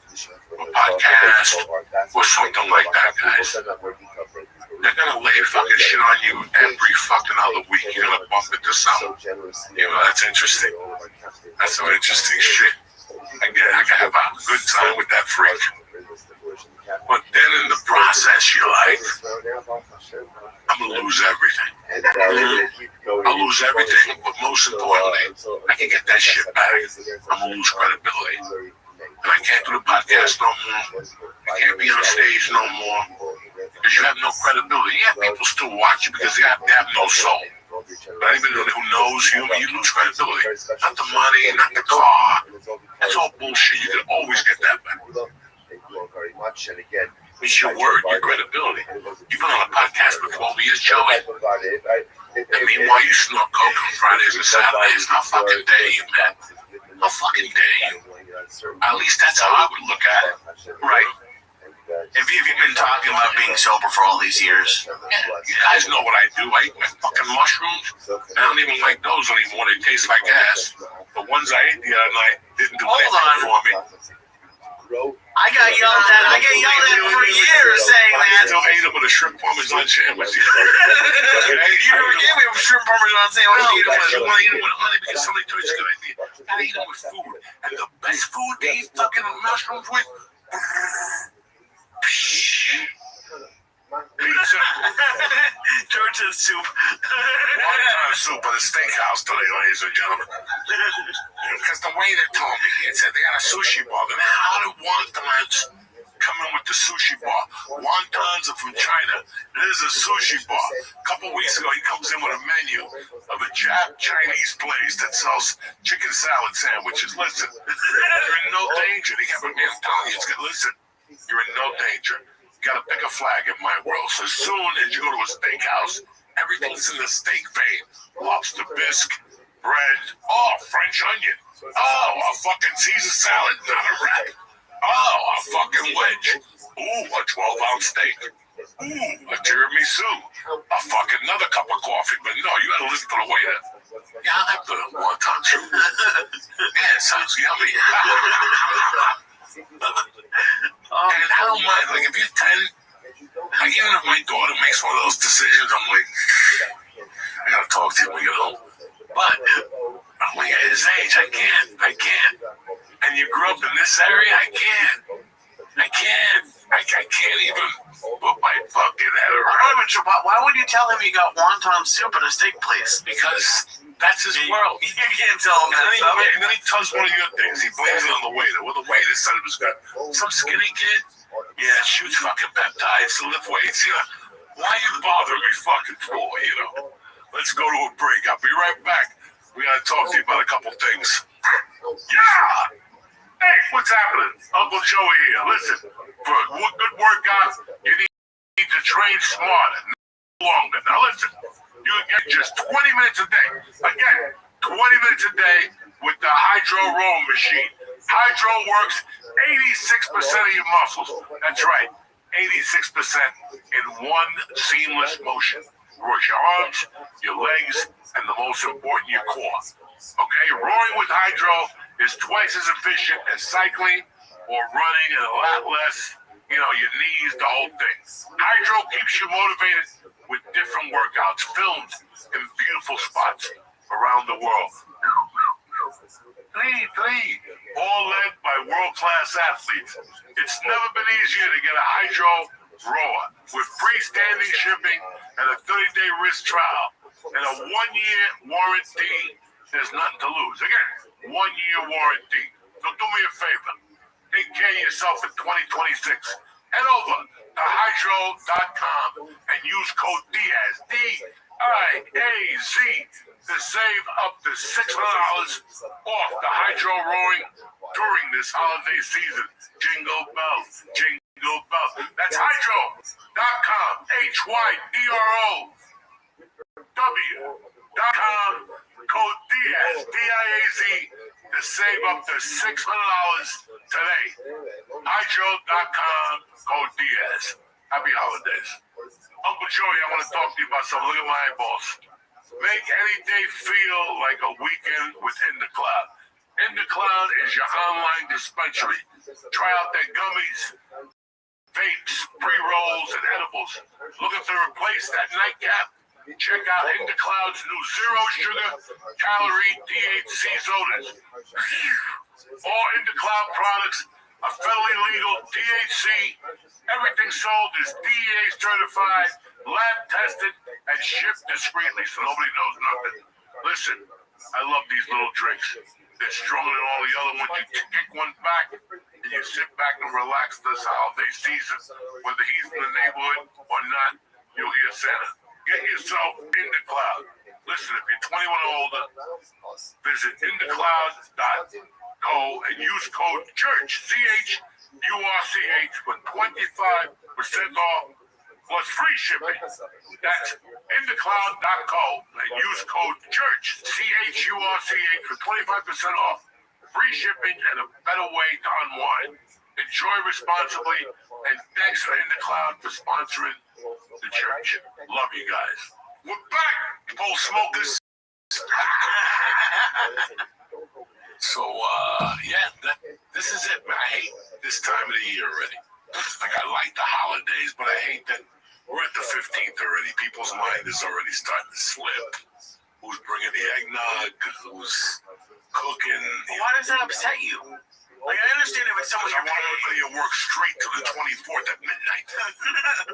A podcast or something like that, guys. They're gonna lay fucking shit on you every fucking other week. You're gonna bump into something. You know, that's interesting. That's some interesting shit. I can have a good time with that freak. But then in the process, you're like, I'm gonna lose everything. I'll lose everything, but most importantly, I can get that shit back. I'm gonna lose credibility. And I can't do the podcast no more. I can't be on stage no more. Because you have no credibility. Yeah, people still watch you because they have no soul. But anybody who knows you, you lose credibility. Not the money, not the car. That's all bullshit. You can always get that back. Thank you all very much. And again, it's your word, your credibility. You've been on a podcast for 12 years, Joey. And meanwhile, you snort coke on Fridays and Saturdays. How fucking dare you, man? How fucking dare you? At least that's how I would look at it. Right. If you've been talking about being sober for all these years, you guys know what I do. I eat my fucking mushrooms. I don't even like those anymore. They taste like ass. The ones I ate the other night didn't do anything for me. I got yelled at for years saying that. I ate them with a shrimp parmesan sandwich. You gave me a shrimp parmesan sandwich. You want to eat them with honey because somebody told you it's a good idea. You gotta eat them with food. And the best food to eat fucking mushrooms with. Pizza. Georgia's soup. One-time soup at a steakhouse today, ladies and gentlemen. Because the waiter told me, he said they got a sushi bar. Then how do wontons come in with the sushi bar? Wontons are from China. There's a sushi bar. A couple weeks ago, he comes in with a menu of a Chinese place that sells chicken salad sandwiches. Listen, you're in no danger. They got me, I'm telling you, listen, you're in no danger. You gotta pick a flag in my world. So as soon as you go to a steakhouse, everything's in the steak vein. Lobster bisque, bread, French onion. A fucking Caesar salad, not a wrap. A fucking wedge. Ooh, a 12-ounce steak. Ooh, a tiramisu. A fucking another cup of coffee. But no, you gotta listen to the waiter. Yeah, I like the wonton soup. Yeah, it sounds yummy. And I don't mind, like if you're 10, even if my daughter makes one of those decisions, I'm like, talk to him when we get home. But when you're his age, I can't. And you grew up in this area, I can't even put my fucking head around it. Why would you tell him you got wonton soup at a steak place? Because that's his world. You can't tell him that stuff. And then he tells one of your things. He blames it on the waiter. Well, the waiter said it was good. Some skinny kid, shoots fucking peptides to lift weights. Why you bother me fucking for, Let's go to a break. I'll be right back. We gotta talk to you about a couple things. Yeah! Hey, what's happening? Uncle Joey here. Listen, for a good workout, you need to train smarter, not longer. Now listen, you can get just 20 minutes a day. Again, 20 minutes a day with the Hydro Roll machine. Hydro works 86% of your muscles. That's right, 86% in one seamless motion. Works your arms, your legs, and the most important, your core. Okay, rowing with Hydro is twice as efficient as cycling or running, and a lot less, your knees, the whole thing. Hydro keeps you motivated with different workouts filmed in beautiful spots around the world. Three, all led by world-class athletes. It's never been easier to get a Hydro rower with free standing shipping and a 30-day risk trial and a 1-year warranty. There's nothing to lose. Again, 1-year warranty. So do me a favor. Take care of yourself in 2026. Head over to hydro.com and use code DIAZ, D-I-A-Z, to save up to $600 off the Hydro rowing during this holiday season. Jingle bells, jingle bells. That's hydro.com, HYDROW.com, code DIAZ, D-I-A-Z, to save up to $600 today. Hydro.com, code DIAZ. Happy holidays. Uncle Joey, I want to talk to you about something. Look at my eyeballs. Make any day feel like a weekend with IndaCloud. IndaCloud is your online dispensary. Try out their gummies, vapes, pre-rolls, and edibles. Looking to replace that nightcap? Check out IndaCloud's new zero sugar, calorie, THC sodas. All IndaCloud products are federally legal, THC. Everything sold is DEA certified, lab tested, and shipped discreetly so nobody knows nothing. Listen, I love these little drinks. They're stronger than all the other ones. You kick one back, and you sit back and relax this holiday season. Whether he's in the neighborhood or not, you'll hear Santa. Get yourself IndaCloud. Listen, if you're 21 or older, visit IndaCloud.co and use code CHURCH, CHURCH, for 25% off plus free shipping. That's IndaCloud.co and use code CHURCH, CHURCH, for 25% off, free shipping, and a better way to unwind. Enjoy responsibly, and thanks for IndaCloud for sponsoring the church. Love you guys. We're back, pole smokers. So, this is it, man. I hate this time of the year already. Like, I like the holidays, but I hate that we're at the 15th already. People's mind is already starting to slip. Who's bringing the eggnog? Who's cooking? Why does that upset you? Like, I understand if it's someone I want everybody to work straight to the 24th at midnight.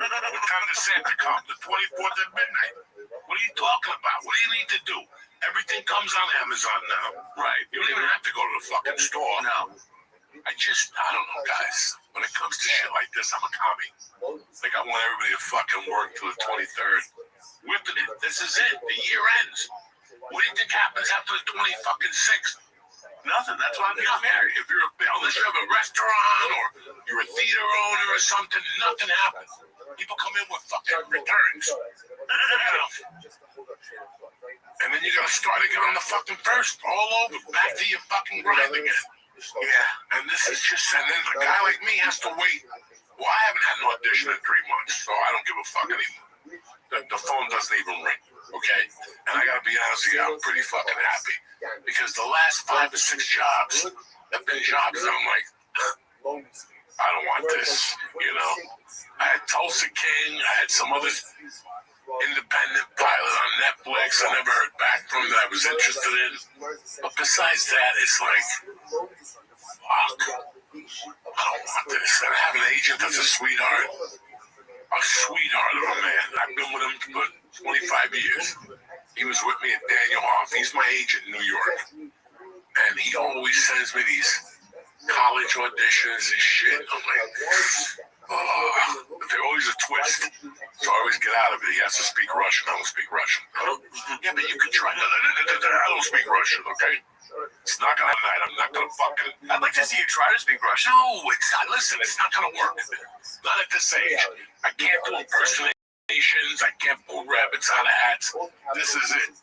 What time does Santa come? The 24th at midnight. What are you talking about? What do you need to do? Everything comes on Amazon now. Right. You don't even have to go to the fucking store. No. I don't know, guys. When it comes to shit like this, I'm a commie. Like, I want everybody to fucking work till the 23rd. Whipping it. This is it. The year ends. What do you think happens after the 26th? Nothing. That's why I'm getting married. If you're unless you have a restaurant or you're a theater owner or something, nothing happens. People come in with fucking returns. And then you gotta start again on the fucking first, all over, back to your fucking grind again. Yeah, and this is just, and then a guy like me has to wait. Well, I haven't had an audition in 3 months, so I don't give a fuck anymore. The phone doesn't even ring, okay? And I gotta be honest with you, I'm pretty fucking happy. Because the last 5 or 6 jobs have been jobs that I'm like, I don't want this, I had Tulsa King, I had some others. independent pilot on Netflix. I never heard back from that I was interested in. But besides that, it's like, fuck, I don't want this. And I have an agent that's a sweetheart of a man. I've been with him for 25 years. He was with me at Daniel Hoff. He's my agent in New York. And he always sends me these college auditions and shit. I'm like, but they're always a twist. So I always get out of it. He has to speak Russian. I don't speak Russian. Yeah, but you can try. I don't speak Russian, okay? It's not gonna night. I'm not gonna fucking. I'd like to see you try to speak Russian. No, it's not. Listen, it's not gonna work. Not at this age. I can't do impersonations. I can't pull rabbits out of hats. This is it.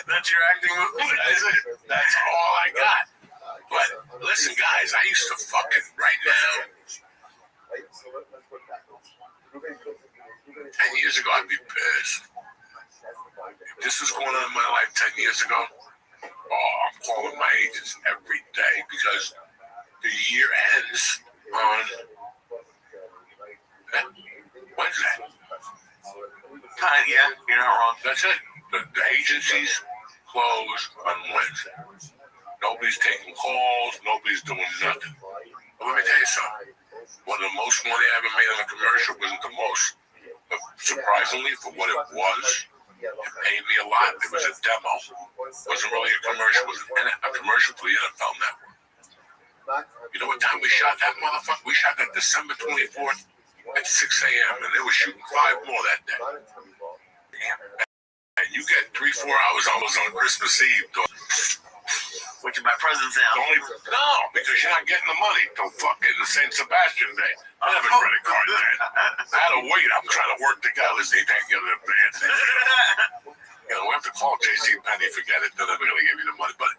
That's your acting move. That's it. That's all I got. But listen, guys, I used to fucking right now. 10 years ago, I'd be pissed. If this was going on in my life 10 years ago, I'm calling my agents every day because the year ends on Wednesday. Yeah, you're not wrong. That's it. The agencies close on Wednesday. Nobody's taking calls. Nobody's doing nothing. But let me tell you something. One of the most money I ever made on a commercial wasn't the most. But surprisingly, for what it was, it paid me a lot. It was a demo. It wasn't really a commercial. It was a commercial for the NFL Network. You know what time we shot that motherfucker? We shot that December 24th at 6 a.m. And they were shooting 5 more that day. And you get 3-4 hours almost on Christmas Eve. Which is my presents now. No, because you're not getting the money till fucking St. Sebastian Day. I have a credit card then. I had to wait. I'm trying to work the guy. Listen, he can't get it in advance. You know, we have to call J.C. Penney, forget it. They're never going to give you the money. But,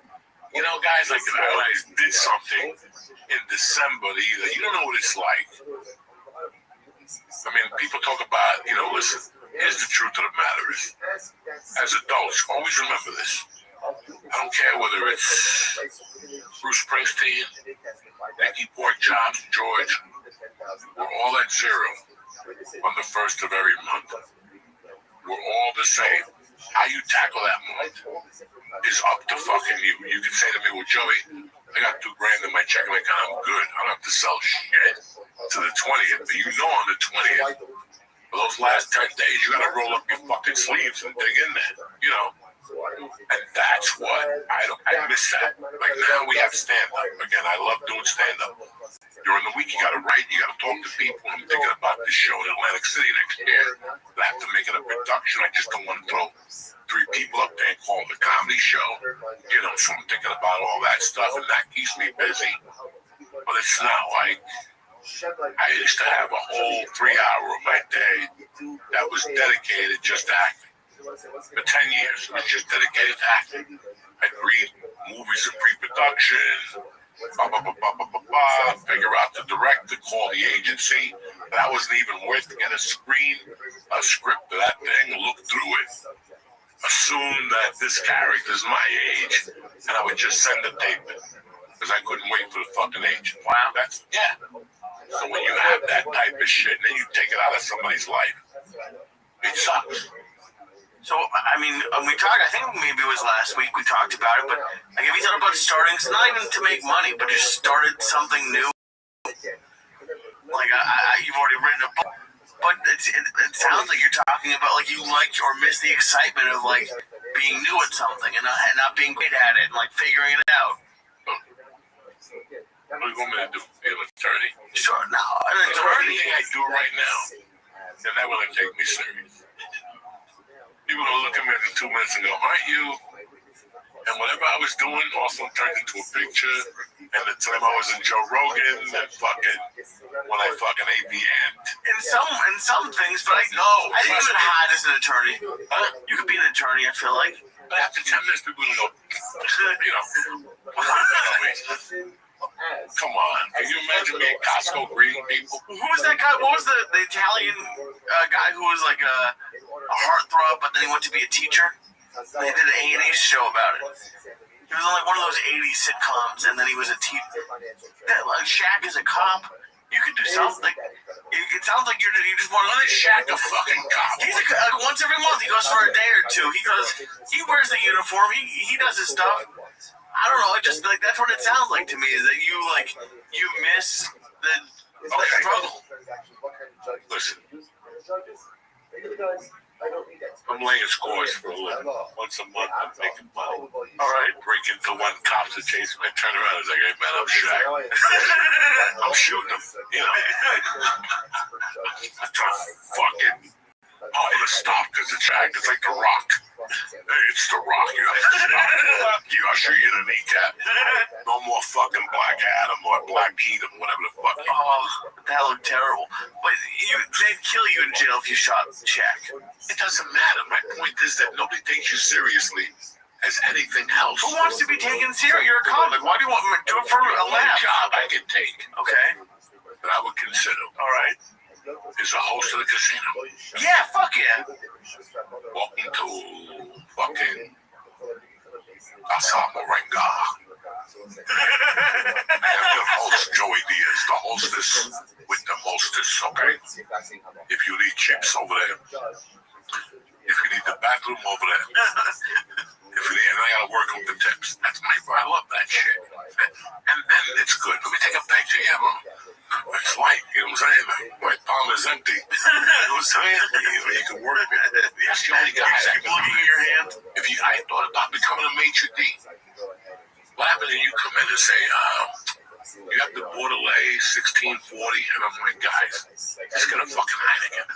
you know, guys like that, I always did something in December either. You don't know what it's like. I mean, people talk about, you know, listen, here's the truth of the matter is, as adults, always remember this. I don't care whether it's Bruce Springsteen, Nicky Porkchop, George, we're all at zero on the first of every month. We're all the same. How you tackle that month is up to fucking you. You can say to me, well, Joey, I got $2,000 in my checking account. I'm good. I don't have to sell shit to the 20th. But you know on the 20th, for those last 10 days, you got to roll up your fucking sleeves and dig in there, you know. And that's what I miss that. Like now we have stand-up. Again, I love doing stand-up. During the week, you got to write, you got to talk to people. I'm thinking about this show in Atlantic City next year. I have to make it a production. I just don't want to throw 3 people up there and call it a comedy show. You know, so I'm thinking about all that stuff, and that keeps me busy. But it's not like I used to have a whole 3-hour of my day that was dedicated just to acting. For 10 years, it was just dedicated to acting. I'd read movies in pre-production, figure out the director, call the agency. That wasn't even worth to get a script of that thing, look through it, assume that this character's my age, and I would just send the tape in, because I couldn't wait for the fucking agent. Wow, yeah. So when you have that type of shit, and then you take it out of somebody's life, it sucks. So, I mean, we talked, I think maybe it was last week we talked about it, but like, have you thought about starting, it's not even to make money, but just started something new? Like, you've already written a book, but it sounds like you're talking about, like, you like or miss the excitement of, like, being new at something and not being great at it and, like, figuring it out. What do you want me to do? Be an attorney? Sure, no, an attorney. Everything I do right now, they're not going to take me serious. People will look at me in 2 minutes and go, aren't you? And whatever I was doing also turned into a picture. And the time I was in Joe Rogan and fucking when I fucking ate the ant. In some things, but I think you could hide as an attorney. You could be an attorney, I feel like. But after 10 minutes, people will go, you know, come on. Can you imagine me at Costco greeting people? Who was that guy? What was the Italian guy who was like a heartthrob, but then he went to be a teacher? They did an A&E show about it. He was on like one of those 80s sitcoms, and then he was a teacher. Yeah, like Shaq is a cop. You could do something. It sounds like you just want to Shaq a fucking cop. He's like once every month. He goes for a day or two. He wears the uniform. He does his stuff. I don't know. It just like that's what it sounds like to me. Is that you miss the struggle. Listen, I'm laying scores for a living. Once a month, I'm making money. All right, break into one cops to chase me. I turn around and like, hey man, I'm Shaq. I'm shooting him. You know, I'm trying to fucking. I'm gonna stop because it's Shaq. It's like The Rock. Hey, it's The Rock. You have to stop. I'll shoot you in the kneecap. No more fucking Black Adam or Black Edom, whatever the fuck. That looked terrible. But they'd kill you in jail if you shot Shaq. It doesn't matter. My point is that nobody takes you seriously as anything else. Who wants to be taken seriously? You're a comic. Why do you want me to do it for a laugh? Job I can take. Okay. That I would consider. All right. Is a host of the casino. Yeah, fuck yeah. Welcome to fucking Asa Moringa. I have your host, Joey Diaz, the hostess with the mostest, okay? If you need chips over there. If you need the bathroom over there. If you need, and I gotta work on the tips. That's my, I love that shit. And then it's good. Let me take a picture. Yeah, man. It's light, you know what I'm saying? My palm is empty. You know what I'm saying? You can work with it. That's the only guy that keep looking at your hand. I thought about becoming a maitre d'. What happens when you come in and say, you have the Bordelais 1640, and I'm like, guys, just get a fucking Heineken.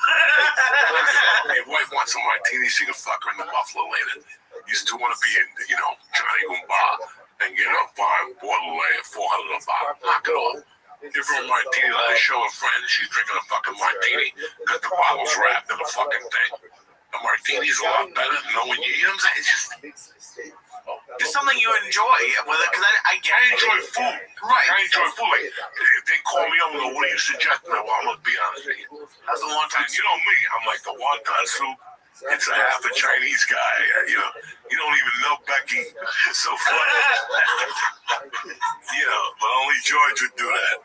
Your wife wants some martinis, she can fuck her in the Buffalo later. You still want to be in, Johnny Goomba and get a fine Bordelais at $400 a bottle. Knock it off. Give her a martini, let her show her friends she's drinking a fucking martini because the bottle's wrapped in a fucking thing. A martini's a lot better than knowing you know what I'm saying? It's just something you enjoy with it, because I enjoy food. Right. I enjoy food. Like, if they call me up and go, what do you suggest? Well, I'm going to be honest with you. How's the wonton soup? You know me. I'm like, the wonton soup. It's a half a Chinese guy. You don't even know Becky. It's so funny. But only George would do that.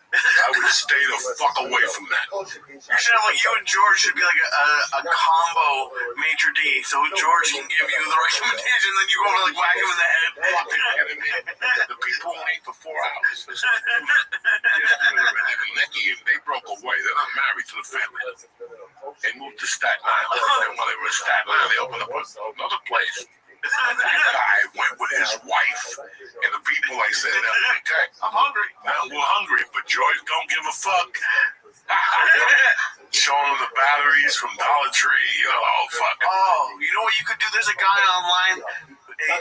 I would stay the fuck away from that. You should have you and George should be like a combo maitre d'. So George can give you the recommendation, then you go over whack him in the head. The people only ate for 4 hours. Nicky and they broke away. They're not married to the family. They moved to Staten Island. And when they were in Staten Island, they opened up another place. That guy went with his wife. And the people, I said, okay, I'm hungry. Now we're hungry, but George don't give a fuck. Showing them the batteries from Dollar Tree, fuck. Oh, you know what you could do? There's a guy online.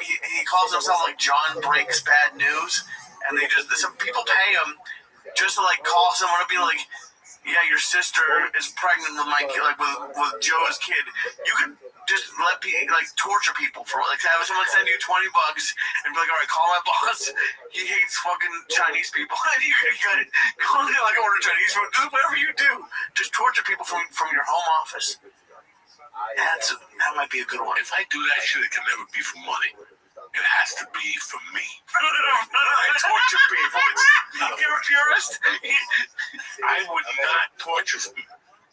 He calls himself John Breaks Bad News, and some people pay him just to call someone and be like, yeah, your sister is pregnant with my kid, with Joe's kid. You could just let people torture people for have someone send you $20 and be like, all right, call my boss. He hates fucking Chinese people. And you can go in order Chinese food. Do whatever you do. Just torture people from your home office. That might be a good one. If I do that shit, it can never be for money. It has to be for me. I torture people. You're a purist. I would not torture them.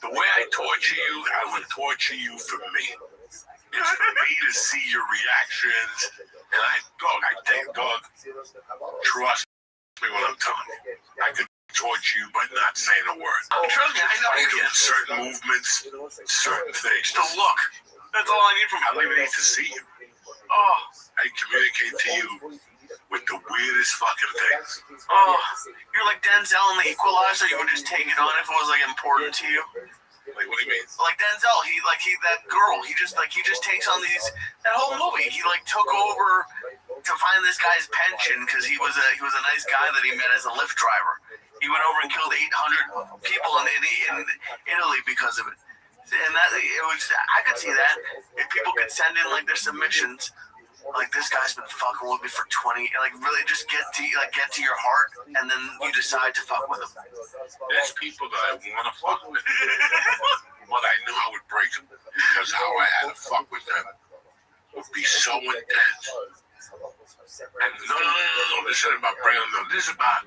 The way I torture you, I would torture you for me. It's for me to see your reactions. And dog, trust me when I'm telling you. I could torture you by not saying a word. Trust me, I know you can. Certain movements, certain things. The look. That's all I need from you. I don't even need to see you. Oh. I communicate to you with the weirdest fucking things. Oh, you're like Denzel in The Equalizer. You would just take it on if it was important to you. Like, what do you mean? Like Denzel, he that girl. He just takes on that whole movie. He took over to find this guy's pension because he was a nice guy that he met as a Lyft driver. He went over and killed 800 people in Italy because of it. And I could see that if people could send in their submissions. This guy's been fucking with me for 20. Really just get to your heart, and then you decide to fuck with him. There's people that I want to fuck with, but I knew I would break them because how I had to fuck with them would be so intense. And no, this isn't about bringing them. This is about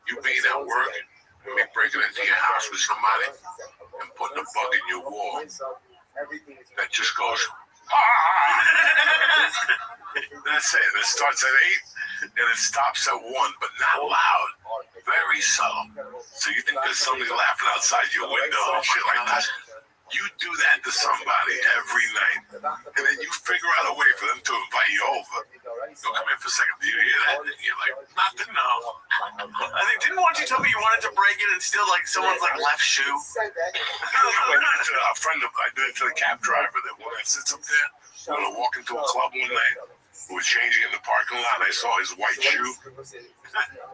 you being at work and me breaking into your house. house with somebody and putting a bug in your wall that just goes, that's it. It starts at 8 and it stops at 1, but not loud. Very subtle. So you think there's somebody laughing outside your window and shit like that. You do that to somebody every night, and then you figure out a way for them to invite you over. Don't come in for a second. Do you hear that? And you're like, nothing. No. I think didn't you tell me you wanted to break it and steal like someone's like left shoe? I did it to a friend of I did it to the cab driver that when I sits up there, when I walk into a club one night, who was changing in the parking lot, I saw his white shoe.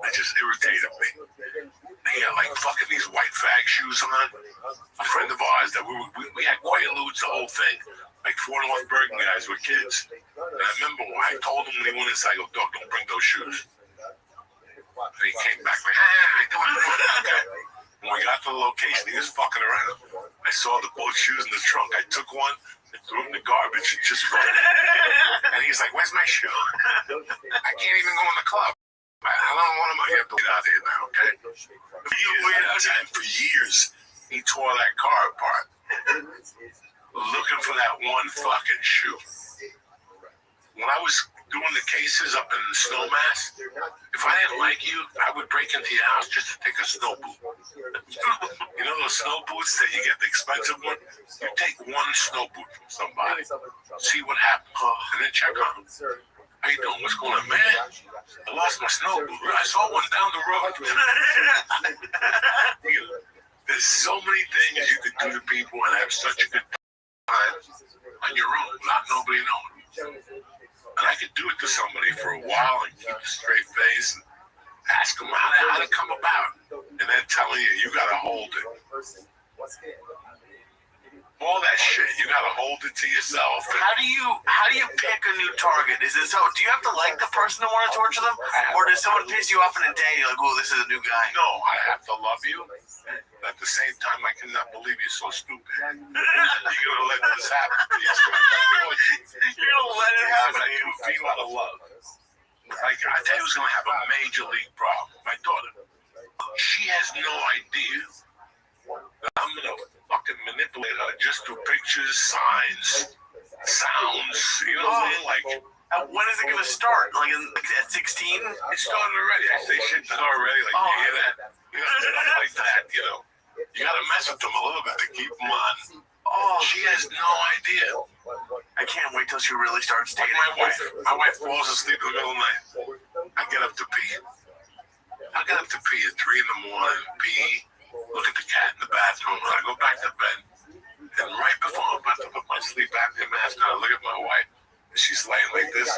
That just irritated me. They had like fucking these white fag shoes on. A friend of ours that we had Quaaludes, the whole thing. Like 4 North Bergen guys with kids. And I remember when I told him when he went inside, I go, dog, don't bring those shoes. And he came back like, okay. When we got to the location, he was fucking around. I saw the both shoes in the trunk. I took one and threw it in the garbage and just and he's like, where's my shoe? I can't even go in the club. I don't want him. You have to get out of here now, okay? For years, he tore that car apart looking for that one fucking shoe. When I was doing the cases up in Snowmass, if I didn't like you, I would break into your house just to take a snow boot. You know those snow boots that you get the expensive one? You take one snow boot from somebody, see what happens, and then check on them. How you doing? What's going on, man? I lost my snow boot. I saw one down the road. There's so many things you could do to people and have such a good time on your own, not nobody knowing. And I could do it to somebody for a while and keep a straight face and ask them how to come about. And then telling you gotta hold it. All that shit, you gotta hold it to yourself. How do you pick a new target? Is it so? Do you have to like the person to want to torture them, or does someone piss you off in a day? You're like, oh, this is a new guy. No, I have to love you. At the same time, I cannot believe you're so stupid. You're gonna let this happen. You're gonna let it happen. I do feel out of love. Like I tell you, who's gonna have a major league problem? My daughter. She has no idea that I'm gonna fucking manipulate her just through pictures, signs, sounds. You know what I'm saying? Like, when is it gonna start? Like at 16? It's starting already. I say shit to her already. Like, you hear that? You know, stuff like that. You know, you gotta mess with them a little bit to keep them on. Oh, she has no idea. I can't wait till she really starts dating. Like my wife falls asleep in the middle of the night. I get up to pee. I get up to pee at 3 in the morning. Pee. Look at the cat in the bathroom. I go back to bed. And right before I'm about to put my sleep apnea mask on, I look at my wife. And she's laying like this.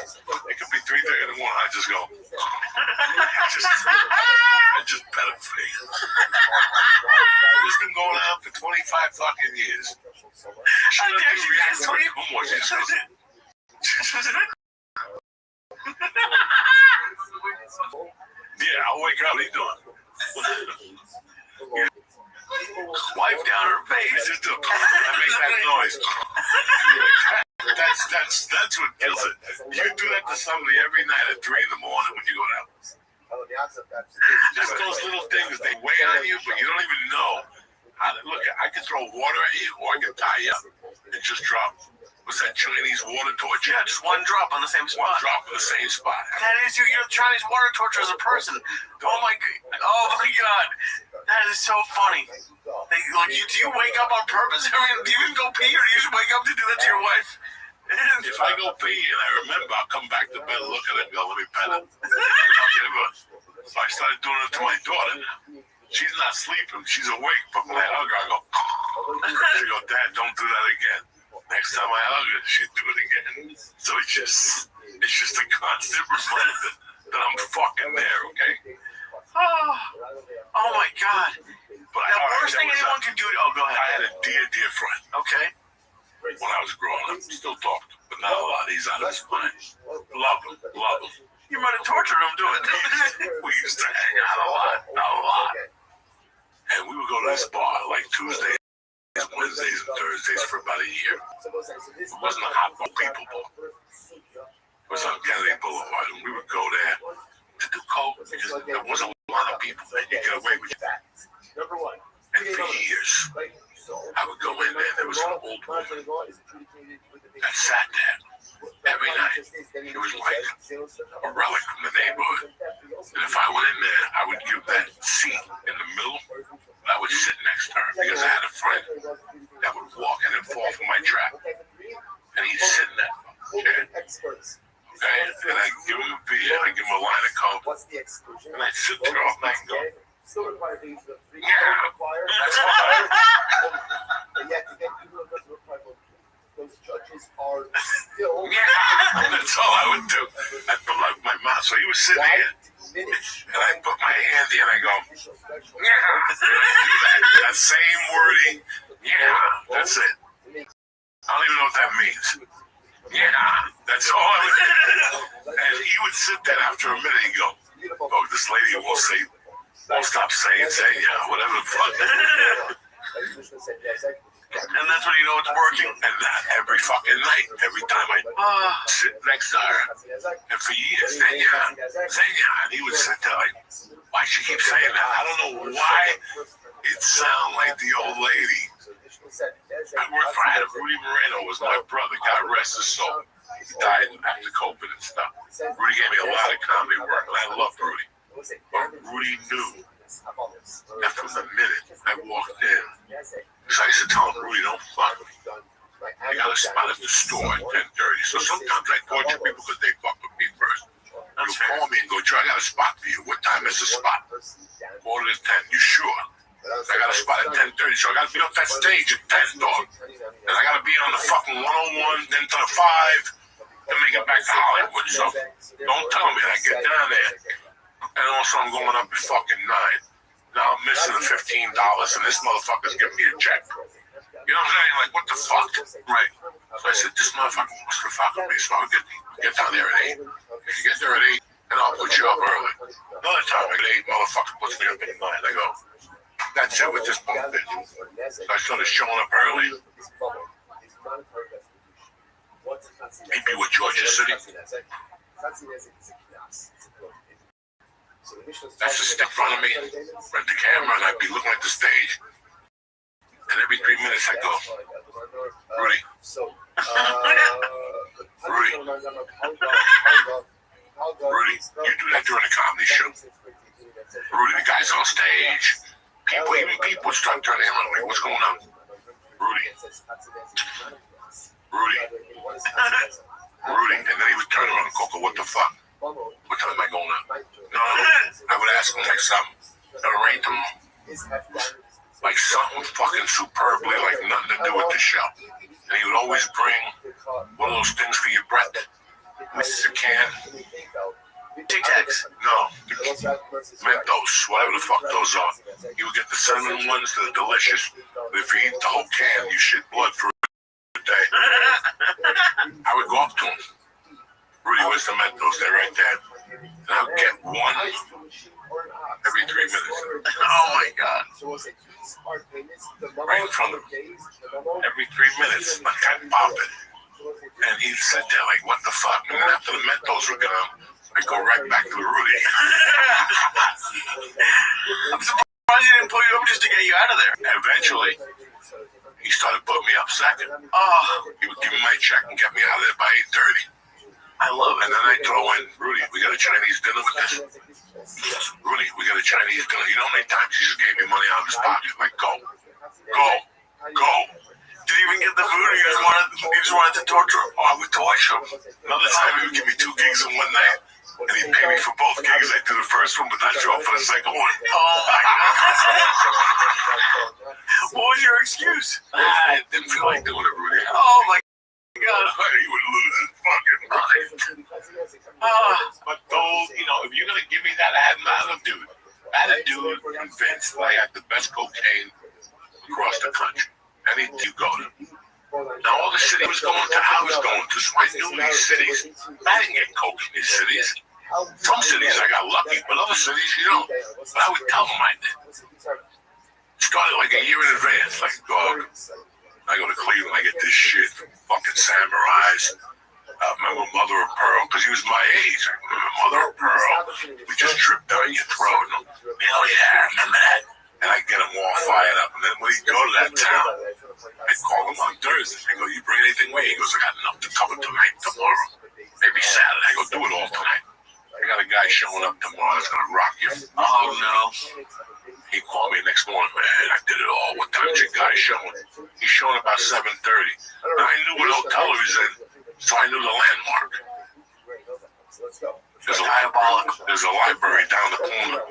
It could be 3:30 in the morning. I just go. I just pet her face. This been going on for 25 fucking years. She doesn't even react to it anymore. She just goes. Yeah, I'll wake up. What are you doing? Wipe down her face. I make that noise. That's what kills it. You do that to somebody every night at 3 in the morning when you go down. Just those little things, they weigh on you, but you don't even know how to look. I can throw water at you, or I can tie you up and just drop. What's that Chinese water torch? Yeah, just one drop on the same spot. One drop on the same spot. That is you're Chinese water torture as a person. Oh my god, that is so funny. Do you wake up on purpose? I mean, do you even go pee, or do you just wake up to do that to your wife? If I go pee and I remember, I'll come back to bed, look at it, and go, let me pet it. So I started doing it to my daughter. She's not sleeping, she's awake, but when I hug her, I go, she go, Dad, don't do that again. Next time I hug her, she'd do it again. So it's just a constant reminder that I'm fucking there, okay? Oh my god. But the worst thing anyone can do. Oh, go ahead. I had a dear friend. Okay. When I was growing up, still talk to him, but not a lot. He's out of his mind. Love him. You might have tortured him doing it. We used to hang out a lot. And we would go to this bar like Tuesdays, Wednesdays, and Thursdays for about a year. It wasn't a hot bar, people bar. It was on Kennedy Boulevard, and we would go there to do coke because there wasn't a lot of people that you get away with that. And for that sat there every night. It was like a relic from the neighborhood. And if I went in there, I would give that seat in the middle. I would sit next to her because I had a friend that would walk in and fall for my trap. And he'd sit in that chair. Okay? And I'd give him a beer, I'd give him a line of coke. And I'd sit there all night and go, yeah. That's all I would do. I'd pull out my mouth. So he was sitting here. And I put my hand in and I go, yeah. That same wording, yeah, that's it. I don't even know what that means. Yeah, that's all I would do. And he would sit there after a minute and go, oh, this lady won't stop saying, yeah, whatever the fuck. And that's when you know it's working. And that every fucking night, every time I sit next to her, and for years, Zenya, and he would sit there like, why she keep saying that? I don't know why it sounded like the old lady. I worked for Rudy Moreno, was my brother, God rest his soul. He died after COVID and stuff. Rudy gave me a lot of comedy work, and I loved Rudy. But Rudy knew that from the minute I walked in, because I used to tell him, Rudy, don't fuck me. I got a spot at the store at 10:30. So sometimes I torture people because they fuck with me first. You call me and go, Joe, I got a spot for you. What time is the spot? 9:45. You sure? I got a spot at 10:30, so I got to be off that stage at 10, dog. And I got to be on the fucking 101, then to the 5, to make it back to Hollywood. So don't tell me I get down there. And also I'm going up at fucking 9. Now I'm missing the $15, and this motherfucker's giving me a check. You know what I'm saying? Like, what the fuck? Right. So I said, this motherfucker wants to fuck with me, so I'll get down there at 8. If you get there at 8, then I'll put you up early. Another time at 8, motherfucker puts me up at 9. I go, that's it with this bump, bitch. So I started showing up early. Maybe with Georgia City. That's just in front of me, rent the camera, and I'd be looking at the stage. And every 3 minutes I go, Rudy. Rudy. Rudy, you do that during the comedy show. Rudy, the guy's on stage. Even people start turning around like, what's going on? Rudy. Rudy. Rudy. And then he would turn around and Coco, what the fuck? What time am I going on? No, I would ask him like something. Arrange him like something fucking superbly, like nothing to do with the show. And he would always bring one of those things for your breath. Mr. Can. Tic Tacs. No. Mentos, whatever the fuck those are. You would get the cinnamon ones that are delicious. But if you eat the whole can, you shit blood for a day. I would go up to him. Rudy, where's the Mentos? They're right there. And I would get one every 3 minutes. Oh my God. Right in front of him. Every 3 minutes, like I'd pop it. And he'd sit there like, what the fuck? And then after the Mentos were gone, I'd go right back to Rudy. I'm surprised he didn't pull you up just to get you out of there. And eventually, he started putting me up second. He would give me my check and get me out of there by 8:30. I love it. And then I throw in, Rudy, we got a Chinese dinner with this? Rudy, we got a Chinese dinner. You know how many times he just gave me money out of his pocket? Like, go. Did he even get the food, or you just wanted to torture him? Oh, I would torture him. Another time he would give me 2 gigs in one night, and he'd pay me for both gigs. I did the first one, but not show up for the second one. Oh my God. What was your excuse? I didn't feel like doing it, Rudy. Oh my God. He would lose his fucking mind. But those, if you're gonna give me that, I had another dude. I had a dude convinced that I had the best cocaine across the country. Anything you go to. Now all the city was going to, I was going to, so I knew these cities. I didn't get coke in these cities. Some cities I got lucky, but other cities you don't. But I would tell them I did. Started like a year in advance, like, dog, I go to Cleveland, I get this shit from fucking Samurais. Remember Mother of Pearl? Because he was my age. Remember Mother of Pearl? We just dripped down your throat. Hell yeah, I remember that. And I get him all fired up. And then when he go to that town, I call him on Thursday. I go, you bring anything away? He goes, I got enough to cover tonight, tomorrow. Maybe Saturday. I go, do it all tonight. I got a guy showing up tomorrow that's going to rock you. Oh, no. He called me next morning, man, I did it all. What time's your guy showing? He's showing about 7:30. Now, I knew what hotel he was in, so I knew the landmark. There's a library down the corner.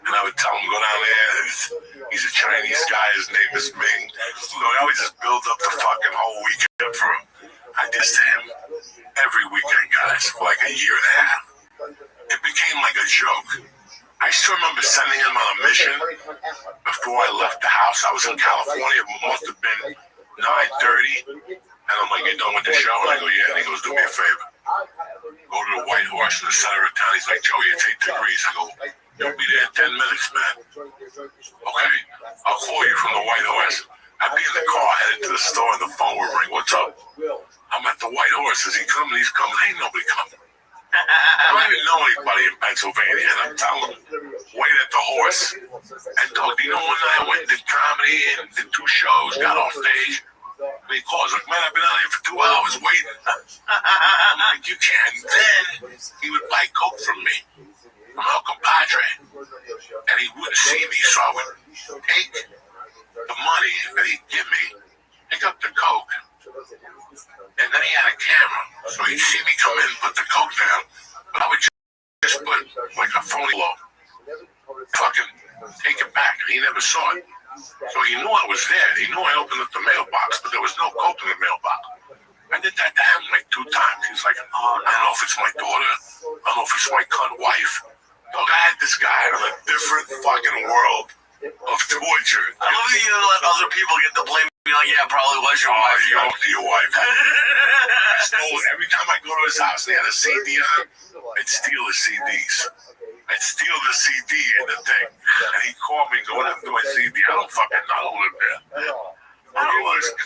And I would tell him, go down there. He's a Chinese guy. His name is Ming. So I would just build up the fucking whole weekend for him. I did this to him every weekend, guys, for like a year and a half. It became like a joke. I still remember sending him on a mission before I left the house. I was in California. It must have been 9:30. And I'm like, you done with the show? And I go, yeah. And he goes, do me a favor. Go to the White Horse in the center of town. He's like, Joey, it's 8 degrees. I go, you'll be there in 10 minutes, man. Okay, I'll call you from the White Horse. I'd be in the car headed to the store and the phone would ring. What's up? I'm at the White Horse. Is he coming? He's coming. Ain't nobody coming. I don't even know anybody in Pennsylvania. And I'm telling him, wait at the horse. And dog, you know, one night I went and did comedy and did 2 shows, got off stage. And he calls like, man, I've been out here for 2 hours waiting. I'm like, you can't. Then he would buy Coke from me, from El Compadre. And he wouldn't see me, so I would take the money that he'd give me, pick up the Coke, and then he had a camera. So he'd see me come in, put the Coke down, but I would just put like a phony low, fucking take it back, and he never saw it. So he knew I was there. He knew I opened up the mailbox, but there was no Coke in the mailbox. I did that to him like 2 times. He's like, oh, I don't know if it's my daughter. I don't know if it's my cunt wife. Dog, I had this guy on a different fucking world of torture. I love that you let other people get the blame. Be like, yeah, probably was your wife. Your wife. I stole it. Every time I go to his house, they had a CD on. I'd steal the CDs. I'd steal the CD and the thing. And he'd call me and go, what happened to my CD? I don't fucking know. I don't live there. I don't listen.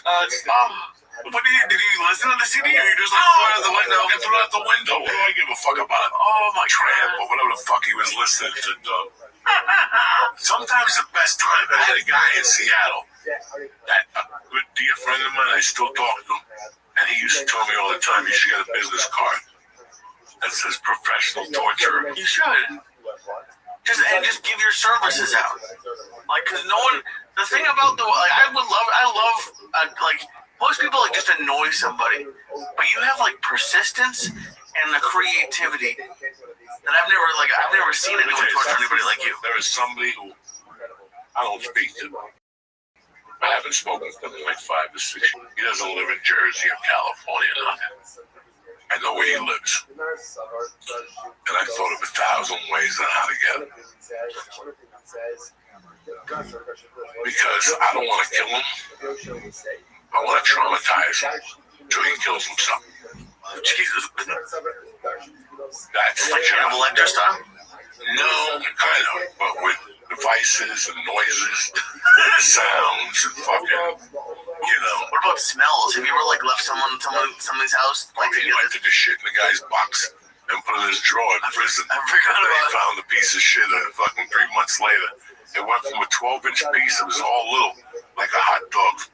But did you listen to the CD or you just like threw it out the window? I threw it out the window. What do I give a fuck about? Oh my tramp or whatever the fuck he was listening to. Sometimes the best time, I had a guy in Seattle, that a good dear friend of mine, I still talk to him, and he used to tell me all the time, you should get a business card that says professional torturer. You should. Just give your services out. Like, cause no one, the thing about I love, most people like just annoy somebody, but you have like persistence and the creativity that I've never seen anyone torture anybody like you. There is somebody who I don't speak to. I haven't spoken to him in like 5 to 6 years. He doesn't live in Jersey or California, nothing. I know where he lives. And I thought of 1,000 ways on how to get him. Because I don't want to kill him. I want to traumatize him until he kills himself. Jesus. That's like Hannibal Lecter style? No, kind of, but with devices and noises and sounds and fucking, you know. What about smells? Have you ever like left somebody's house? Like I took a shit in the guy's box and put it in his drawer in prison. I forgot about it. He found the piece of shit fucking 3 months later. It went from a 12-inch piece, it was all little, like a hot dog.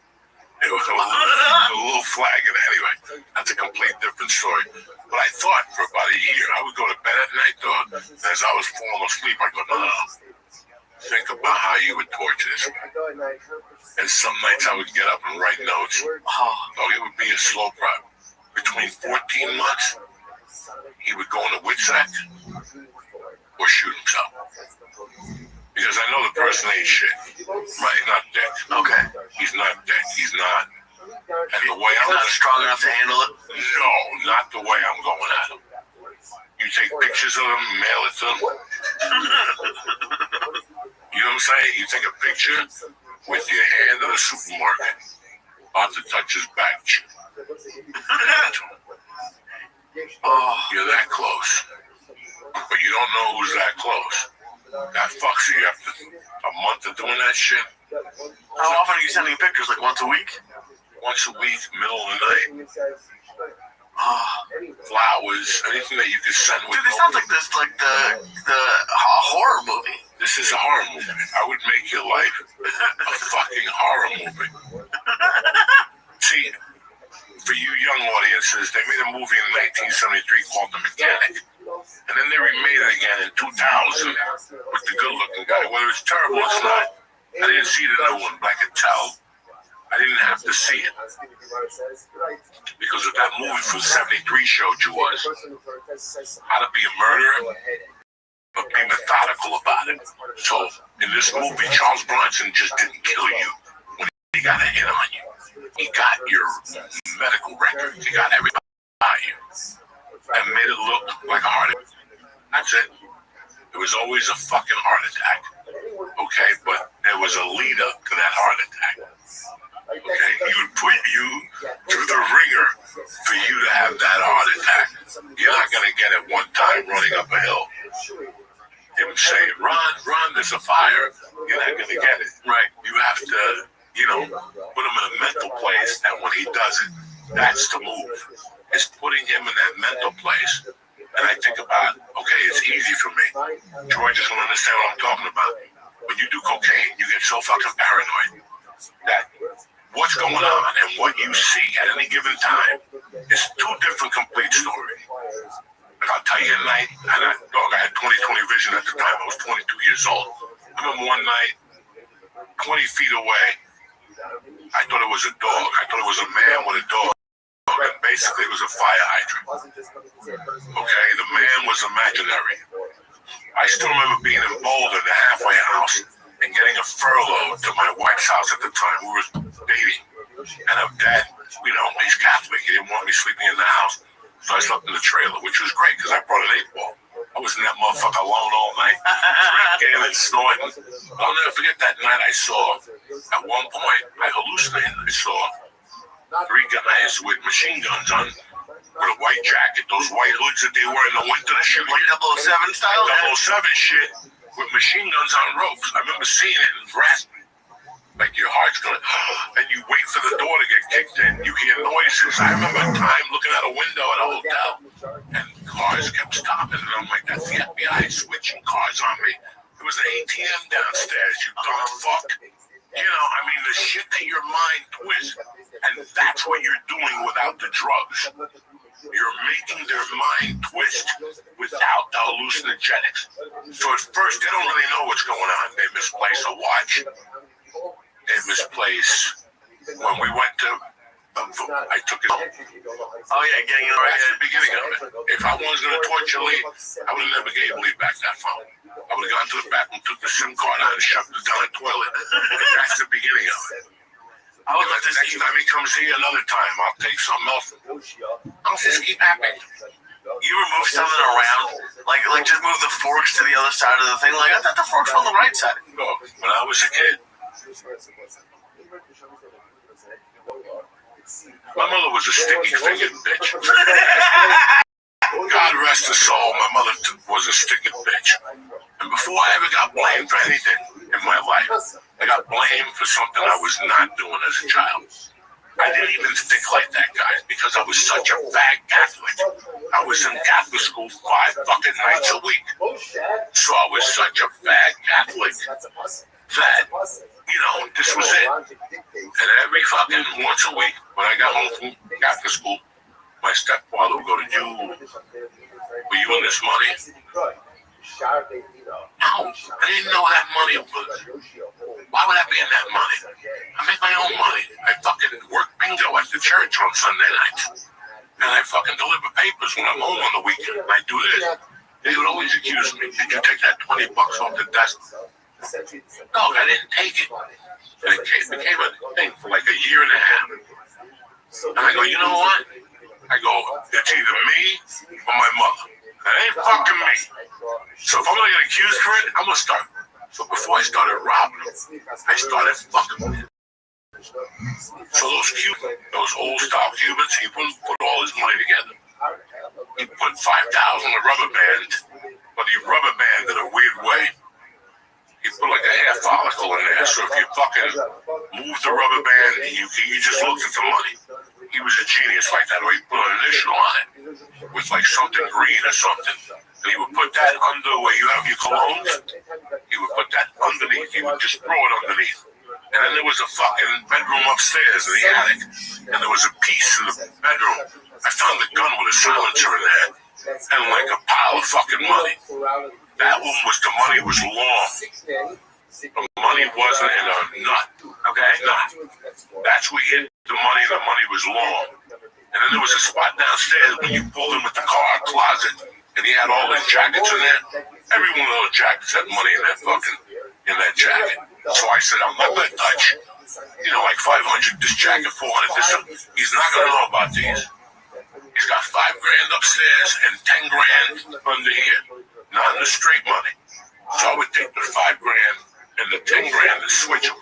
It was a little flag in it anyway. That's a complete different story. But I thought for about a year, I would go to bed at night, dog, and as I was falling asleep, I go, no. Think about how you would torture this man. And some nights I would get up and write notes. Oh, it would be a slow prep. Between 14 months, he would go in a wit's act or shoot himself. Because I know the person ain't shit. Right, not dead. Okay. He's not dead. He's not. And the way I'm not strong enough to handle it? No, not the way I'm going at him. You take pictures of him, mail it to him. You know what I'm saying? You take a picture with your hand in a supermarket. About to touch his back. Oh, you're that close. But you don't know who's that close. That fucks you after a month of doing that shit. How often are you sending pictures? Like once a week? Once a week, middle of the night. Flowers, anything that you can send with. Dude, this sounds like this, like the horror movie. This is a horror movie. I would make your life a fucking horror movie. Brothers, they made a movie in 1973 called The Mechanic. And then they remade it again in 2000 with the good-looking guy. Whether it's terrible or it's not, I didn't see the new one, but I could tell I didn't have to see it. Because what that movie from 73 showed you was how to be a murderer, but be methodical about it. So in this movie, Charles Bronson just didn't kill you when he got a hit on you. He got your medical record. He got everybody about you and made it look like a heart attack. That's it. It was always a fucking heart attack. Okay, but there was a lead up to that heart attack. Okay, he would put you through the ringer for you to have that heart attack. You're not gonna get it one time running up a hill. He would say, run, there's a fire. You're not gonna get it. Right. You have to, put him in a mental place that when he does it, that's the move. It's putting him in that mental place. And I think about, okay, it's easy for me. George doesn't understand what I'm talking about. When you do cocaine, you get so fucking paranoid that what's going on and what you see at any given time is two different complete stories. Like I'll tell you a night, and I had 20/20 vision at the time. I was 22 years old. I remember one night, 20 feet away, I thought it was a dog. I thought it was a man with a dog. And basically, it was a fire hydrant. Okay, the man was imaginary. I still remember being in Boulder, the halfway house, and getting a furlough to my wife's house at the time. We were dating. And her dad, he's Catholic. He didn't want me sleeping in the house. So I slept in the trailer, which was great because I brought an 8-ball. I was in that motherfucker alone all night, drinking and snorting. I'll never forget that night I saw, at one point, I hallucinated. I saw 3 guys with machine guns on, with a white jacket, those white hoods that they wear in the winter to shoot. Like 007 style? 007 shit, with machine guns on ropes. I remember seeing it and rasping. Like your heart's gonna, and you wait for the door to get kicked in. You hear noises. I remember a time looking out a window at a hotel, and cars kept stopping, and I'm like, that's the FBI switching cars on me. There was an ATM downstairs, you dumb fuck. The shit that your mind twists, and that's what you're doing without the drugs. You're making their mind twist without the hallucinogenics. So at first, they don't really know what's going on. They misplace a watch. They misplace when we went to. I took it home. Oh yeah, getting it right at the beginning of it. If I was going to torture Lee, I would have never gave Lee back that phone. I would have gone to the bathroom, took the SIM card out, and shoved it down the toilet. That's the beginning of it. Next time he comes here another time, I'll take something else. I'll just keep happening. You remove something around, like just move the forks to the other side of the thing. Like I thought the forks were on the right side. No, when I was a kid, my mother was a sticky-fingered bitch. God rest her soul, my mother was a sticky bitch. And before I ever got blamed for anything in my life, I got blamed for something I was not doing as a child. I didn't even think like that, guys, because I was such a bad Catholic. I was in Catholic school 5 fucking nights a week. So I was such a bad Catholic that, this was it. And every fucking once a week, when I got home from Catholic school, my stepfather would go to you. Were you in this money? No, I didn't know that money was. Why would I be in that money? I make my own money. I fucking work bingo at the church on Sunday nights. And I fucking deliver papers when I'm home on the weekend. I do this. They would always accuse me. Did you take that $20 off the desk? No, I didn't take it. And it became a thing for like a year and a half. And I go, you know what? I go, it's either me or my mother. It ain't fucking me. So if I'm gonna get accused for it, I'm gonna start. So before I started robbing them, I started fucking with them. So those old style Cubans, he put all his money together. He put 5,000 in a rubber band, but he rubber banded a weird way. He put like a hair follicle in there, so if you fucking move the rubber band, you just looked at the money. He was a genius like that, or he put an initial on it with like something green or something. And he would put that under where you have your colognes. He would put that underneath. He would just throw it underneath. And then there was a fucking bedroom upstairs in the attic. And there was a piece in the bedroom. I found the gun with a silencer in there. And like a pile of fucking money. That one was, the money was long. The money wasn't in a nut. Okay? Nut. That's where he hid the money, and the money was long. And then there was a spot downstairs when you pulled in with the car closet. And he had all his jackets in there. Every one of those jackets had money in that jacket. So I said, I'm not going to touch, like 500, this jacket, 400, this. He's not going to know about these. He's got $5 grand upstairs and 10 grand under here. Not in the straight money. So I would take the 5 grand and the 10 grand and switch them.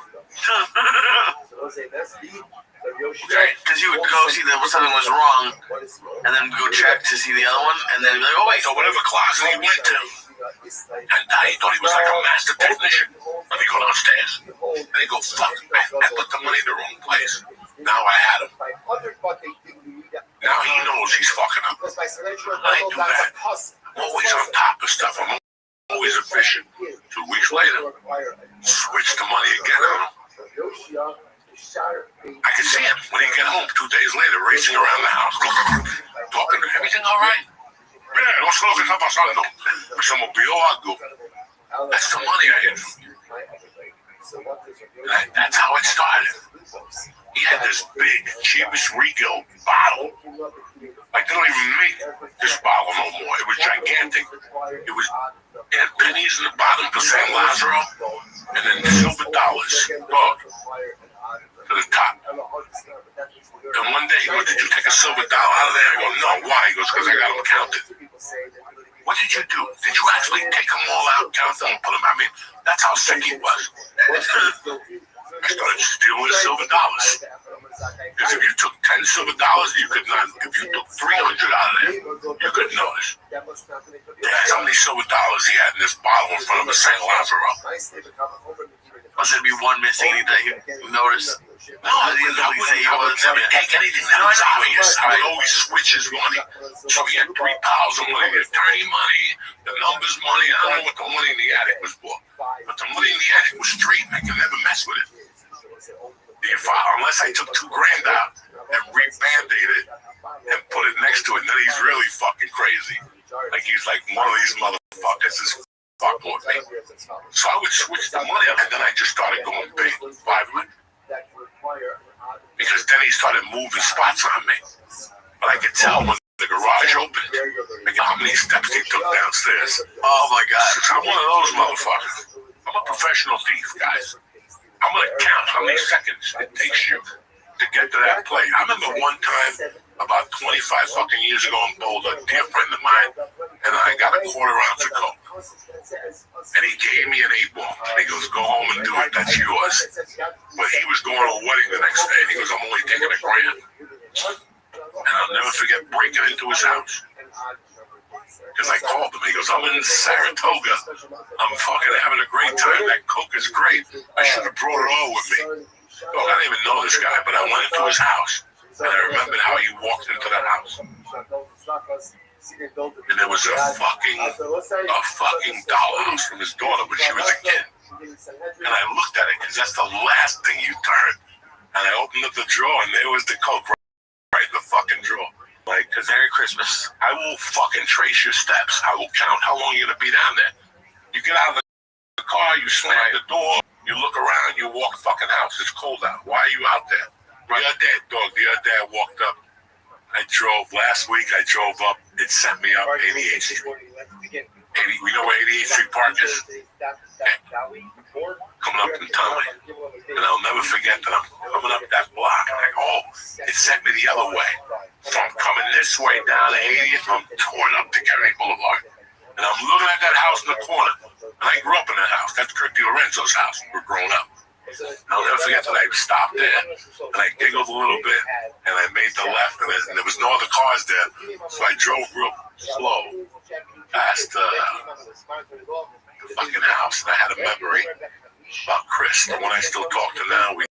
Okay, because you would go see that something was wrong, and then go check to see the other one, and then be like, oh wait. So whatever closet he went to, and he thought he was like a master technician. Let me go downstairs. And he go, fuck, I put the money in the wrong place. Now I had him. Now he knows he's fucking up. I do that. I'm always on top of stuff. I'm always efficient. 2 weeks later, switch the money again on him. I could see him when he get home 2 days later, racing around the house, talking to everything all right? No sé lo que está pasando. Se me olvidó algo. That's the money I hid from you. That's how it started. He had this big Chivas Regal bottle. Like, they don't even make this bottle no more. It was gigantic. It had pennies in the bottom for San Lazaro, and then silver dollars. Dog. To the top. And one day he goes, did you take a silver dollar out of there? I go, no, why? He goes, because I got them counted. What did you do? Did you actually take them all out, count them, and put them? I mean, that's how sick he was. I started stealing his silver dollars. Because if you took 10 silver dollars, you could not. If you took 300 out of there, you could notice. That's how many silver dollars he had in this bottle in front of a St. Lazaro. Must there be one missing that you noticed? No, I would never take anything that was obvious. I would always switch his money. So he had 3 piles of money, attorney money, the numbers money. I don't know what the money in the attic was for. But the money in the attic was straight. I could never mess with it. Unless I took 2 grand out and re-band-aid it and put it next to it, then he's really fucking crazy. Like he's like one of these motherfuckers is fucking with me. So I would switch the money up, and then I just started going big, 500. Because then he started moving spots on me. But I could tell when the garage opened, like how many steps he took downstairs. Oh my God. I'm one of those motherfuckers. I'm a professional thief, guys. I'm going to count how many seconds it takes you to get to that plate. I remember one time, about 25 fucking years ago in Boulder, a dear friend of mine, and I got a quarter ounce of coke. And he gave me an 8 ball. And he goes, go home and do it. That's yours. But he was going to a wedding the next day, and he goes, I'm only taking $1 grand. And I'll never forget breaking into his house. Because I called him. He goes, I'm in Saratoga. I'm fucking having a great time. That coke is great. I should have brought it all with me. Look, I didn't even know this guy, but I went into his house. And I remembered how he walked into the house. And there was a fucking dollhouse from his daughter when she was a kid. And I looked at it because that's the last thing you turn. And I opened up the drawer and there was the coke right in the fucking drawer. Like, because Merry Christmas. I will fucking trace your steps. I will count how long you're going to be down there. You get out of the car, you slam the door, you look around, you walk fucking out. It's cold out. Why are you out there? The other day I walked up. Last week I drove up. It sent me up 88th Street. We know where 88th Street Park is? Coming up in Tommy. And I'll never forget that I'm coming up that block. And it sent me the other way. So I'm coming this way down 80th. I'm torn up to Gary Boulevard. And I'm looking at that house in the corner. And I grew up in that house. That's Kirk DiLorenzo's house. We're grown up. I'll never forget that I stopped there and I giggled a little bit and I made the left and there was no other cars there. So I drove real slow past the fucking house and I had a memory about Chris, the one I still talk to now. We